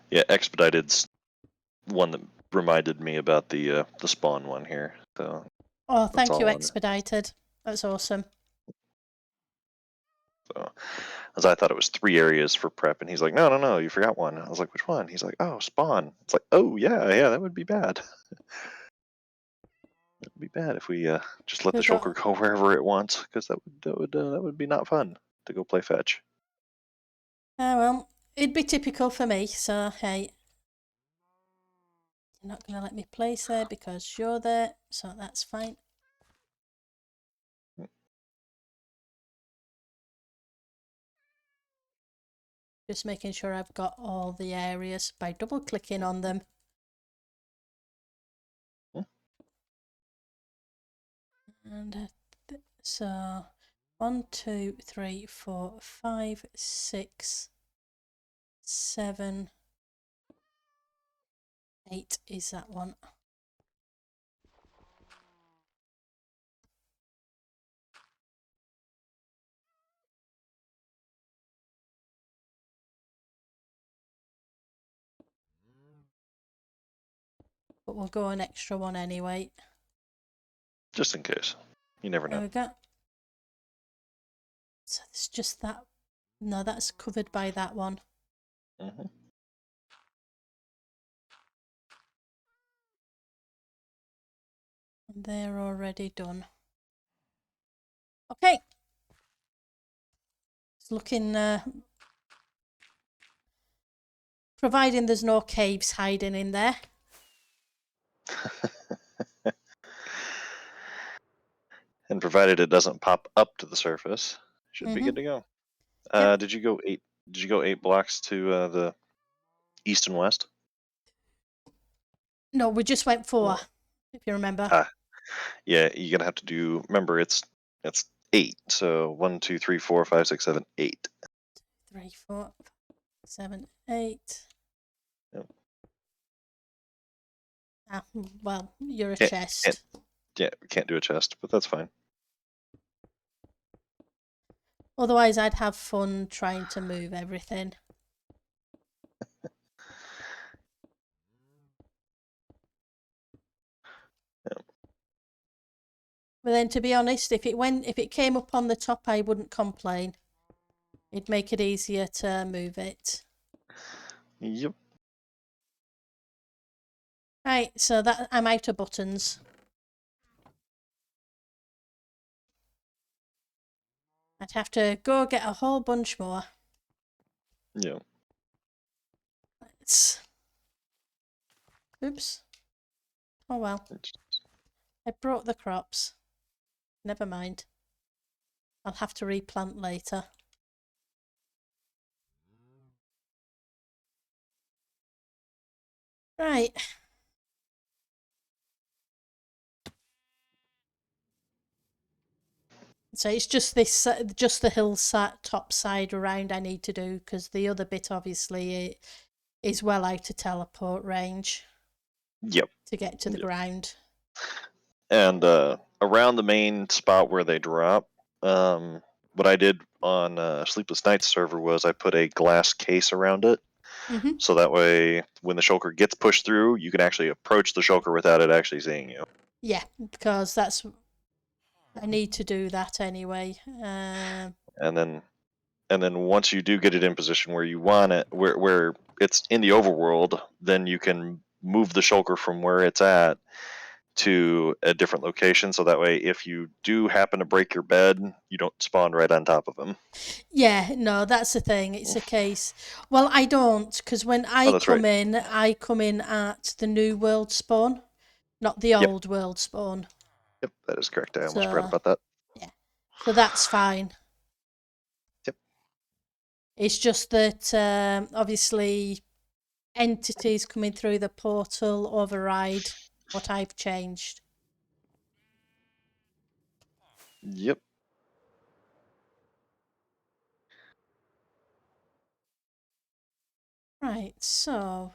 Yeah, Expedited's one that reminded me about the spawn one here. So
Oh, thank you,
all
Expedited. That's awesome.
So, as I thought it was 3 areas for prep, and he's like, no, you forgot one. I was like, which one? He's like, oh, spawn. It's like, oh yeah, that would be bad. It would be bad if we just let the shulker go wherever it wants, because that would be not fun to go play fetch.
Well, it'd be typical for me. So hey, you're not going to let me place there because you're there. So that's fine. Just making sure I've got all the areas by double clicking on them. And so 1, 2, 3, 4, 5, 6, 7, 8 is that one. But we'll go an extra one anyway.
Just in case. You never know.
There we go. So it's just that. No, that's covered by that one.
Mm-hmm.
And they're already done. Okay. It's looking, providing there's no caves hiding in there.
And provided it doesn't pop up to the surface, should be
Mm-hmm.
good to go.
Yep.
Did you go 8? Did you go 8 blocks to the east and west?
No, we just went 4,
Or
if you remember.
yeah, you're gonna have to do. Remember, it's 8. So 1, 2, 3, 4, 5, 6, 7, 8.
3, 4, 7, 8.
Yep.
Ah, well, you're a
Can't, can't,
chest.
yeah, can't do a chest, but that's fine.
Otherwise, I'd have fun trying to move everything.
Yep.
But then, to be honest, if it came up on the top, I wouldn't complain. It'd make it easier to move it.
Yep.
Right, so that I'm out of buttons. I'd have to go get a whole bunch more.
Yeah.
Oops. Oh well. I broke the crops. Never mind. I'll have to replant later. Right. So it's just just the hillside, top side around I need to do, because the other bit obviously is well out of teleport range
Yep.
to get to the
Yep.
ground.
And around the main spot where they drop, what I did on Sleepless Nights server was I put a glass case around it.
Mm-hmm.
So that way, when the shulker gets pushed through, you can actually approach the shulker without it actually seeing you.
Yeah, because I need to do that anyway.
And then once you do get it in position where you want it, where it's in the overworld, then you can move the shulker from where it's at to a different location. So that way, if you do happen to break your bed, you don't spawn right on top of him.
Yeah, no, that's the thing. It's a case. Well, I don't, because when
Oh,
I
that's right.
I come in at the new world spawn, not the
Yep.
old world spawn.
Yep. That is correct. I almost forgot
So
about that.
yeah, so that's fine.
Yep.
It's just that obviously entities coming through the portal override what I've changed.
Yep.
Right, so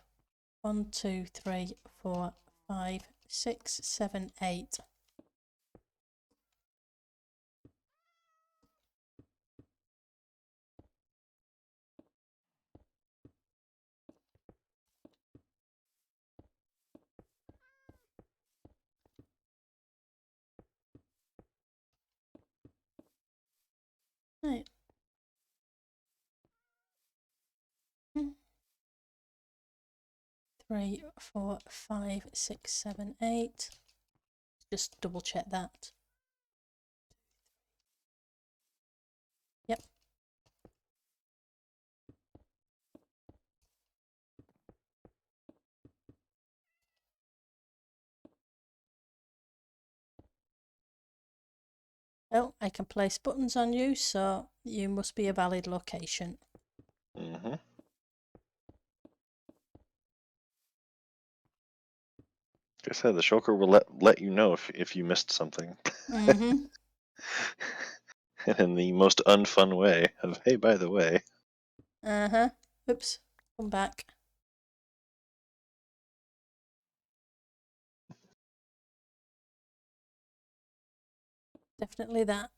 1, 2, 3, 4, 5, 6, 7, 8. Right. 3, 4, 5, 6, 7, 8. Just double check that. Yep. Oh, I can place buttons on you, so you must be a valid location.
Mm-hmm. Like I said, the shulker will let you know if you missed something.
Mm-hmm.
In the most unfun way of, hey, by the way.
Uh-huh. Oops. Come back. Definitely that.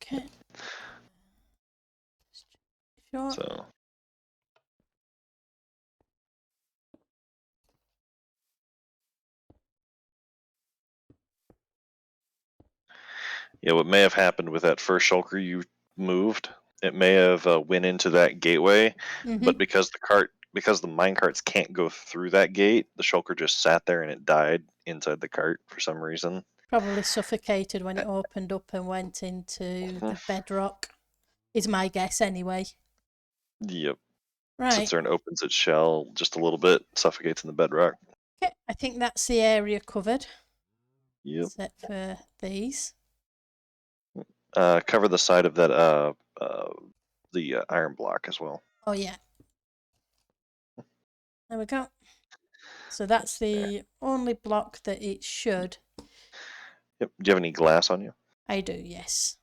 Okay. Sure.
So yeah, what may have happened with that first shulker you moved, it may have went into that gateway, but
Mm-hmm.
because the mine carts can't go through that gate, the shulker just sat there and it died inside the cart for some reason.
Probably suffocated when it opened up and went into the bedrock, is my guess anyway.
Yep. Sits
Right.
there and opens its shell just a little bit, suffocates in the bedrock.
Okay, I think that's the area covered,
Yep.
except for these.
Cover the side of that the iron block as well.
Oh, yeah. There we go. So that's
There.
the only block that it should.
Yep. Do you have any glass on you?
I do, yes.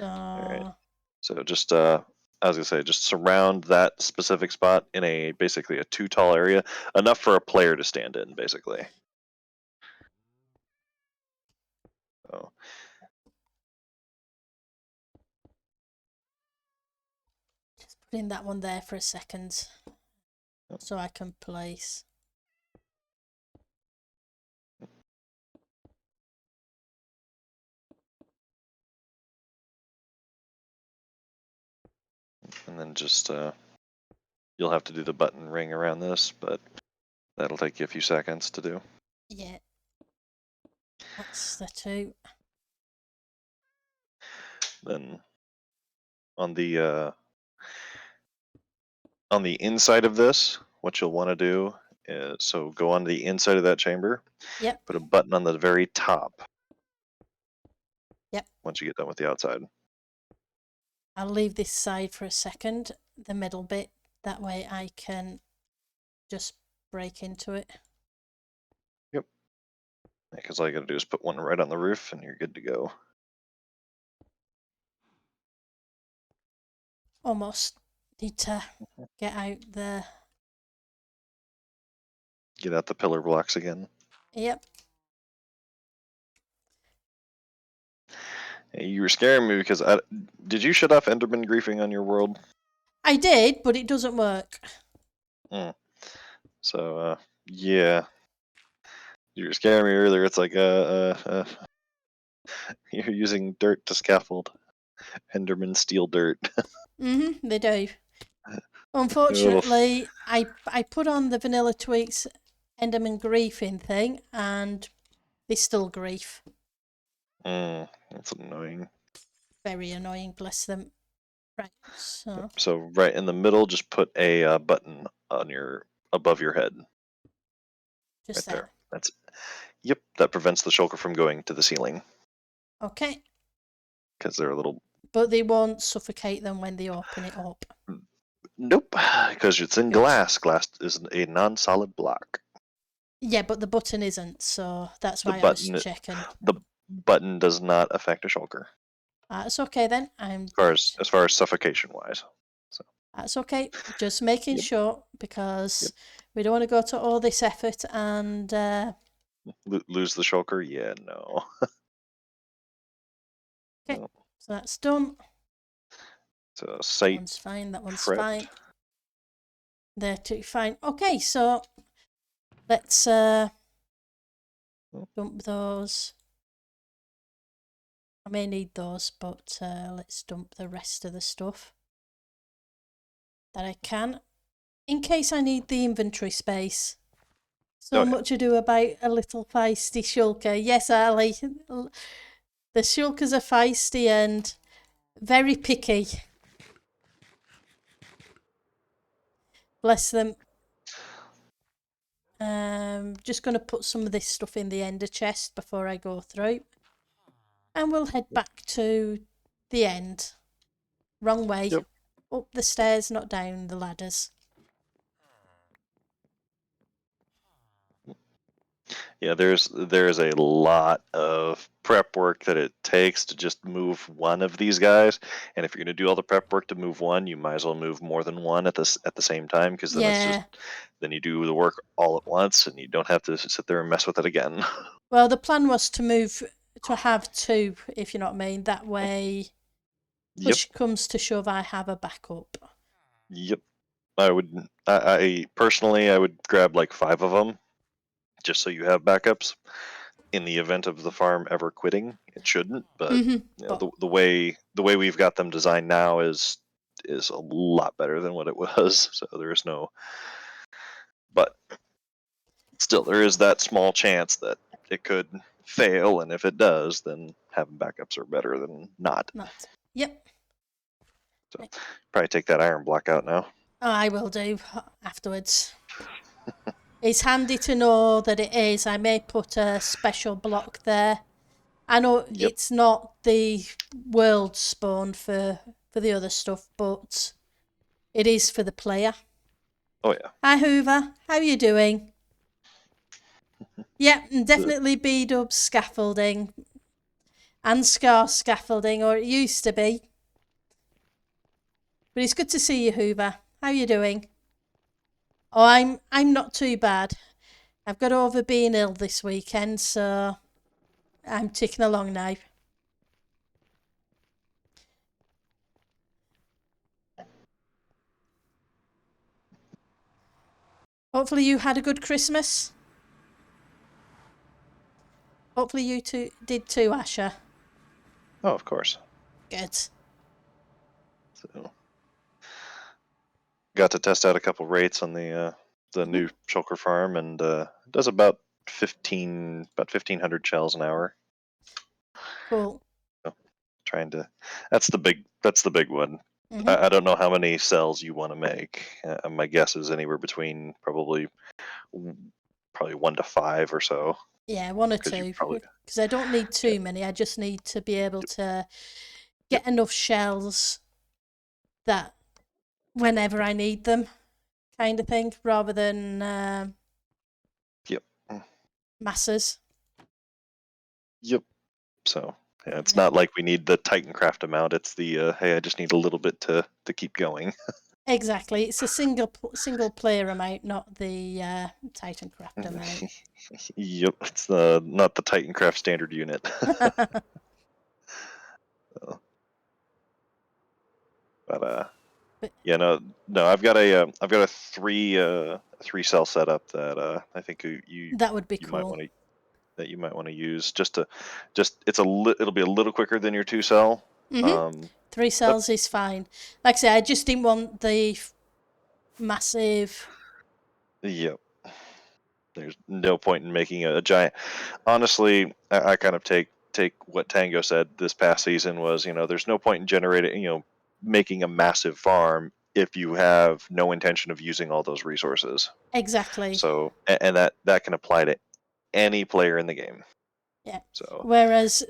All right.
So,
So just I was gonna say just surround that specific spot in a basically a 2 tall area, enough for a player to stand in, basically. So,
just putting that one there for a second so I can place.
and then just you'll have to do the button ring around this, but that'll take you a few seconds to do.
Yeah, that's the two.
Then on the inside of this, what you'll want to do is so go on the inside of that chamber,
Yep,
put a button on the very top
yep.
once you get done with the outside.
I'll leave this side for a second, the middle bit. That way I can just break into it.
Yep. Because all you gotta do is put one right on the roof and you're good to go.
Almost need to get out the.
Get out the pillar blocks again.
Yep,
Hey, you were scaring me because did you shut off Enderman griefing on your world?
I did, but it doesn't work.
Mm. So yeah, you were scaring me earlier. It's like you're using dirt to scaffold. Enderman steal dirt.
They do.
A little.
Unfortunately, I put on the Vanilla Tweaks Enderman griefing thing, and they still grief.
That's annoying.
Very annoying, bless them. Right, so
So right in the middle, just put a button on your above your head,
just
right
there.
there. That's yep. That prevents the shulker from going to the ceiling
Okay,
because they're a little.
but they won't suffocate them when they open it up.
Nope, because it's in
Good.
glass. Glass is a non-solid block.
Yeah, but the button isn't, so that's
The
why I was
button,
checking.
the button does not affect a shulker
That's okay then.
as far as suffocation wise. So
That's okay. Just making
yep,
sure
yep.
because we don't want to go to all this effort and
Lose the shulker? Yeah, no.
okay.
No.
So that's done.
So
That
site
one's fine. That one's
prepped.
fine. They're too fine. Okay, so let's
Oh,
dump those. I may need those, but let's dump the rest of the stuff that I can in case I need the inventory space. So
yeah.
much ado about a little feisty shulker. Yes, Ali, the shulkers are feisty and very picky. Bless them. Just going to put some of this stuff in the ender chest before I go through. And we'll head back to the end. Wrong way.
Yep.
Up the stairs, not down the ladders.
Yeah, there's a lot of prep work that it takes to just move one of these guys, and if you're going to do all the prep work to move one, you might as well move more than one at the same time because then it's just
Yeah.
then you do the work all at once and you don't have to sit there and mess with it again.
Well, the plan was to have two, if you know what I mean. That way,
Yep.
push comes to shove, I have a backup.
Yep. I would. I personally, I would grab like 5 of them, just so you have backups in the event of the farm ever quitting. It shouldn't, but
But
the way we've got them designed now is a lot better than what it was. So there is no, but still there is that small chance that it could fail, and if it does, then having backups are better than not.
not. Yep.
So probably take that iron block out now.
Oh, I will do afterwards. It's handy to know that it is. I may put a special block there. I know
Yep.
it's not the world spawn for the other stuff, but it is for the player.
Oh yeah.
Hi Hoover, how you doing? Yeah, and definitely B-dub scaffolding and Scar scaffolding, or it used to be. But it's good to see you, Hoover. How you doing? Oh, I'm not too bad. I've got over being ill this weekend, so I'm ticking along now. Hopefully you had a good Christmas. Hopefully you two did too, Asher.
Oh, of course.
Good.
So got to test out a couple rates on the new shulker farm, and it does about 1500 shells an hour.
Cool.
So trying to that's the big one.
Mhm.
I don't know how many cells you want to make. My guess is anywhere between probably 1 to 5 or so,
Yeah, one or
because you
two.
probably
Because I don't need
yeah,
too many. I just need to be able
yep,
to
yep,
get enough shells that whenever I need them, kind of thing, rather than
yep,
masses.
yep. So yeah, it's
Yeah.
not like we need the Titancraft amount. It's the hey, I just need a little bit to keep going.
Exactly. It's a single player amount, not the Titancraft amount.
Yep, it's not the Titancraft standard unit. So, but
But
yeah, no, I've got a 3 cell setup that I think
that would be
you might
cool.
want to that you might want to use just it'll be a little quicker than your 2 cell.
Mhm.
Um,
3 cells is fine. Like I say, I just didn't want the massive.
yep. There's no point in making a giant. Honestly, I kind of take what Tango said this past season was, there's no point in generating, making a massive farm if you have no intention of using all those resources.
Exactly.
So, and that can apply to any player in the game.
Yeah.
So,
Whereas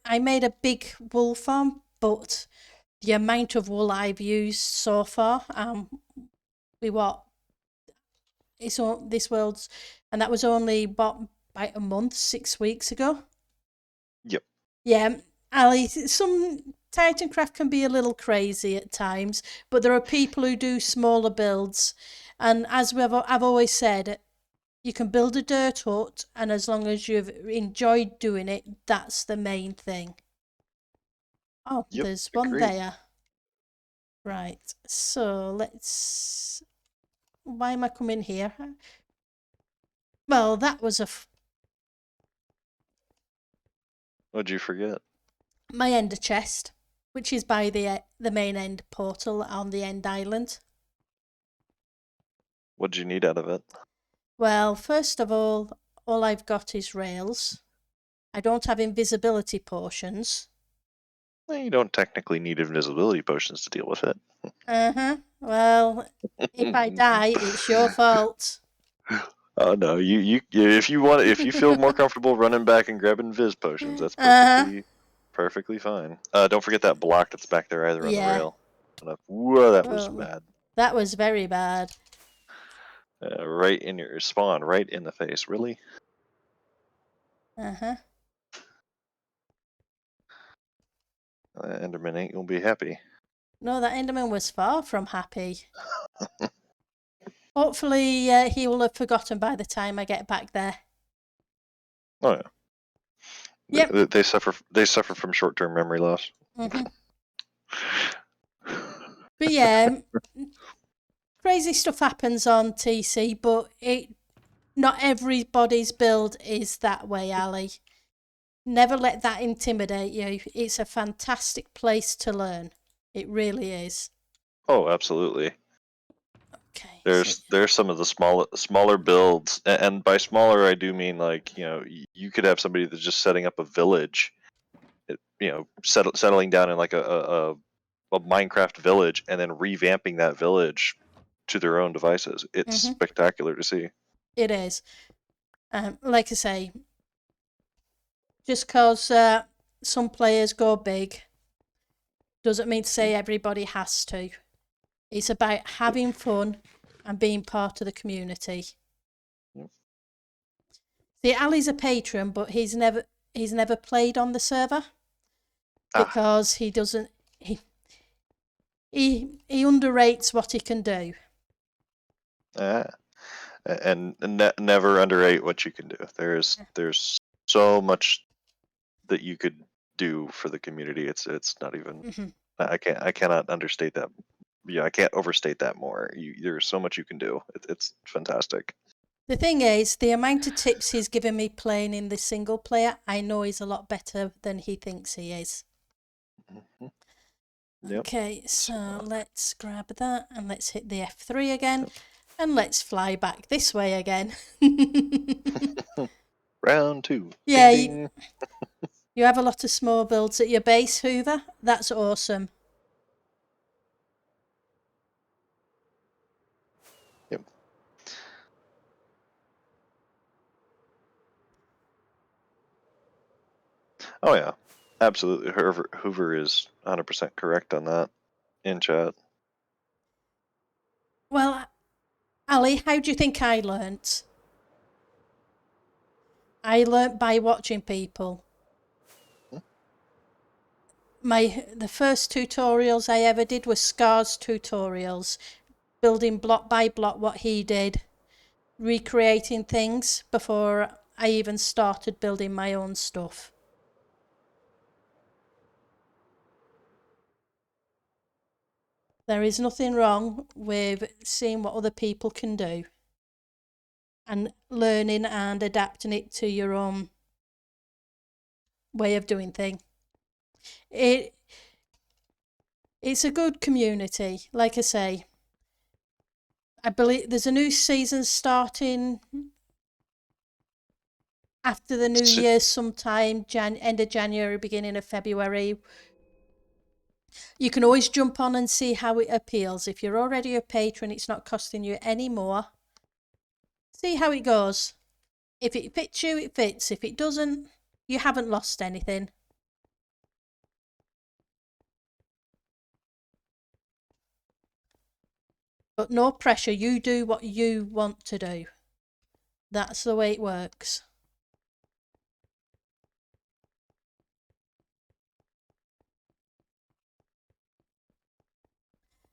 I made a big wool farm, but the amount of wool I've used so far, we what it's all this world's, and that was only about a month, 6 weeks ago.
yep,
Yeah, Ali, some Titancraft can be a little crazy at times, but there are people who do smaller builds, and as I've always said, you can build a dirt hut, and as long as you've enjoyed doing it, that's the main thing. Oh,
yep,
there's one
agreed.
there. Right, so let's. Why am I coming here? Well, that was
What'd you forget?
my ender chest, which is by the main end portal on the end island.
What'd you need out of it?
Well, first of all I've got is rails. I don't have invisibility potions.
Well, you don't technically need invisibility potions to deal with it.
Well, if I die, it's your fault.
Oh no, if you feel more comfortable running back and grabbing Viz potions, that's
Uh huh.
perfectly fine. Don't forget that block that's back there either on the
Yeah.
rail. Whoa, that was
Well,
bad.
that was very bad.
Right in your spawn, right in the face. Really?
Uh huh.
Enderman ain't gonna be happy.
No, that Enderman was far from happy. Hopefully, he will have forgotten by the time I get back there.
Oh yeah.
Yep.
They suffer from short-term memory loss.
Mhm. But yeah, crazy stuff happens on TC, but not everybody's build is that way, Ali. Never let that intimidate you. It's a fantastic place to learn. It really is.
Oh, absolutely.
Okay.
There's some of the smaller builds, and by smaller I do mean like, you could have somebody that's just setting up a village, settling down in like a Minecraft village, and then revamping that village to their own devices. It's spectacular to see.
It is. Like I say, just because some players go big doesn't mean to say everybody has to. It's about having fun and being part of the community.
Yep.
See, Ali's a patron, but he's never played on the server because he doesn't. He underrates what he can do.
And never underrate what you can do. There's so much that you could do for the community. It's not even. I cannot understate that. Yeah, I can't overstate that more. There's so much you can do. It's fantastic.
The thing is, the amount of tips he's given me playing in the single player, I know he's a lot better than he thinks he is.
Yep.
Okay, so let's grab that and let's hit the F3 again. And let's fly back this way again.
Round 2.
Yeah,
ding, ding.
You have a lot of small builds at your base, Hoover. That's awesome.
Yep. Oh yeah, absolutely. Hoover is 100% correct on that in chat.
Well, Ali, how do you think I learnt? I learnt by watching people. The first tutorials I ever did were Scar's tutorials, building block by block what he did, recreating things before I even started building my own stuff. There is nothing wrong with seeing what other people can do and learning and adapting it to your own way of doing things. It's a good community. Like I say, I believe there's a new season starting after the new year sometime, end of January, beginning of February. You can always jump on and see how it appeals. If you're already a patron, it's not costing you any more. See how it goes. If it fits you, it fits. If it doesn't, you haven't lost anything. But no pressure. You do what you want to do. That's the way it works.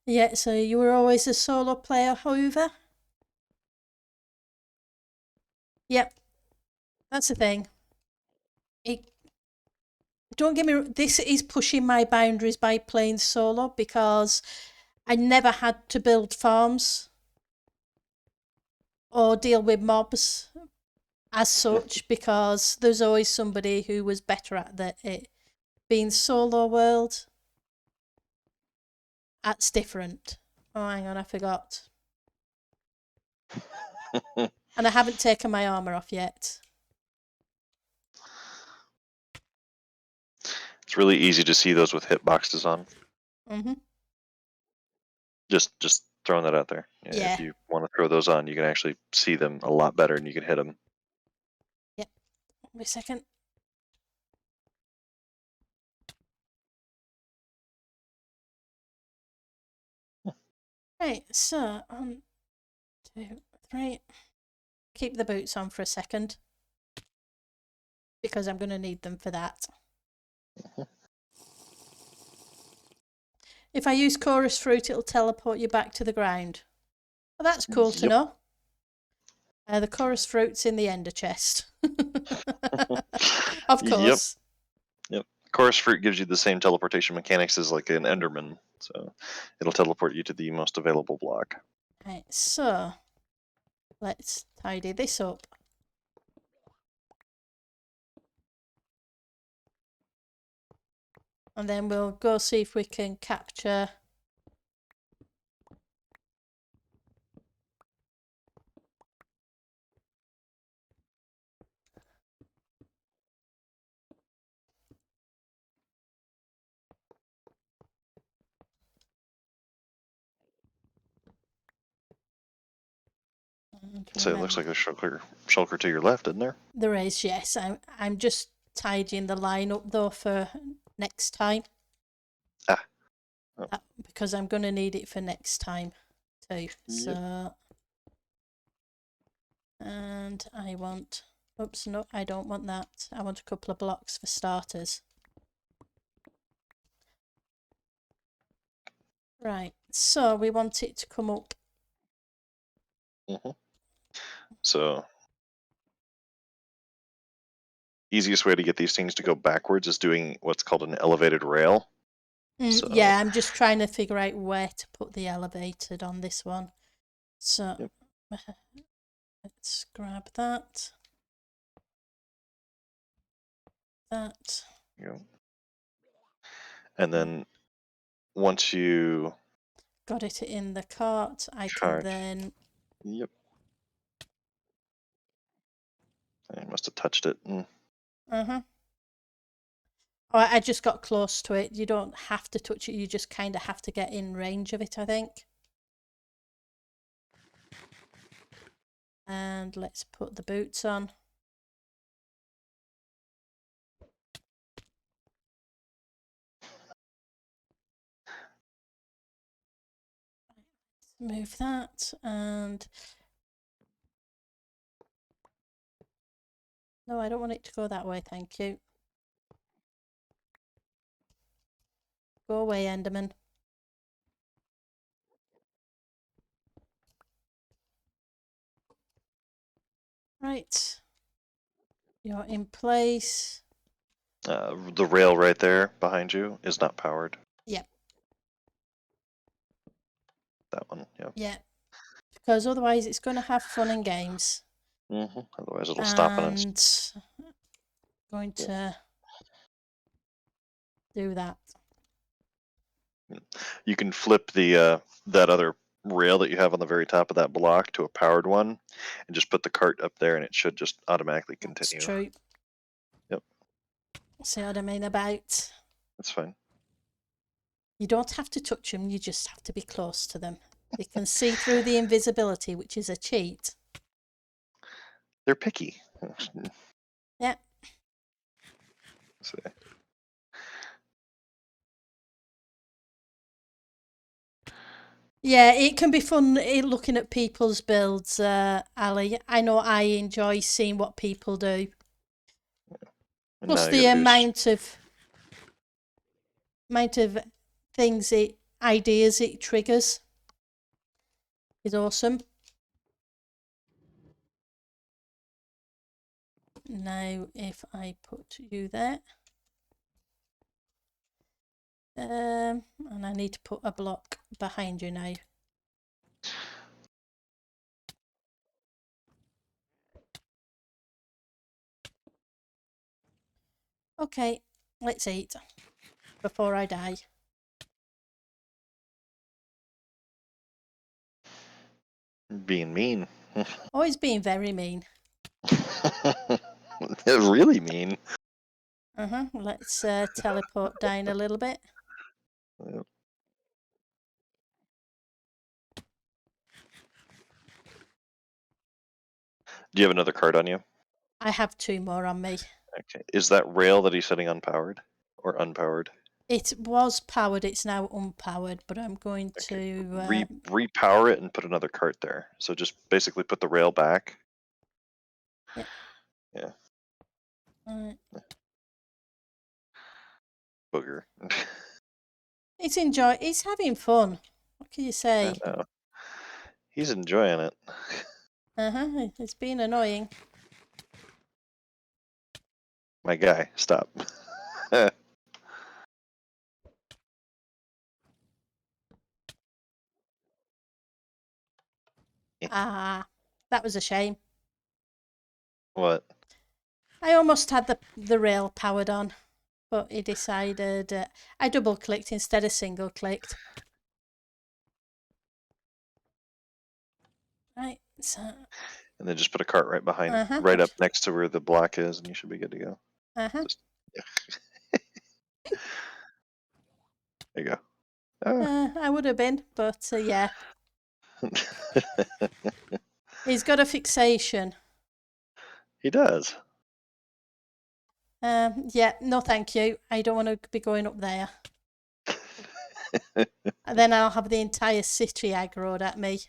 Yeah, so you were always a solo player, Hoover? Yep. That's the thing. Don't get me wrong, this is pushing my boundaries by playing solo because I never had to build farms or deal with mobs as such because there's always somebody who was better at it. Being solo world, that's different. Oh, hang on, I forgot. And I haven't taken my armour off yet.
It's really easy to see those with hitboxes on. Just throwing that out there.
Yeah.
If you want to throw those on, you can actually see them a lot better and you can hit them.
Yep. Wait a second. Right, so 1, 2, 3. Keep the boots on for a second because I'm going to need them for that. If I use chorus fruit, it'll teleport you back to the ground. Well, that's cool to know. The chorus fruit's in the ender chest. Of course.
Yep. Chorus fruit gives you the same teleportation mechanics as like an enderman, so it'll teleport you to the most available block.
Right, so let's tidy this up. And then we'll go see if we can capture and
So it looks
remember.
like a shulker to your left, isn't there?
There is, yes. I'm just tidying the line up though for next time.
Ah. Oh.
Because I'm going to need it for next time too.
Yep.
So, and I want, oops, no, I don't want that. I want a couple of blocks for starters. Right, so we want it to come up.
So easiest way to get these things to go backwards is doing what's called an elevated rail. So
Yeah, I'm just trying to figure out where to put the elevated on this one. So
yep.
let's grab that. That.
Yep. And then once you
Got it in the cart, I can
charge,
then.
yep. I must have touched it.
Oh, I just got close to it. You don't have to touch it. You just kind of have to get in range of it, I think. And let's put the boots on. Move that and no, I don't want it to go that way, thank you. Go away, Enderman. Right. You're in place.
The rail right there behind you is not powered.
Yep.
That one, yeah.
Yeah. Because otherwise it's going to have fun and games.
Otherwise it'll stop on its...
And going to do that.
You can flip the that other rail that you have on the very top of that block to a powered one and just put the cart up there and it should just automatically continue.
That's true.
Yep.
See what I mean about?
That's fine.
You don't have to touch them, you just have to be close to them. You can see through the invisibility, which is a cheat.
They're picky.
Yeah.
So,
Yeah, it can be fun looking at people's builds, Ali. I know I enjoy seeing what people do.
and
Plus
now you
the
gotta do
amount of things ideas it triggers is awesome. Now if I put you there. And I need to put a block behind you now. Okay, let's eat before I die.
being mean.
Always being very mean.
Really mean.
Let's teleport down a little bit.
Yep. Do you have another cart on you?
I have 2 more on me.
Okay. Is that rail that he's setting unpowered or unpowered?
It was powered, it's now unpowered, but I'm going
Okay.
to...
Repower it and put another cart there. So just basically put the rail back.
Yeah.
Yeah. Booger.
It's having fun. What can you say?
I know. He's enjoying it.
It's been annoying.
My guy, stop.
Ah, that was a shame.
What?
I almost had the rail powered on, but he decided I double clicked instead of single clicked. Right, so
And then just put a cart right behind,
uh-huh,
right up next to where the block is, and you should be good to go.
uh-huh.
Just, there you go. Ah.
I would have been, but yeah, he's got a fixation.
He does.
Yeah, no, thank you. I don't want to be going up there. And then I'll have the entire city aggroed at me.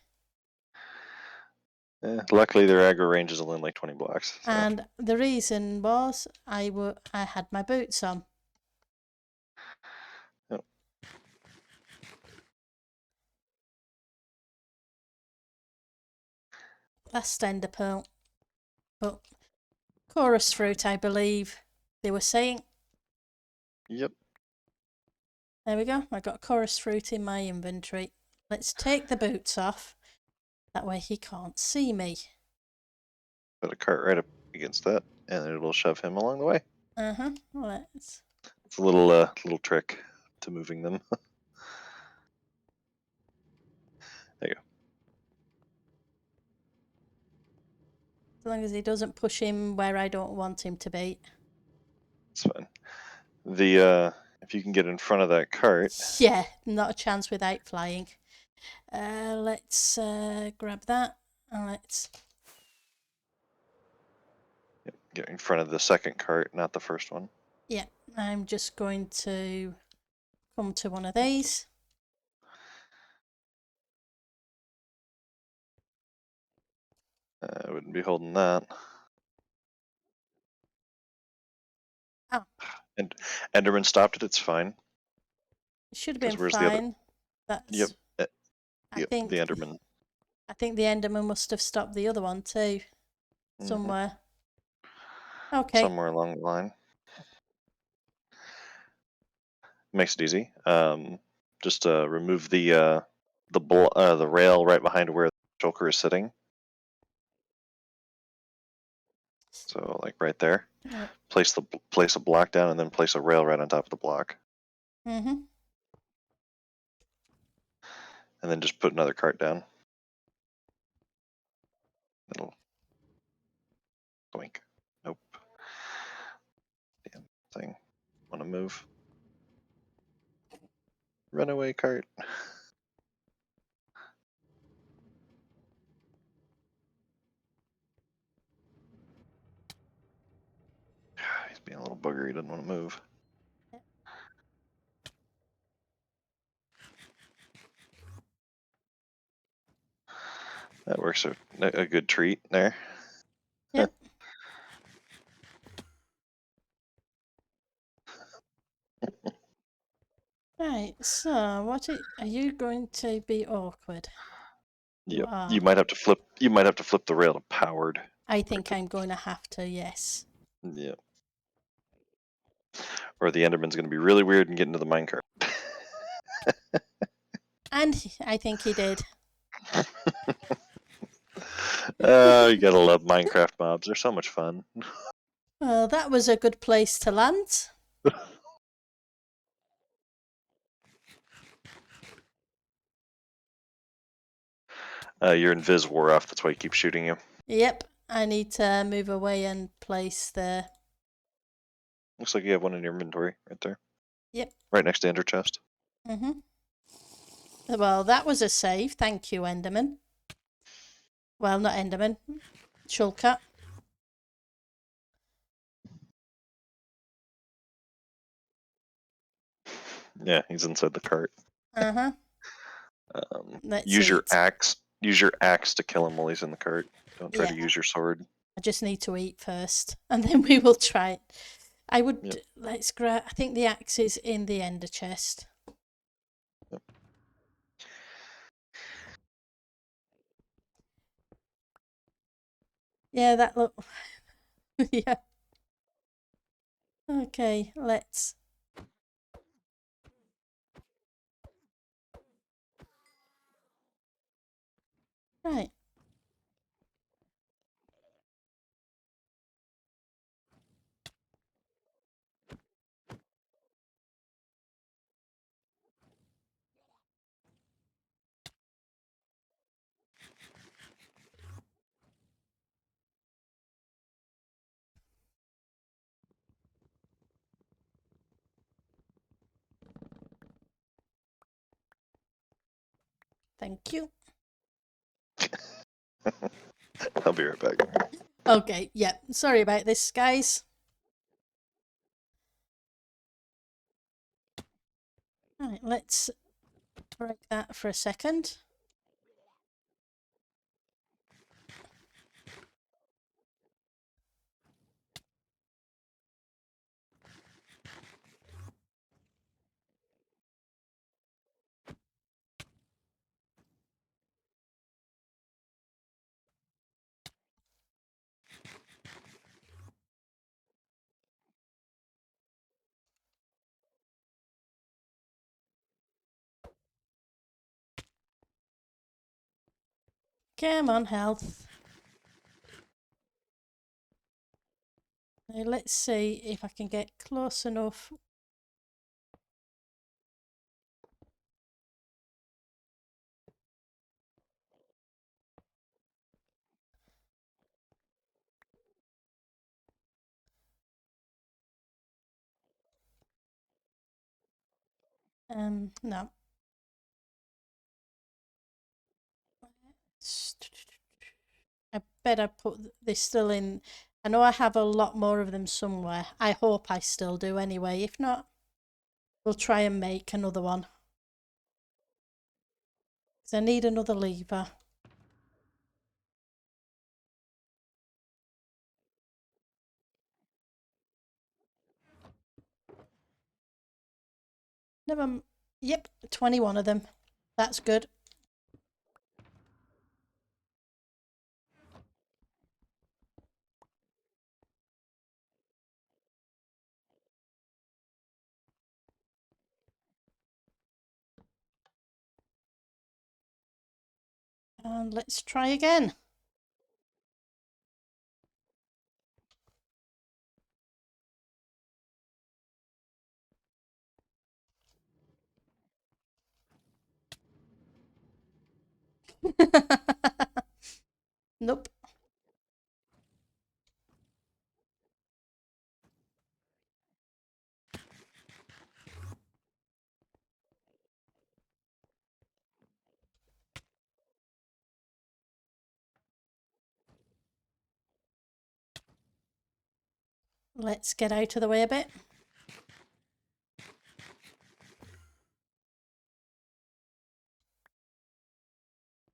Luckily, their aggro range is only like 20 blocks. So.
And the reason was I had my boots on.
Yep.
Last ender pearl. But chorus fruit, I believe they were saying.
Yep.
There we go. I got chorus fruit in my inventory. Let's take the boots off. That way he can't see me.
Put a cart right up against that, and it'll shove him along the way.
Uh-huh. Let's...
It's a little trick to moving them. There you go.
As long as he doesn't push him where I don't want him to be.
It's fine. The if you can get in front of that cart.
Yeah, not a chance without flying. Let's grab that and let's...
Get in front of the second cart, not the first one.
Yeah, I'm just going to come to one of these.
I wouldn't be holding that.
Oh.
And Enderman stopped it. It's fine.
It should have
Because
been
where's the other?
fine. That's...
Yep.
I
Yep.
think
The Enderman.
I think the Enderman must have stopped the other one too, somewhere. Okay.
Somewhere along the line. Makes it easy. Just remove the rail right behind where the shulker is sitting. So like right there.
Yep.
Place a block down and then place a rail right on top of the block.
Mhm.
And then just put another cart down. It'll blink. Nope. Damn thing. Want to move? Runaway cart. He's being a little bugger. He doesn't want to move. That works a good treat there.
Yep. Right. So, are you going to be awkward?
Yep.
Are.
You might have to flip. You might have to flip the rail to powered.
I think I'm going to have to. Yes.
Yep. Or the Enderman's going to be really weird and get into the minecart.
And I think he did.
Oh, you gotta love Minecraft mobs. They're so much fun.
Well, that was a good place to land.
Your invis wore off. That's why he keeps shooting you.
Yep. I need to move away and place the...
Looks like you have one in your inventory right there.
Yep.
Right next to Ender chest.
Mhm. Well, that was a save. Thank you, Enderman. Well, not Enderman. Shulker.
Yeah, he's inside the cart.
Uh-huh.
Use your
eat.
axe. Use your axe to kill him while he's in the cart. Don't try to
Yeah.
use your sword.
I just need to eat first, and then we will try it. I would...
Yep.
Let's grab... I think the axe is in the ender chest.
Yep.
Yeah, that look... Yeah. Okay, let's... Right. Thank you.
I'll be right back.
Okay, yeah. Sorry about this, guys. Right, let's break that for a second. Come on, health. Now let's see if I can get close enough. No. I better put this still in. I know I have a lot more of them somewhere. I hope I still do anyway. If not, we'll try and make another one. Because I need another lever. Never. Yep, 21 of them. That's good. And let's try again. Nope. Let's get out of the way a bit.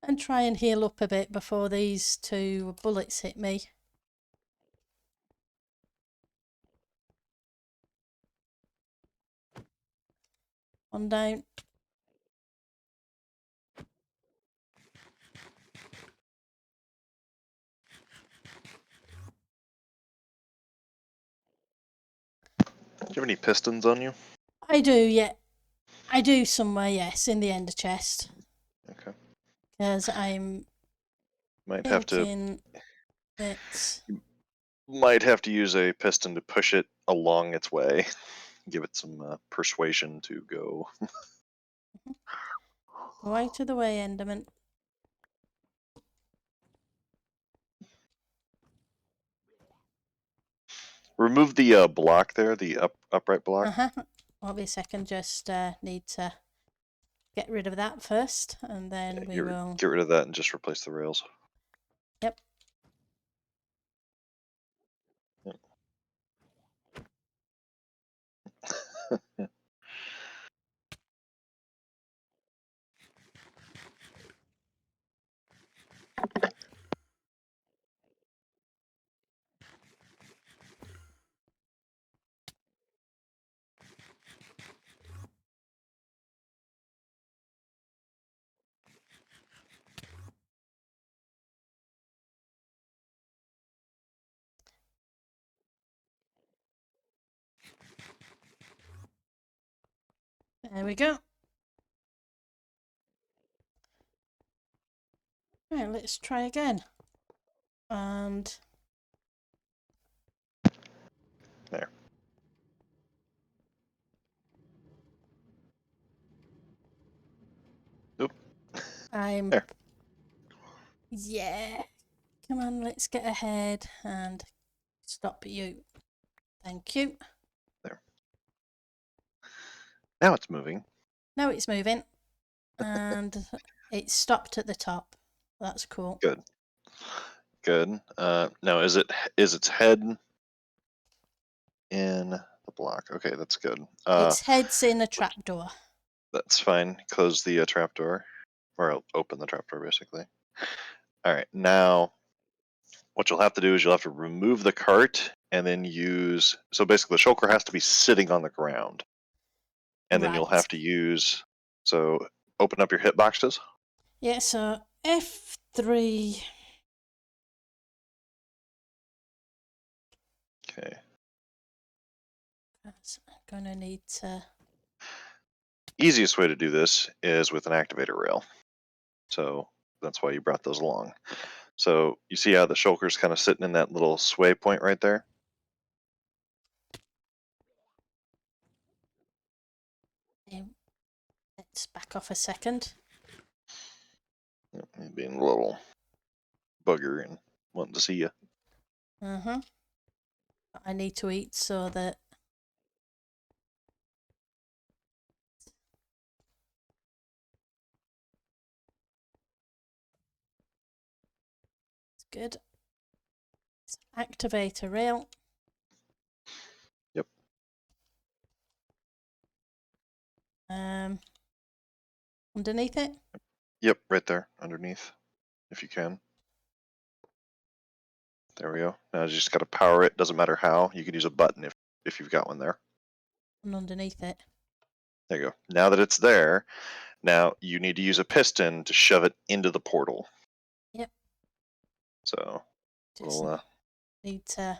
And try and heal up a bit before these two bullets hit me. One down.
Do you have any pistons on you?
I do, yeah. I do somewhere, yes, in the ender chest.
Okay.
Because I'm
Might have to
thinking that...
use a piston to push it along its way. Give it some persuasion to go.
Go out of the way, Enderman.
Remove the block there, the upright block.
Won't be a second, just need to get rid of that first, and then we will...
Get rid of that and just replace the rails.
Yep. There we go. Right, let's try again. And...
There. Oop.
I'm...
There.
Yeah. Come on, let's get ahead and stop you. Thank you.
There. Now it's moving.
Now it's moving. And It stopped at the top. That's cool.
Good. Good. Now, is its head in the block? Okay, that's good.
Its head's in a trapdoor.
That's fine. Close the trapdoor, or open the trapdoor, basically. All right. Now, what you'll have to do is you'll have to remove the cart and then use. So basically, the shulker has to be sitting on the ground, and then you'll
Right.
have to use. So open up your hitboxes.
Yeah, so F3.
Okay.
I'm gonna need to.
Easiest way to do this is with an activator rail. So that's why you brought those along. So you see how the shulker's kind of sitting in that little sway point right there?
Let's back off a second.
Yep, being a little bugger and wanting to see you.
I need to eat so that. It's good. Let's activate a rail.
Yep.
Underneath it.
Yep, right there underneath, if you can. There we go. Now you just got to power it. Doesn't matter how. You can use a button if you've got one there.
And underneath it.
There you go. Now that it's there, now you need to use a piston to shove it into the portal.
Yep.
So
Just
we'll
need to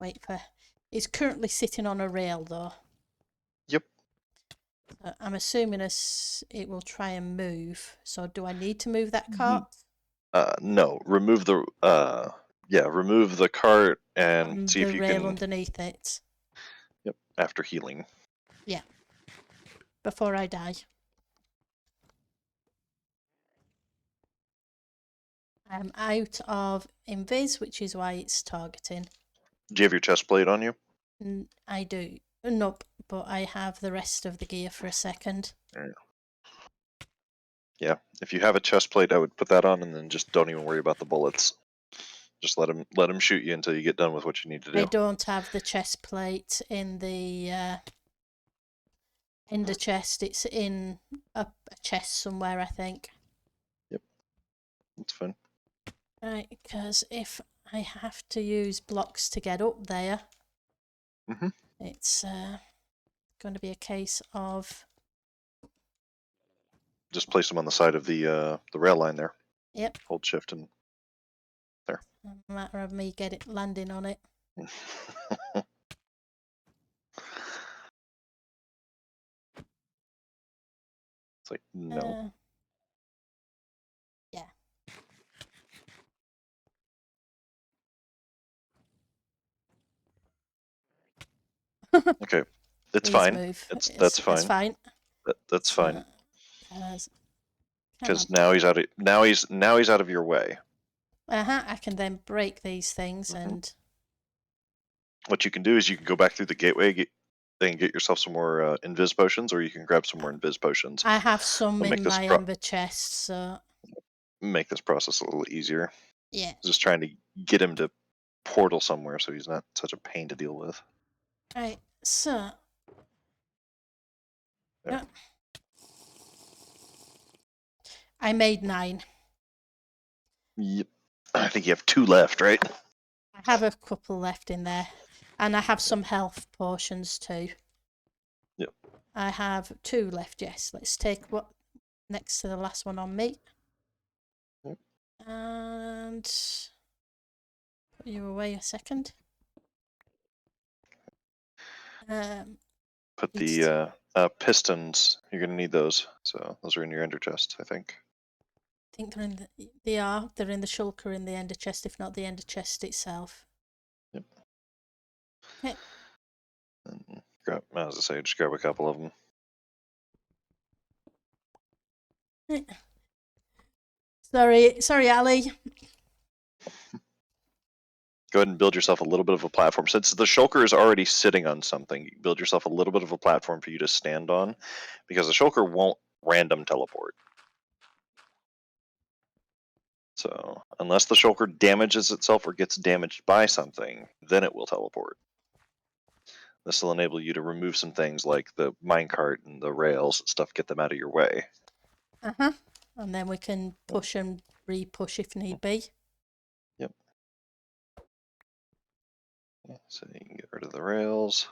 wait for. It's currently sitting on a rail though.
Yep.
I'm assuming it will try and move. So do I need to move that cart?
No. Remove the remove the cart and see
the
if you
rail
can.
underneath it.
Yep. After healing.
Yeah. Before I die. I'm out of invis, which is why it's targeting.
Do you have your chest plate on you?
I do. Nope, but I have the rest of the gear for a second.
Yeah. If you have a chest plate, I would put that on, and then just don't even worry about the bullets. Just let him shoot you until you get done with what you need to do.
I don't have the chest plate in the chest. It's in a chest somewhere, I think.
Yep. That's fine.
Right, because if I have to use blocks to get up there, it's going to be a case of
just place them on the side of the rail line there.
Yep.
Hold shift and there.
A matter of me landing on it.
It's like no.
Yeah.
Okay, it's
Please
fine.
move.
That's fine.
That's fine.
That's fine.
Because
now he's out of your way.
I can then break these things and.
What you can do is you can go back through the gateway and get yourself some more invis potions, or you can grab some more invis potions.
I have some in my ember chest, so.
Make this process a little easier.
Yeah.
Just trying to get him to portal somewhere so he's not such a pain to deal with.
Right, so. Yeah. I made 9.
Yep. I think you have 2 left, right?
I have a couple left in there. And I have some health potions too.
Yep.
I have 2 left, yes. Let's take what next to the last one on me.
Yep.
And put you away a second.
Put the pistons. You're gonna need those. So those are in your ender chest, I think.
I think they're in they're in the shulker in the ender chest, if not the ender chest itself.
Yep.
Okay.
And as I say, just grab a couple of them.
Sorry, Ali.
Go ahead and build yourself a little bit of a platform. Since the shulker is already sitting on something, build yourself a little bit of a platform for you to stand on, because the shulker won't random teleport. So unless the shulker damages itself or gets damaged by something, then it will teleport. This will enable you to remove some things like the minecart and the rails and stuff, get them out of your way.
And then we can push and re-push if need be.
Yep. So you can get rid of the rails.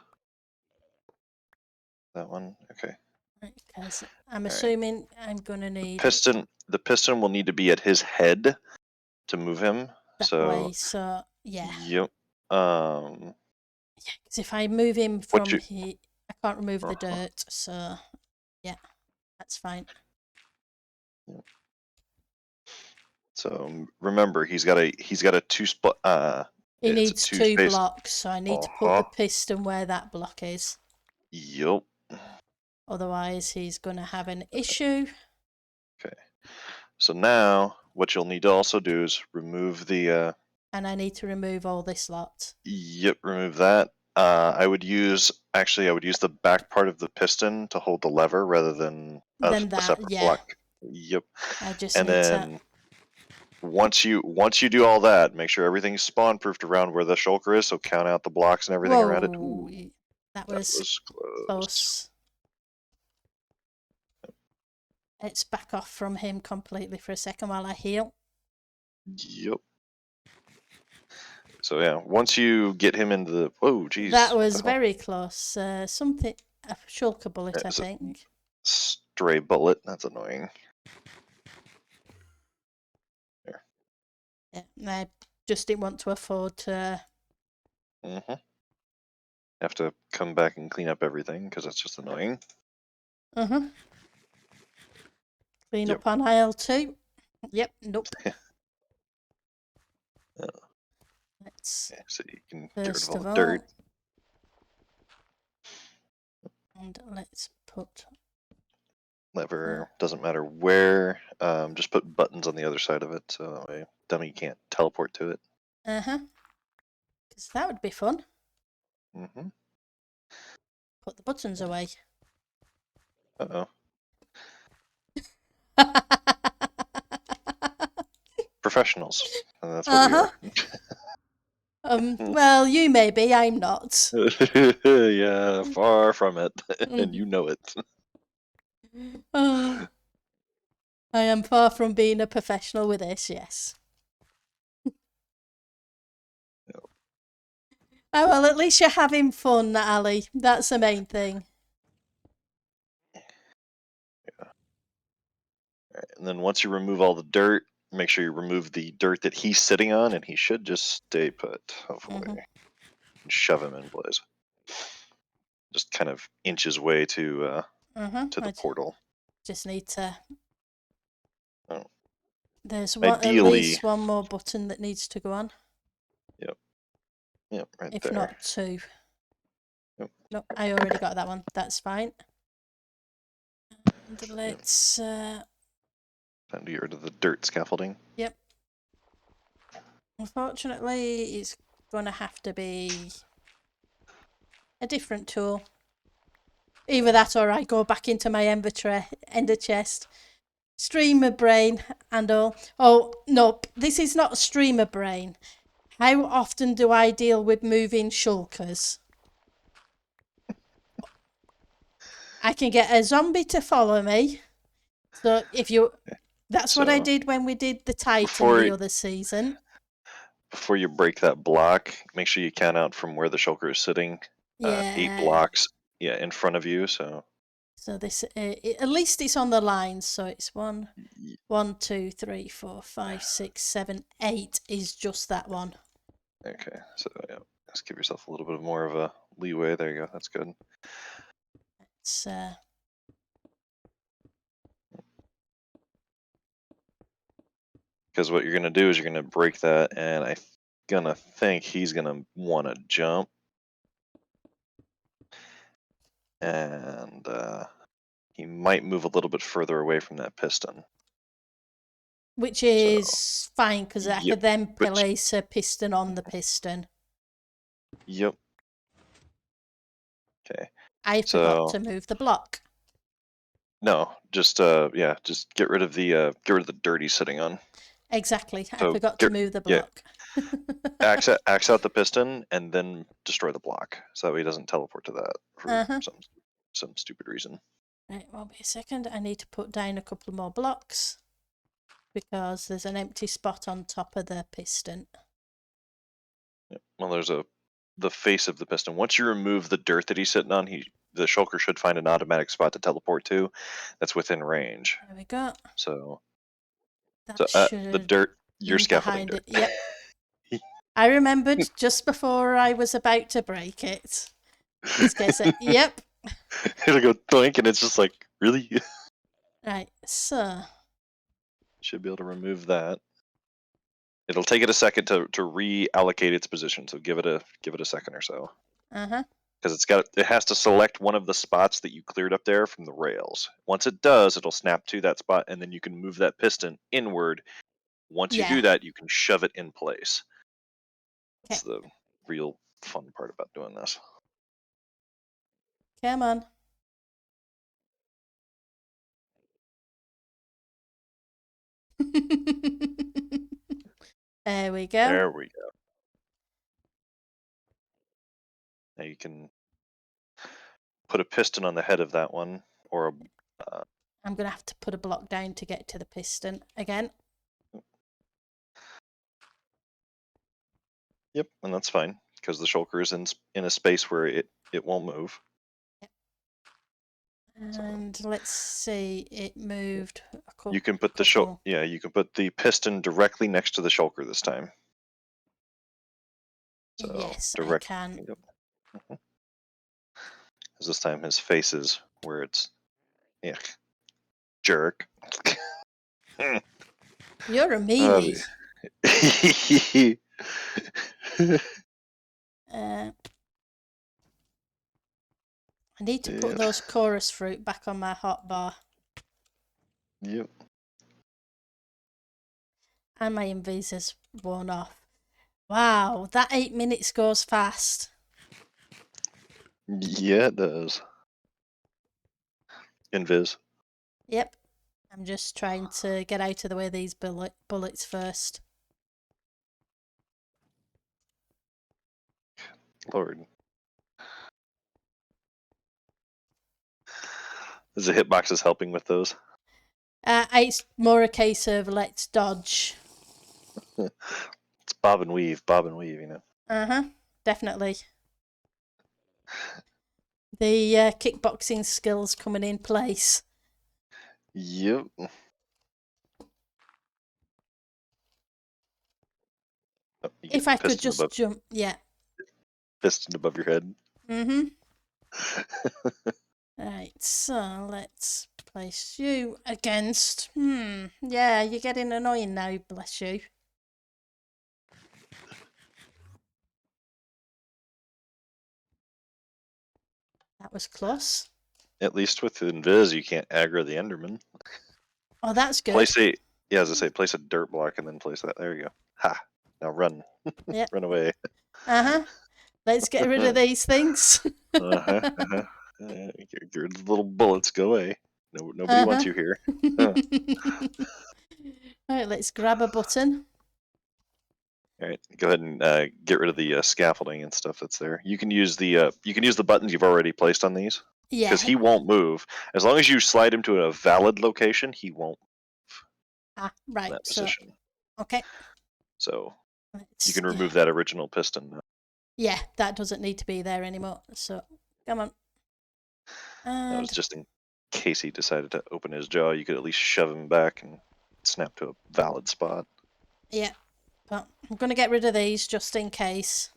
That one, okay.
Because I'm assuming I'm going to need
The piston will need to be at his head to move him.
that way. So yeah.
Yep.
Because if I move him from here, I can't remove the dirt. So yeah, that's fine.
So remember, he's got a two spot.
He needs two blocks, so I need to put the piston where that block is.
Yep.
Otherwise, he's going to have an issue.
Okay. So now, what you'll need to also do is remove the.
And I need to remove all this lot.
Yep, remove that. I would use the back part of the piston to hold the lever rather than a separate block. Yep.
I just
and
need
then
to...
once you do all that, make sure everything's spawn proofed around where the shulker is. So count out the blocks and everything around it.
Ooh, that was close. Let's back off from him completely for a second while I heal.
Yep. So yeah, once you get him into the... Whoa, geez.
That was very close. A shulker bullet, I think.
Stray bullet, that's annoying. There.
Yeah, I just didn't want to afford to...
Have to come back and clean up everything, because that's just annoying.
Clean up on aisle 2. Yep, nope. Let's...
so you can get rid of all the
all,
dirt.
And let's put...
Lever, doesn't matter where, just put buttons on the other side of it, so that way dummy can't teleport to it.
Because that would be fun. Put the buttons away.
Uh-oh. Professionals, and that's what we are.
Well, you may be, I'm not.
Yeah, far from it, and you know it.
I am far from being a professional with this, yes. Oh, well, at least you're having fun, Ali. That's the main thing.
Yeah. Right, and then once you remove all the dirt, make sure you remove the dirt that he's sitting on, and he should just stay put, hopefully. And shove him in place. Just kind of inch his way to the portal.
Just need to...
Oh.
There's at least one more button that needs to go on.
Yep, right
if
there.
If not 2.
Yep.
No, I already got that one. That's fine. And let's...
Time to get rid of the dirt scaffolding.
Yep. Unfortunately, it's going to have to be a different tool. Either that or I go back into my ender chest. Streamer brain and all. Oh, no, this is not streamer brain. How often do I deal with moving shulkers? I can get a zombie to follow me. So if you... That's what I did when we did the Titan the other season.
Before you break that block, make sure you count out from where the shulker is sitting. 8 blocks, in front of you. So
this, at least it's on the line. So it's 1, 2, 3, 4, 5, 6, 7, 8 is just that one.
Okay, so yeah, just give yourself a little bit more of a leeway. There you go. That's good.
It's
because what you're gonna do is you're gonna break that, and I'm gonna think he's gonna want to jump, and he might move a little bit further away from that piston.
Which is fine, because I could then place a piston on the piston.
Yep. Okay.
I forgot to move the block.
No, just get rid of the dirt he's sitting on.
Exactly. I
So
forgot to move the
yeah,
block.
axe out the piston and then destroy the block, so that way he doesn't teleport to that for some stupid reason.
Right, won't be a second. I need to put down a couple more blocks because there's an empty spot on top of the piston.
Yep. Well, there's the face of the piston. Once you remove the dirt that he's sitting on, the shulker should find an automatic spot to teleport to that's within range.
There we go.
So
That
the
should
dirt, your
been
scaffolding
behind
dirt.
it. Yep. I remembered just before I was about to break it. This guy said, "Yep."
It'll go thunk, and it's just like, really?
Right, so
Should be able to remove that. It'll take it a second to reallocate its position, so give it a second or so. Because it has to select one of the spots that you cleared up there from the rails. Once it does, it'll snap to that spot, and then you can move that piston inward. Once you do that, you can shove it in place. That's the real fun part about doing this.
Come on. There we go.
There we go. Now you can put a piston on the head of that one, or
I'm going to have to put a block down to get to the piston again.
Yep, and that's fine because the shulker is in a space where it won't move.
Yep. And let's see, it moved a couple.
You can put you can put the piston directly next to the shulker this time. So
yes, I can.
Yep. Because this time his face is where it's, jerk.
You're a meanie. I need to put those chorus fruit back on my hot bar.
Yep.
And my invis has worn off. Wow, that 8 minutes goes fast.
Yeah, it does. Invis.
Yep. I'm just trying to get out of the way of these bullets first.
Lord. Is the hitboxes helping with those?
It's more a case of let's dodge.
It's bob and weave, you know.
Definitely. The kickboxing skills coming in place.
Yep. Oh,
if I could just jump,
piston above your head.
Right, so let's place you against. Yeah, you're getting annoying now, bless you. That was close.
At least with Invis, you can't aggro the Enderman.
Oh, that's good.
Place a dirt block and then place that. There you go. Ha! Now run.
Yep.
Run away.
Let's get rid of these things.
Your little bullets, go away. Nobody wants you here.
Right, let's grab a button.
All right, go ahead and get rid of the scaffolding and stuff that's there. You can use the buttons you've already placed on these.
Yeah.
Because he won't move. As long as you slide him to a valid location, he won't move.
Right.
In that position.
Okay.
So you can remove that original piston now.
Yeah, that doesn't need to be there anymore. So come on.
That was just in case he decided to open his jaw. You could at least shove him back and snap to a valid spot.
Yeah, but I'm going to get rid of these just in case.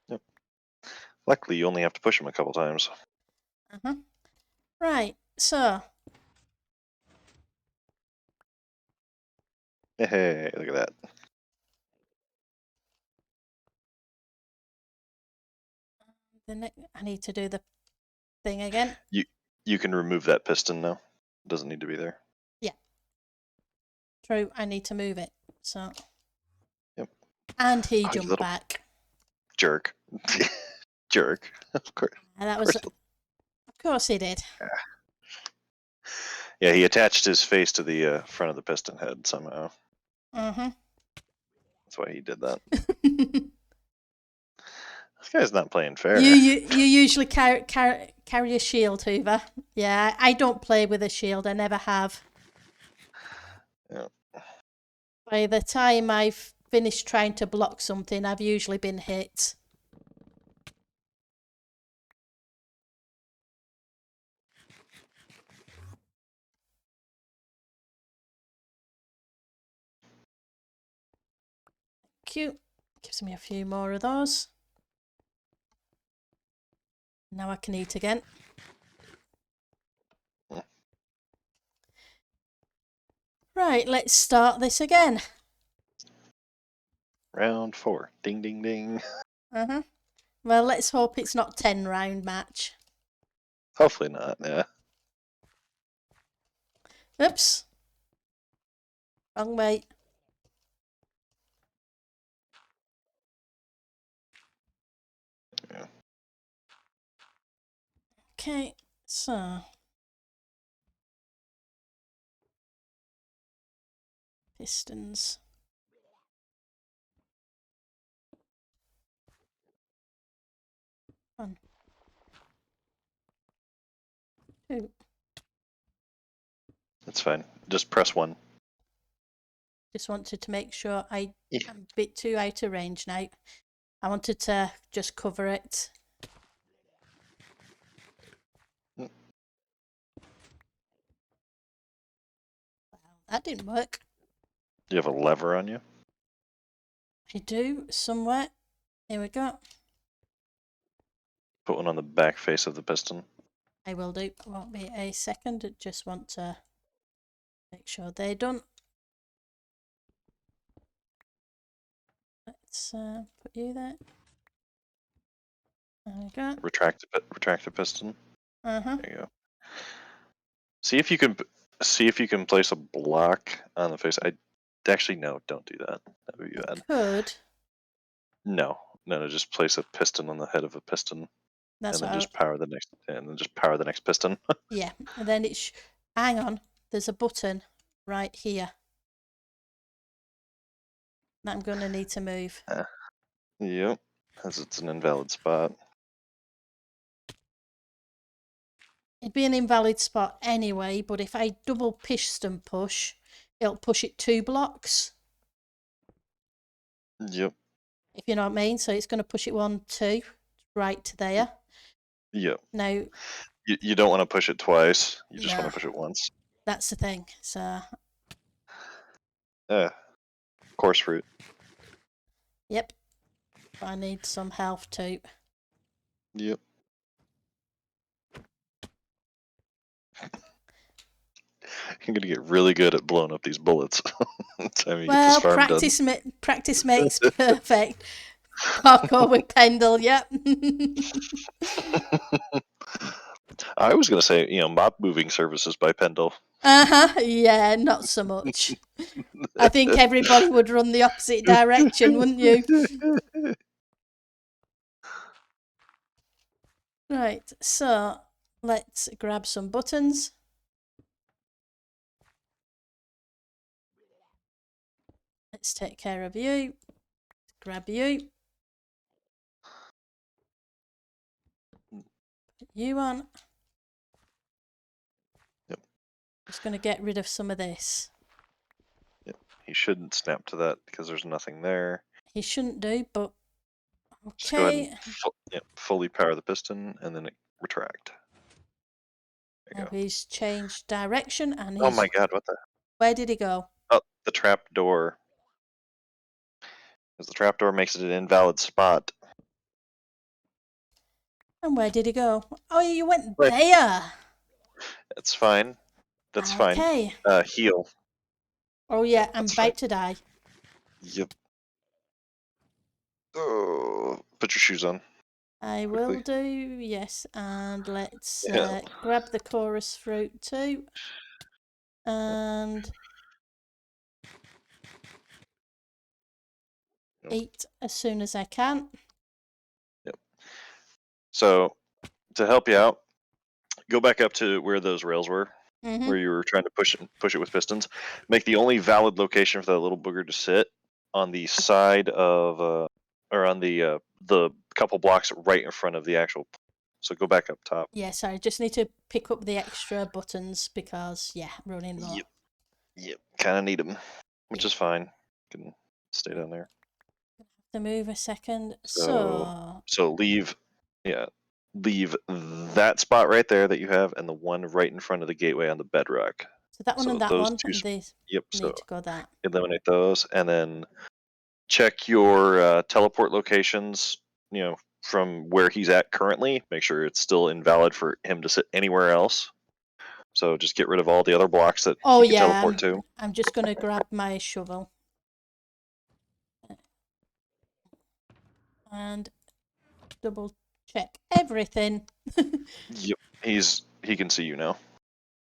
Yep. Luckily, you only have to push him a couple times.
Right, so.
Hey, look at that.
I need to do the thing again.
You can remove that piston now. It doesn't need to be there.
Yeah. True, I need to move it. So.
Yep.
And he jumped back.
Jerk. Jerk. Of course.
And that was. Of course he did.
Yeah, he attached his face to the front of the piston head somehow.
Mm-hmm.
That's why he did that. This guy's not playing fair.
You usually carry a shield, Hoover. Yeah, I don't play with a shield. I never have.
Yeah.
By the time I've finished trying to block something, I've usually been hit. Cute. Gives me a few more of those. Now I can eat again. Right, let's start this again.
Round 4. Ding, ding, ding.
Uh-huh. Well, let's hope it's not 10-round match.
Hopefully not, yeah.
Oops. Wrong way.
Yeah.
Okay, so pistons. 1, 2.
That's fine. Just press 1.
Just wanted to make sure I'm
Yeah.
a bit too out of range now. I wanted to just cover it.
Mm.
Wow, that didn't work.
Do you have a lever on you?
I do, somewhere. Here we go.
Put one on the back face of the piston.
I will do. Won't be a second. I just want to make sure they're done. Let's put you there. There we go.
Retract the piston.
Uh-huh.
There you go. See if you can place a block on the face. Actually no, don't do that. That would be bad.
Could.
No, just place a piston on the head of a piston,
That's
and then
what
just power the next piston.
yeah. And then it's hang on. There's a button right here that I'm going to need to move.
Yep, as it's an invalid spot.
It'd be an invalid spot anyway, but if I double piston push, it'll push it 2 blocks.
Yep.
If you know what I mean. So it's going to push it 1, 2, right to there.
Yep.
Now,
You don't want to push it twice. You just
no,
want to push it once.
that's the thing. So,
Coarse fruit.
yep. I need some health too.
Yep. You're gonna get really good at blowing up these bullets. Time you get this
Well,
farm done.
practice makes perfect. Parkour with Pendle, yep.
I was gonna say, mob moving services by Pendle.
Uh-huh, yeah, not so much. I think everybody would run the opposite direction, wouldn't you? Right, so let's grab some buttons. Let's take care of you. Grab you. Put you on.
Yep.
Just going to get rid of some of this.
Yep. He shouldn't snap to that because there's nothing there.
He shouldn't do, but
Just go ahead
okay.
and fully power the piston and then retract. There you
Now
go.
he's changed direction and
Oh my god, what the?
Where did he go?
Oh, the trap door. Because the trap door makes it an invalid spot.
And where did he go? Oh, you went
Right.
there.
That's fine. That's fine.
Okay.
Heal.
Oh yeah, I'm
That's
about
fine.
to die.
Yep. Oh, put your shoes on.
I
Quickly.
will do, yes. And let's
Yeah.
grab the chorus fruit too. And
Yep.
eat as soon as I can.
Yep. So, to help you out, go back up to where those rails were. where you were trying to push it with pistons. Make the only valid location for that little booger to sit on the side of or on the couple blocks right in front of the actual. So go back up top.
Yeah, sorry, just need to pick up the extra buttons because, yeah, running low.
Yep. Yep. Kind of need them, which
Yeah.
is fine. Can stay down there.
To move a second.
So leave, yeah, leave that spot right there that you have, and the one right in front of the gateway on the bedrock.
So that one
So
and that
those
one,
two.
and they
Yep. So
need to go that.
eliminate those, and then check your teleport locations. From where he's at currently. Make sure it's still invalid for him to sit anywhere else. So just get rid of all the other blocks that
Oh
he can
yeah,
teleport to.
I'm just gonna grab my shovel and double check everything.
Yep. He can see you now.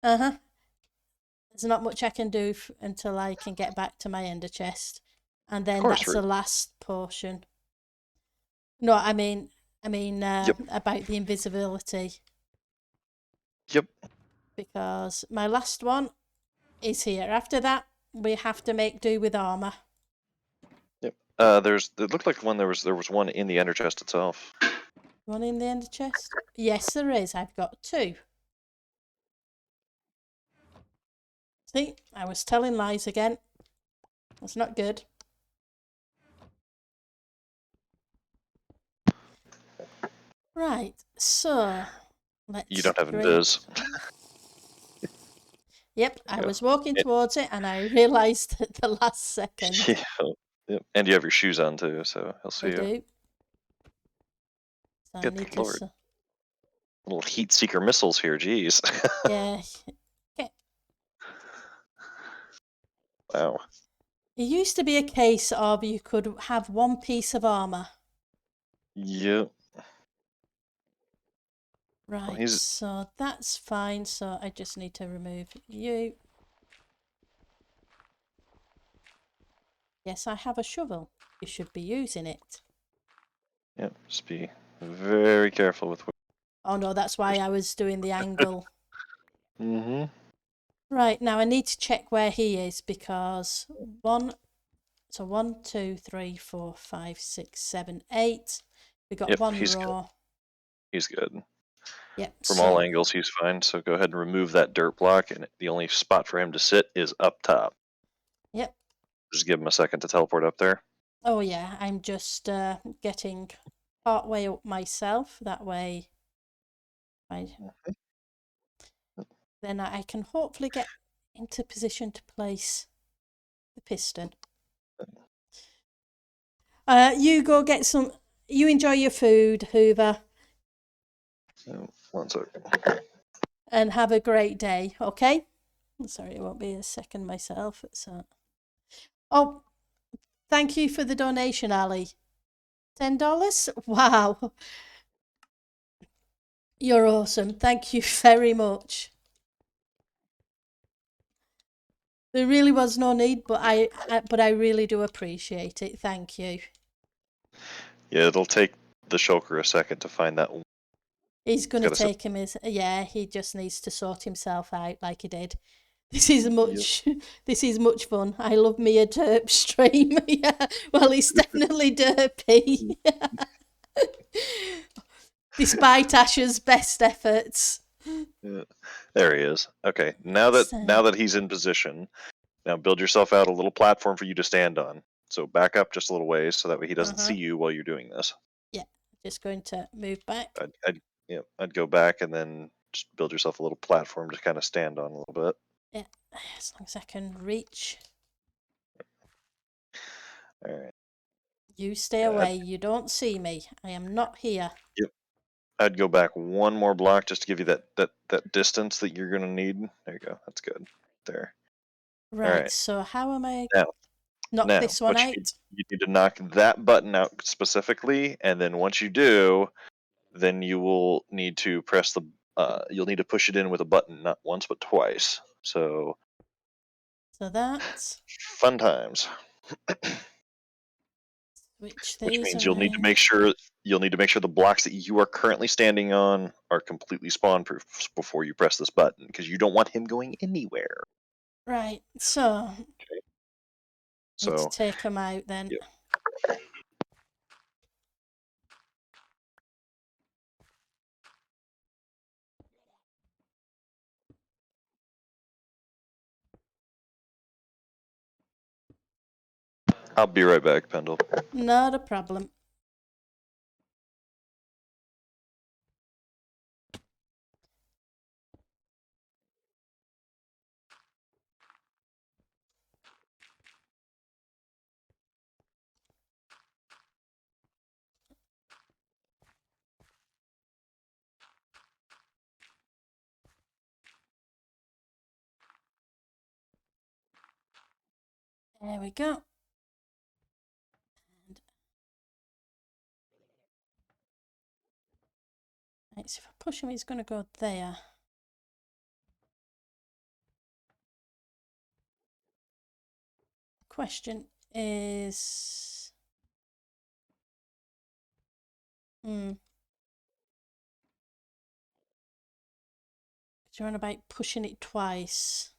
Uh-huh. There's not much I can do until I can get back to my ender chest, and
Of
then
course,
that's the last portion. No, I mean
Yep.
about the invisibility,
Yep.
because my last one is here. After that, we have to make do with armor.
Yep. It looked like there was one in the ender chest itself.
One in the ender chest? Yes, there is. I've got two. See, I was telling lies again. That's not good. Right, so let's.
You don't have invis.
Yep, I
Go.
was walking towards it and I realised at the last second.
Yeah. Yep. And you have your shoes on too, so he'll see
I
you.
do. So I
Good
need
lord.
to.
Little heat seeker missiles here, jeez.
Yeah. Okay.
Wow.
It used to be a case of you could have one piece of armour.
Yep.
Right,
He's
so that's fine. So I just need to remove you. Yes, I have a shovel. You should be using it.
Yep. Just be very careful with.
Oh no, that's why I was doing the angle.
Mm-hmm.
Right, now I need to check where he is because so 1, 2, 3, 4, 5, 6, 7, 8. We got
Yep.
one
He's good.
row.
He's good.
Yep,
From all
so
angles, he's fine. So go ahead and remove that dirt block, and the only spot for him to sit is up top.
yep.
Just give him a second to teleport up there.
Oh yeah, I'm just getting part way up myself. That way, then I can hopefully get into position to place the piston. You go get some. You enjoy your food, Hoover,
So, 1 second.
and have a great day. Okay. Sorry, it won't be a second myself. Oh, thank you for the donation, Ali. $10? Wow. You're awesome. Thank you very much. There really was no need, but I really do appreciate it. Thank you.
Yeah, it'll take the shulker a second to find that.
He's going to take him yeah, he just needs to sort himself out like he did. This is much fun. I love me a derp stream. Yeah, well, he's definitely derpy. Despite Asher's best efforts.
Yeah. There he is. Okay, now that he's in position, now build yourself out a little platform for you to stand on. So back up just a little ways so that way he doesn't see you while you're doing this.
Yeah, just going to move back.
I'd go back and then just build yourself a little platform to kind of stand on a little bit.
Yeah, as long as I can reach.
All right.
You stay away. You don't see me. I am not here.
Yep. I'd go back one more block just to give you that distance that you're gonna need. There you go. That's good. There.
Right.
All right.
So how am I?
Now,
Knock this one out.
you need to knock that button out specifically, and then once you do, then you will need to press the. You'll need to push it in with a button, not once but twice. So.
So that.
Fun times.
Which
which
these
means
are
you'll need to
in.
make sure the blocks that you are currently standing on are completely spawn proof before you press this button, because you don't want him going anywhere.
Right, so
Okay.
need to
So,
take them out then.
yep. I'll be right back, Pendle.
Not a problem. There we go. And right, so if I push him, he's going to go there. Question is, you're on about pushing it twice.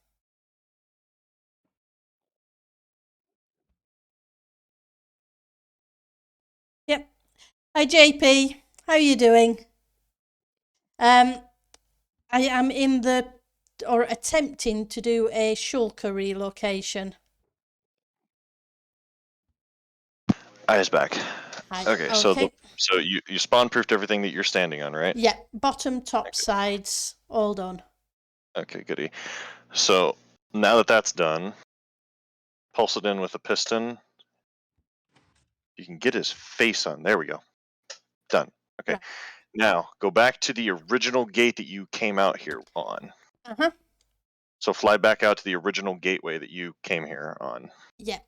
Yep. Hi JP, how are you doing? I am in the or attempting to do a shulker relocation.
Eyes back.
Hi.
Okay,
Okay.
so you spawn proofed everything that you're standing on, right?
Yeah, bottom, top, sides, all done.
Okay, goody. So now that that's done, pulse it in with a piston. You can get his face on. There we go. Done. Okay.
Right.
Now go back to the original gate that you came out here on.
Uh-huh.
So fly back out to the original gateway that you came here on.
Yeah.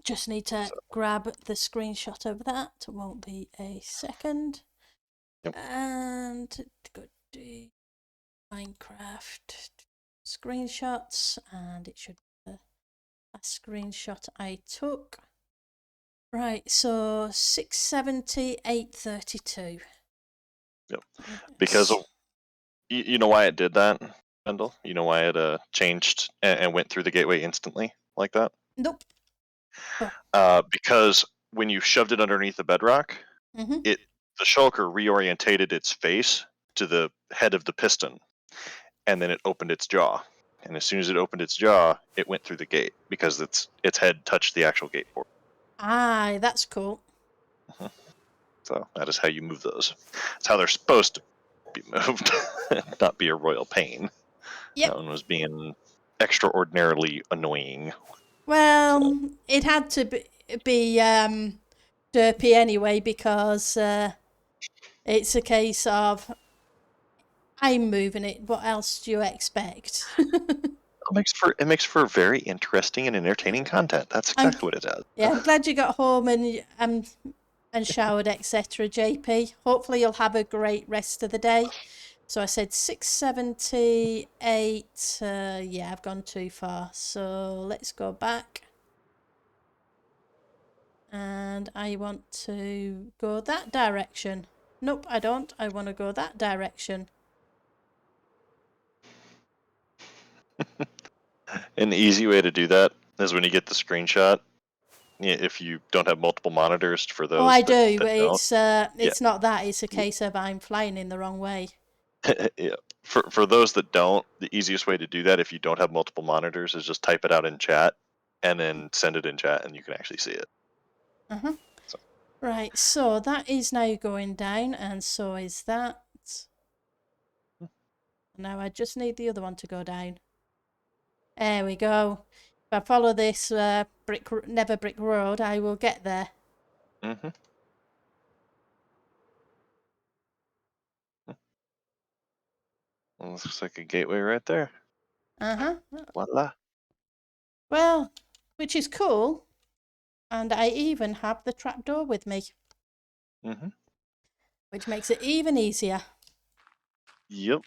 Just need to
So,
grab the screenshot of that. It won't be a second.
yep.
And go to Minecraft screenshots, and it should be the last screenshot I took. Right, so 670, 832.
Yep. Because of, you know why it did that, Pendle? You know why it changed and went through the gateway instantly like that?
Nope. Oh.
Because when you shoved it underneath the bedrock,
Mm-hmm.
the shulker reorientated its face to the head of the piston, and then it opened its jaw. And as soon as it opened its jaw, it went through the gate because its head touched the actual gate port.
Aye, that's cool.
So that is how you move those. That's how they're supposed to be moved, not be a royal pain.
Yep.
That one was being extraordinarily annoying.
Well,
So,
it had to be derpy anyway because it's a case of I'm moving it. What else do you expect?
it makes for very interesting and entertaining content. That's
I'm
exactly what it does.
Yeah, I'm glad you got home and showered, etc. JP. Hopefully you'll have a great rest of the day. So I said 678. Yeah, I've gone too far. So let's go back. And I want to go that direction. Nope, I don't. I want to go that direction.
An easy way to do that is when you get the screenshot. If you don't have multiple monitors, for
Oh,
those
I do.
that don't, yeah,
It's not that. It's a case of I'm flying in the wrong way.
yeah. For those that don't, the easiest way to do that if you don't have multiple monitors is just type it out in chat and then send it in chat, and you can actually see it.
Uh-huh.
So,
Right, so that is now going down, and so is that. Now I just need the other one to go down. There we go. If I follow this never brick road, I will get there.
mm-hmm. Well, this looks like a gateway right there.
Uh-huh.
Voila.
Well, which is cool. And I even have the trapdoor with me,
Mm-hmm.
which makes it even easier.
Yep.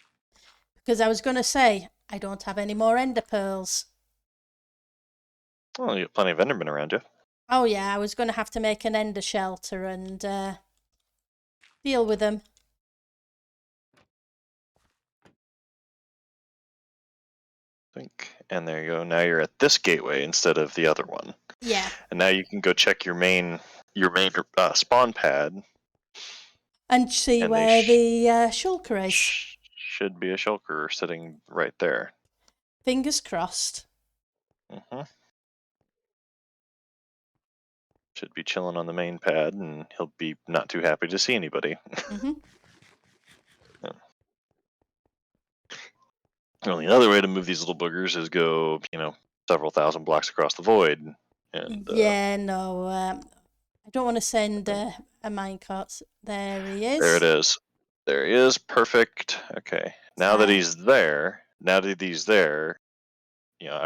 Because I was going to say, I don't have any more ender pearls.
Well, you got plenty of Endermen around you.
Oh yeah, I was going to have to make an ender shelter and deal with them.
And there you go. Now you're at this gateway instead of the other one.
Yeah.
And now you can go check your main spawn pad.
And see
And
where the shulker is.
Should be a shulker sitting right there.
Fingers crossed.
Should be chilling on the main pad, and he'll be not too happy to see anybody. Yeah. Well, the other way to move these little boogers is go, several thousand blocks across the void. And
yeah, no, I don't want to send a minecart. There he is.
there it is. There he is. Perfect. Okay. Now that he's there, I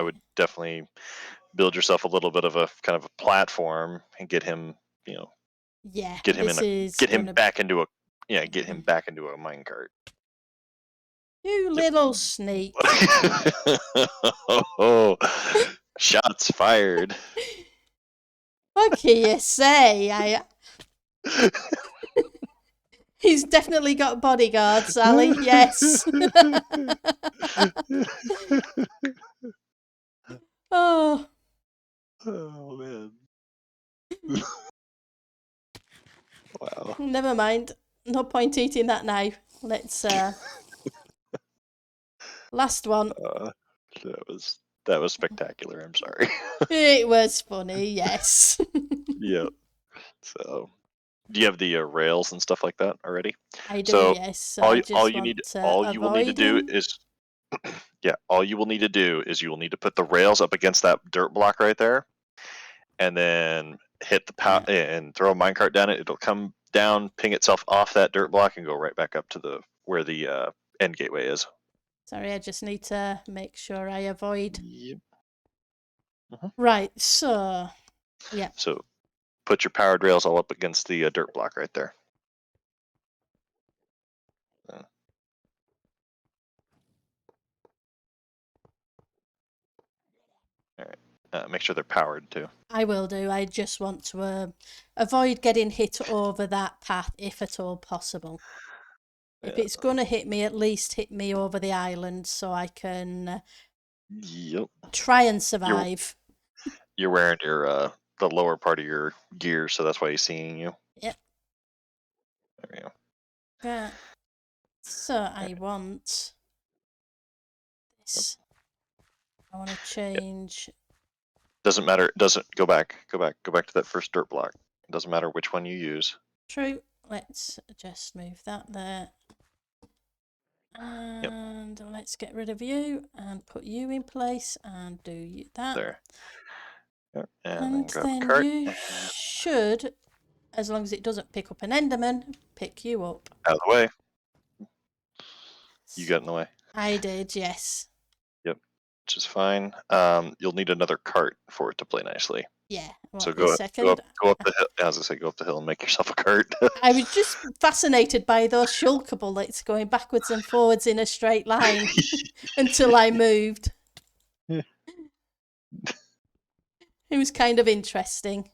would definitely build yourself a little bit of a kind of a platform and get him,
yeah,
get him back into a minecart.
You little sneak.
Oh, shots fired.
What can you say? He's definitely got bodyguards, Sally. Yes. Oh.
Oh man. Wow.
Never mind. No point eating that now. Let's last one.
That was spectacular. I'm sorry.
It was funny, yes.
Yep. So, do you have the rails and stuff like that already?
I do,
So
yes. So
all
I
you
just
need,
want to
all you will need to do is, all you will need to do is you will need to put the rails up against that dirt block right there, and then hit the power and throw a minecart down it. It'll come down, ping itself off that dirt block, and go right back up to where the end gateway is.
Sorry, I just need to make sure I avoid.
Yep.
Right, so yeah.
So put your powered rails all up against the dirt block right there. All right. Make sure they're powered too.
I will do. I just want to avoid getting hit over that path if at all possible. If it's going to hit me, at least hit me over the island so I can try and survive.
You're wearing your the lower part of your gear, so that's why he's seeing you.
Yep.
There we go.
Yeah. So I want this. I want to change.
Doesn't matter. Doesn't go back. Go back to that first dirt block. It doesn't matter which one you use.
True. Let's just move that there. And let's get rid of you and put you in place and do that.
There. Yep.
And then you should, as long as it doesn't pick up an Enderman, pick you up.
Out of the way. You got in the way.
I did, yes.
Yep. Which is fine. You'll need another cart for it to play nicely.
Yeah.
So go up the hill. As I say, go up the hill and make yourself a cart.
I was just fascinated by those shulker bullets going backwards and forwards in a straight line until I moved. It was kind of interesting.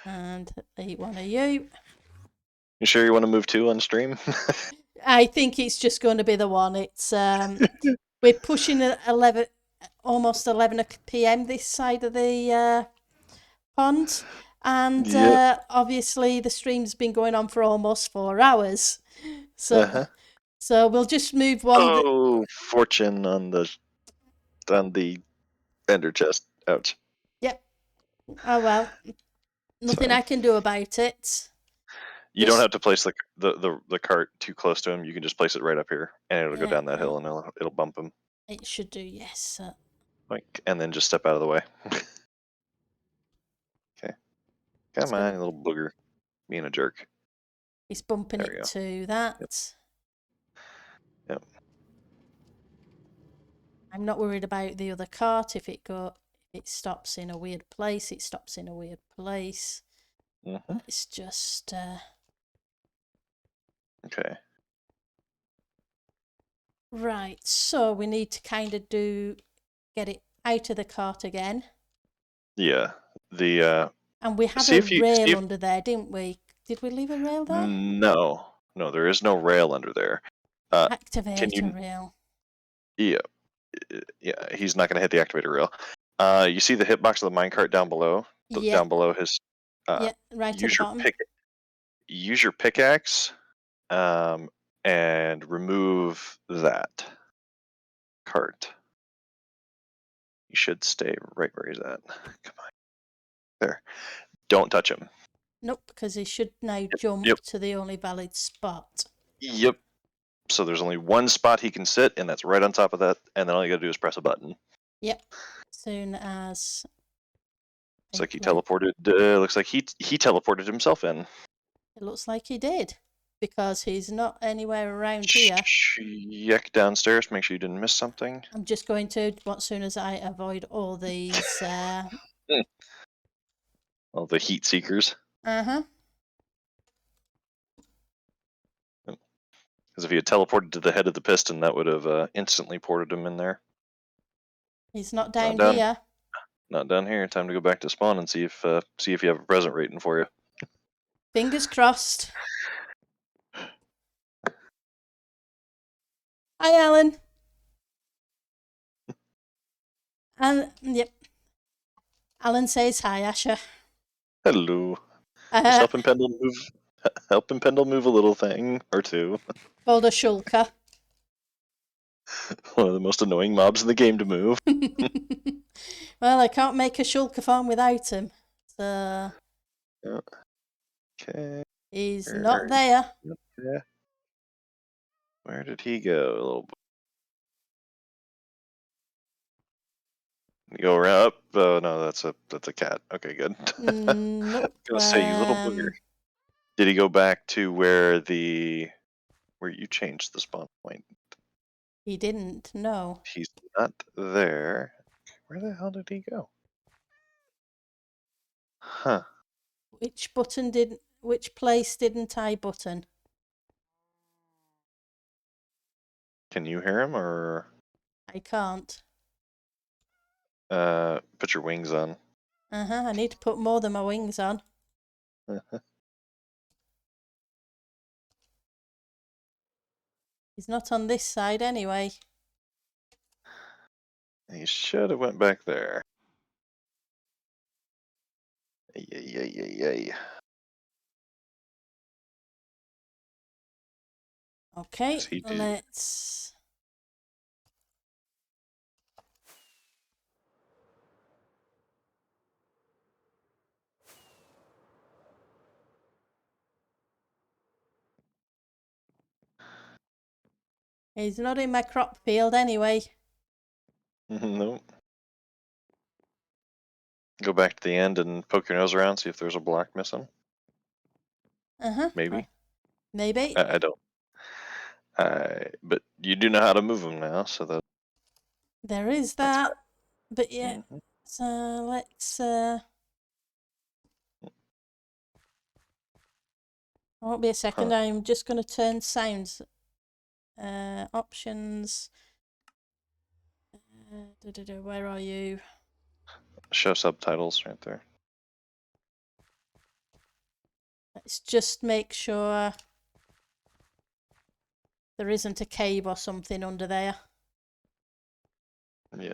And eat one of you.
You sure you want to move two on stream?
I think it's just going to be the one. It's we're pushing at almost 11 p.m. this side of the pond, and obviously the stream's been going on for almost 4 hours. So so we'll just move one.
Oh, fortune on the ender chest. Ouch.
Yep. Oh well. Nothing I can do about it.
You don't have to place the cart too close to him. You can just place it right up here, and it'll go down that hill, and it'll bump him.
It should do, yes.
And then just step out of the way. Okay. Come on, you little booger. Being a jerk.
He's bumping it to that.
Yep.
I'm not worried about the other cart. If it stops in a weird place, it stops in a weird place. It's just
okay.
Right, so we need to kind of get it out of the cart again.
Yeah. The
And we had
see
a
if you see
rail
if
under there, didn't we? Did we leave a rail there?
no, there is no rail under there. Can
Activator
you?
rail.
Yeah, yeah. He's not going to hit the activator rail. You see the hitbox of the minecart down below?
Yeah,
Down below his.
yeah, right at the
Use your
bottom.
pick. Use your pickaxe, and remove that cart. You should stay right where he's at. Come on, there. Don't touch him.
Nope, because he should now jump
Yep.
to the only valid spot.
Yep. So there's only one spot he can sit, and that's right on top of that. And then all you got to do is press a button.
Yep. Soon as.
Looks like he teleported. Looks like he teleported himself in.
It looks like he did, because he's not anywhere around here.
Check downstairs. Make sure you didn't miss something.
I'm just going to, as soon as I avoid all these.
All the heat seekers.
Uh-huh.
Because if he had teleported to the head of the piston, that would have instantly ported him in there.
He's not down here.
Not down here. Time to go back to spawn and see if you have a present waiting for you.
Fingers crossed. Hi, Alan. And yep. Alan says hi, Asher.
Hello. Just helping Pendle move. Helping Pendle move a little thing or two.
Called a shulker.
One of the most annoying mobs in the game to move.
Well, I can't make a shulker farm without him. So.
Okay.
He's not there.
Yeah. Where did he go, little boy? Go around up. Oh no, that's a cat. Okay, good.
Nope.
I was gonna say, you little booger. Did he go back to where you changed the spawn point?
He didn't. No.
He's not there. Where the hell did he go? Huh.
Which place didn't I button?
Can you hear him or?
I can't.
Put your wings on.
I need to put more than my wings on. He's not on this side anyway.
He should have went back there. Yay.
Okay, let's. He's not in my crop field anyway.
Nope. Go back to the end and poke your nose around, see if there's a block missing. Maybe.
Maybe.
I don't. But you do know how to move them now, so that.
There is that. But yeah. So let's. Won't be a second. I'm just going to turn sounds. Options. Where are you?
Show subtitles right there.
Let's just make sure there isn't a cave or something under there.
Yeah.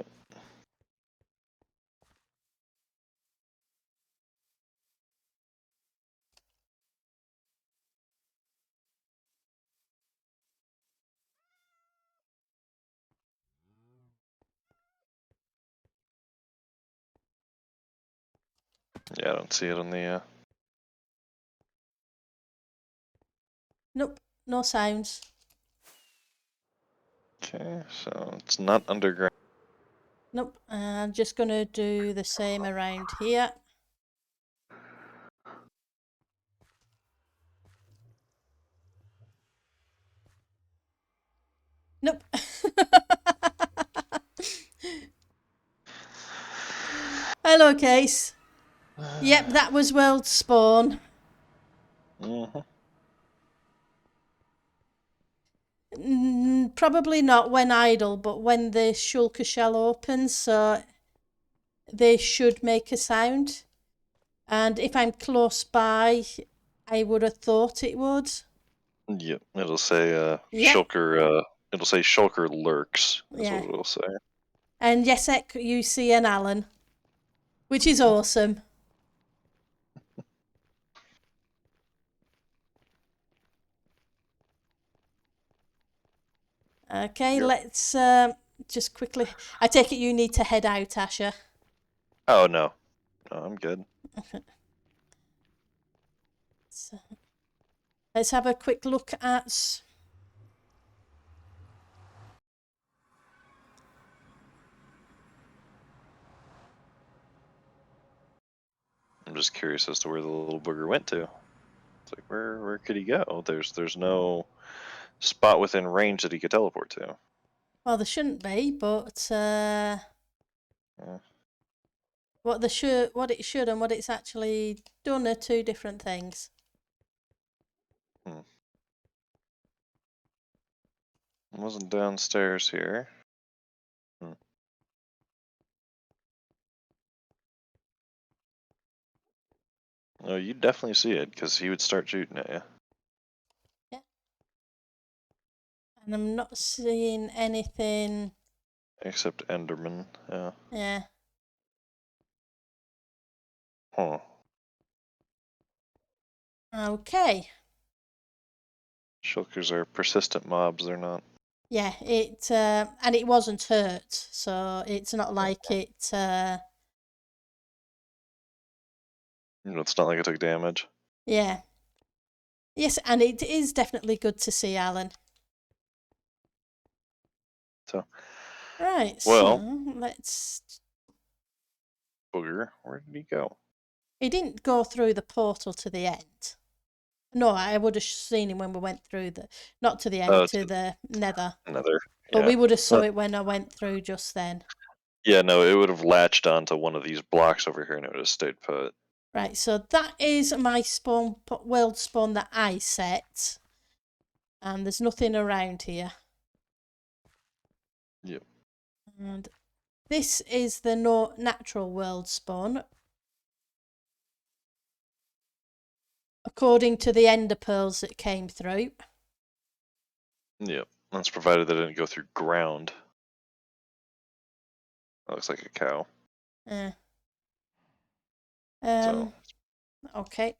Yeah, I don't see it on the.
Nope, no sounds.
Okay, so it's not underground.
Nope, I'm just going to do the same around here. Nope. Hello, Case. Yep, that was world spawn. Probably not when idle, but when the shulker shell opens, so they should make a sound. And if I'm close by, I would have thought it would.
Yep, it'll say
Yeah,
Shulker. It'll say Shulker lurks. Is
yeah.
what it'll say.
And Yesek, you see an Alan, which is awesome. Okay,
Yep.
let's just quickly. I take it you need to head out, Asher.
Oh no, I'm good.
So, let's have a quick look at.
I'm just curious as to where the little booger went to. It's like where could he go? There's no spot within range that he could teleport to.
Well, there shouldn't be, but
Yeah.
what it should, and what it's actually done are two different things.
It wasn't downstairs here. Oh, you definitely see it because he would start shooting at you.
Yeah. And I'm not seeing anything.
Except Enderman. Yeah.
Yeah.
Huh.
Okay.
Shulkers are persistent mobs. They're not.
Yeah. And it wasn't hurt, so it's not like it.
It's not like it took damage.
Yeah. Yes, and it is definitely good to see Alan.
So.
Right.
Well.
So let's.
Booger, where did he go?
He didn't go through the portal to the end. No, I would have seen him when we went through not to the end, to the nether.
Nether.
But
Yeah.
we would have saw it when I went through just then.
Yeah, no, it would have latched onto one of these blocks over here and it would have stayed put.
Right, so that is my world spawn that I set. And there's nothing around here.
Yep.
And this is the natural world spawn. According to the ender pearls that came through.
Yep. That's provided that it didn't go through ground. That looks like a cow. So.
Okay.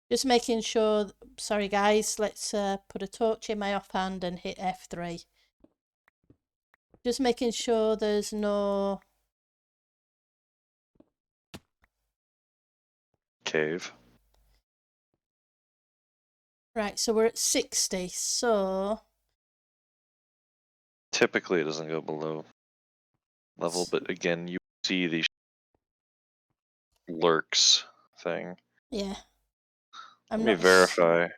Just making sure, sorry guys, let's put a torch in my offhand and hit F3. Just making sure there's no...
Cave.
Right, so we're at 60, so...
Typically it doesn't go below level, but again, you see the lurks thing.
Yeah.
Let me verify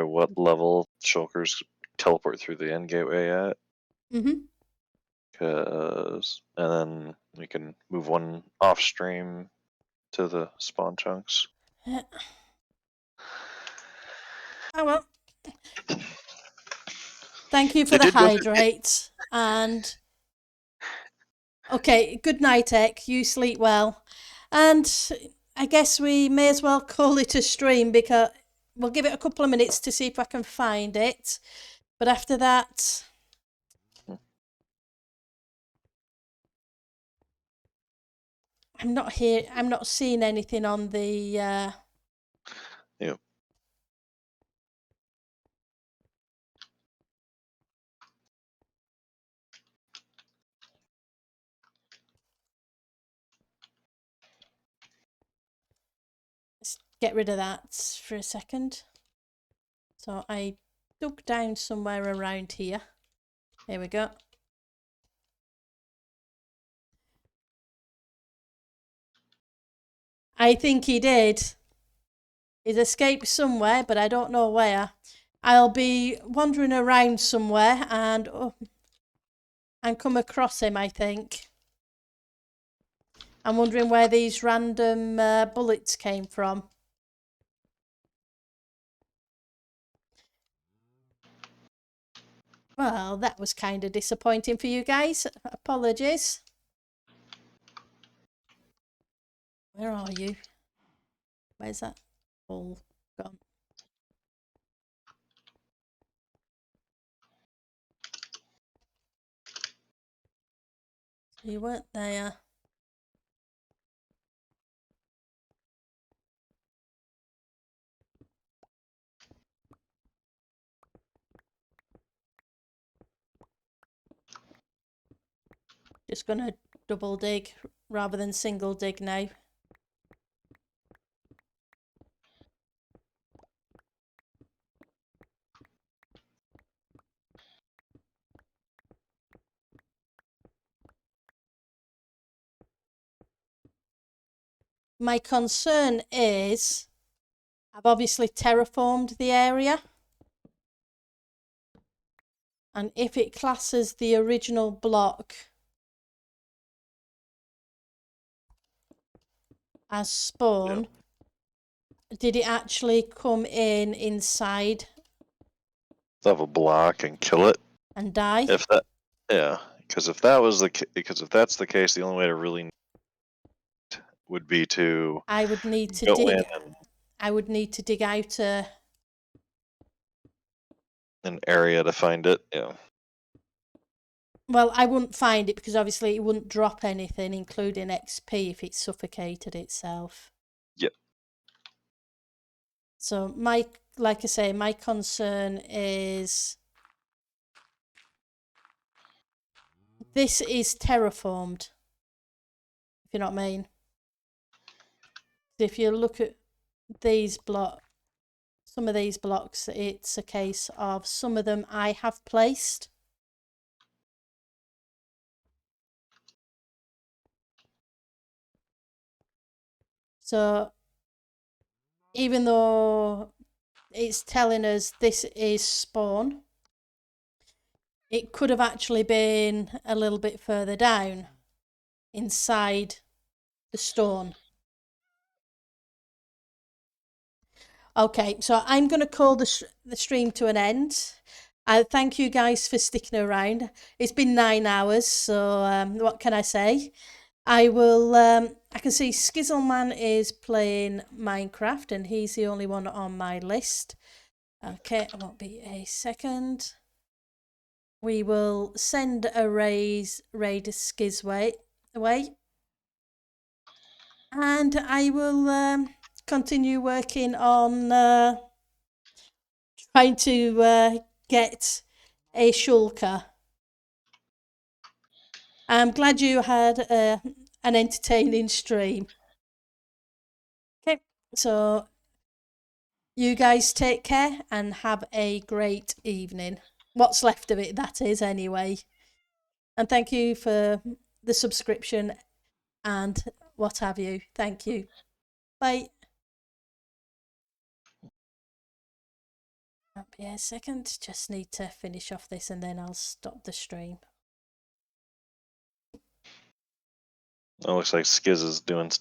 what level Shulkers teleport through the end gateway at.
Mm-hmm.
And then we can move one off stream to the spawn chunks.
Yeah. Oh well. Thank you for the hydrate. And okay, good night, Ek. You sleep well. And I guess we may as well call it a stream because we'll give it a couple of minutes to see if I can find it. But after that, I'm not here. I'm not seeing anything on the.
Yep.
Let's get rid of that for a second. So I dug down somewhere around here. Here we go. I think he did. He's escaped somewhere, but I don't know where. I'll be wandering around somewhere and come across him, I think. I'm wondering where these random bullets came from. Well, that was kind of disappointing for you guys. Apologies. Where are you? Where's that all gone? You weren't there. Just gonna double dig rather than single dig now. My concern is I've obviously terraformed the area, and if it classes the original block as spawn, did it actually come in inside
Level block and kill it
and die?
if that, yeah, because if that was because if that's the case, the only way to really would be to
I would need to
go
dig.
in and
I would need to dig out
an area to find it. Yeah.
Well, I wouldn't find it because obviously it wouldn't drop anything, including XP, if it suffocated itself.
Yep.
So like I say, my concern is this is terraformed, if you know what I mean. If you look at these some of these blocks, it's a case of some of them I have placed. So even though it's telling us this is spawn, it could have actually been a little bit further down inside the stone. Okay, so I'm going to call the stream to an end. I thank you guys for sticking around. It's been 9 hours, so what can I say? I will. I can see Skizzleman is playing Minecraft, and he's the only one on my list. Okay, it won't be a second. We will send a raid Skiz away, and I will continue working on trying to get a shulker. I'm glad you had an entertaining stream. Okay, so you guys take care and have a great evening. What's left of it, that is, anyway. And thank you for the subscription and what have you. Thank you. Bye. Won't be a second. Just need to finish off this and then I'll stop the stream.
It looks like Skiz is doing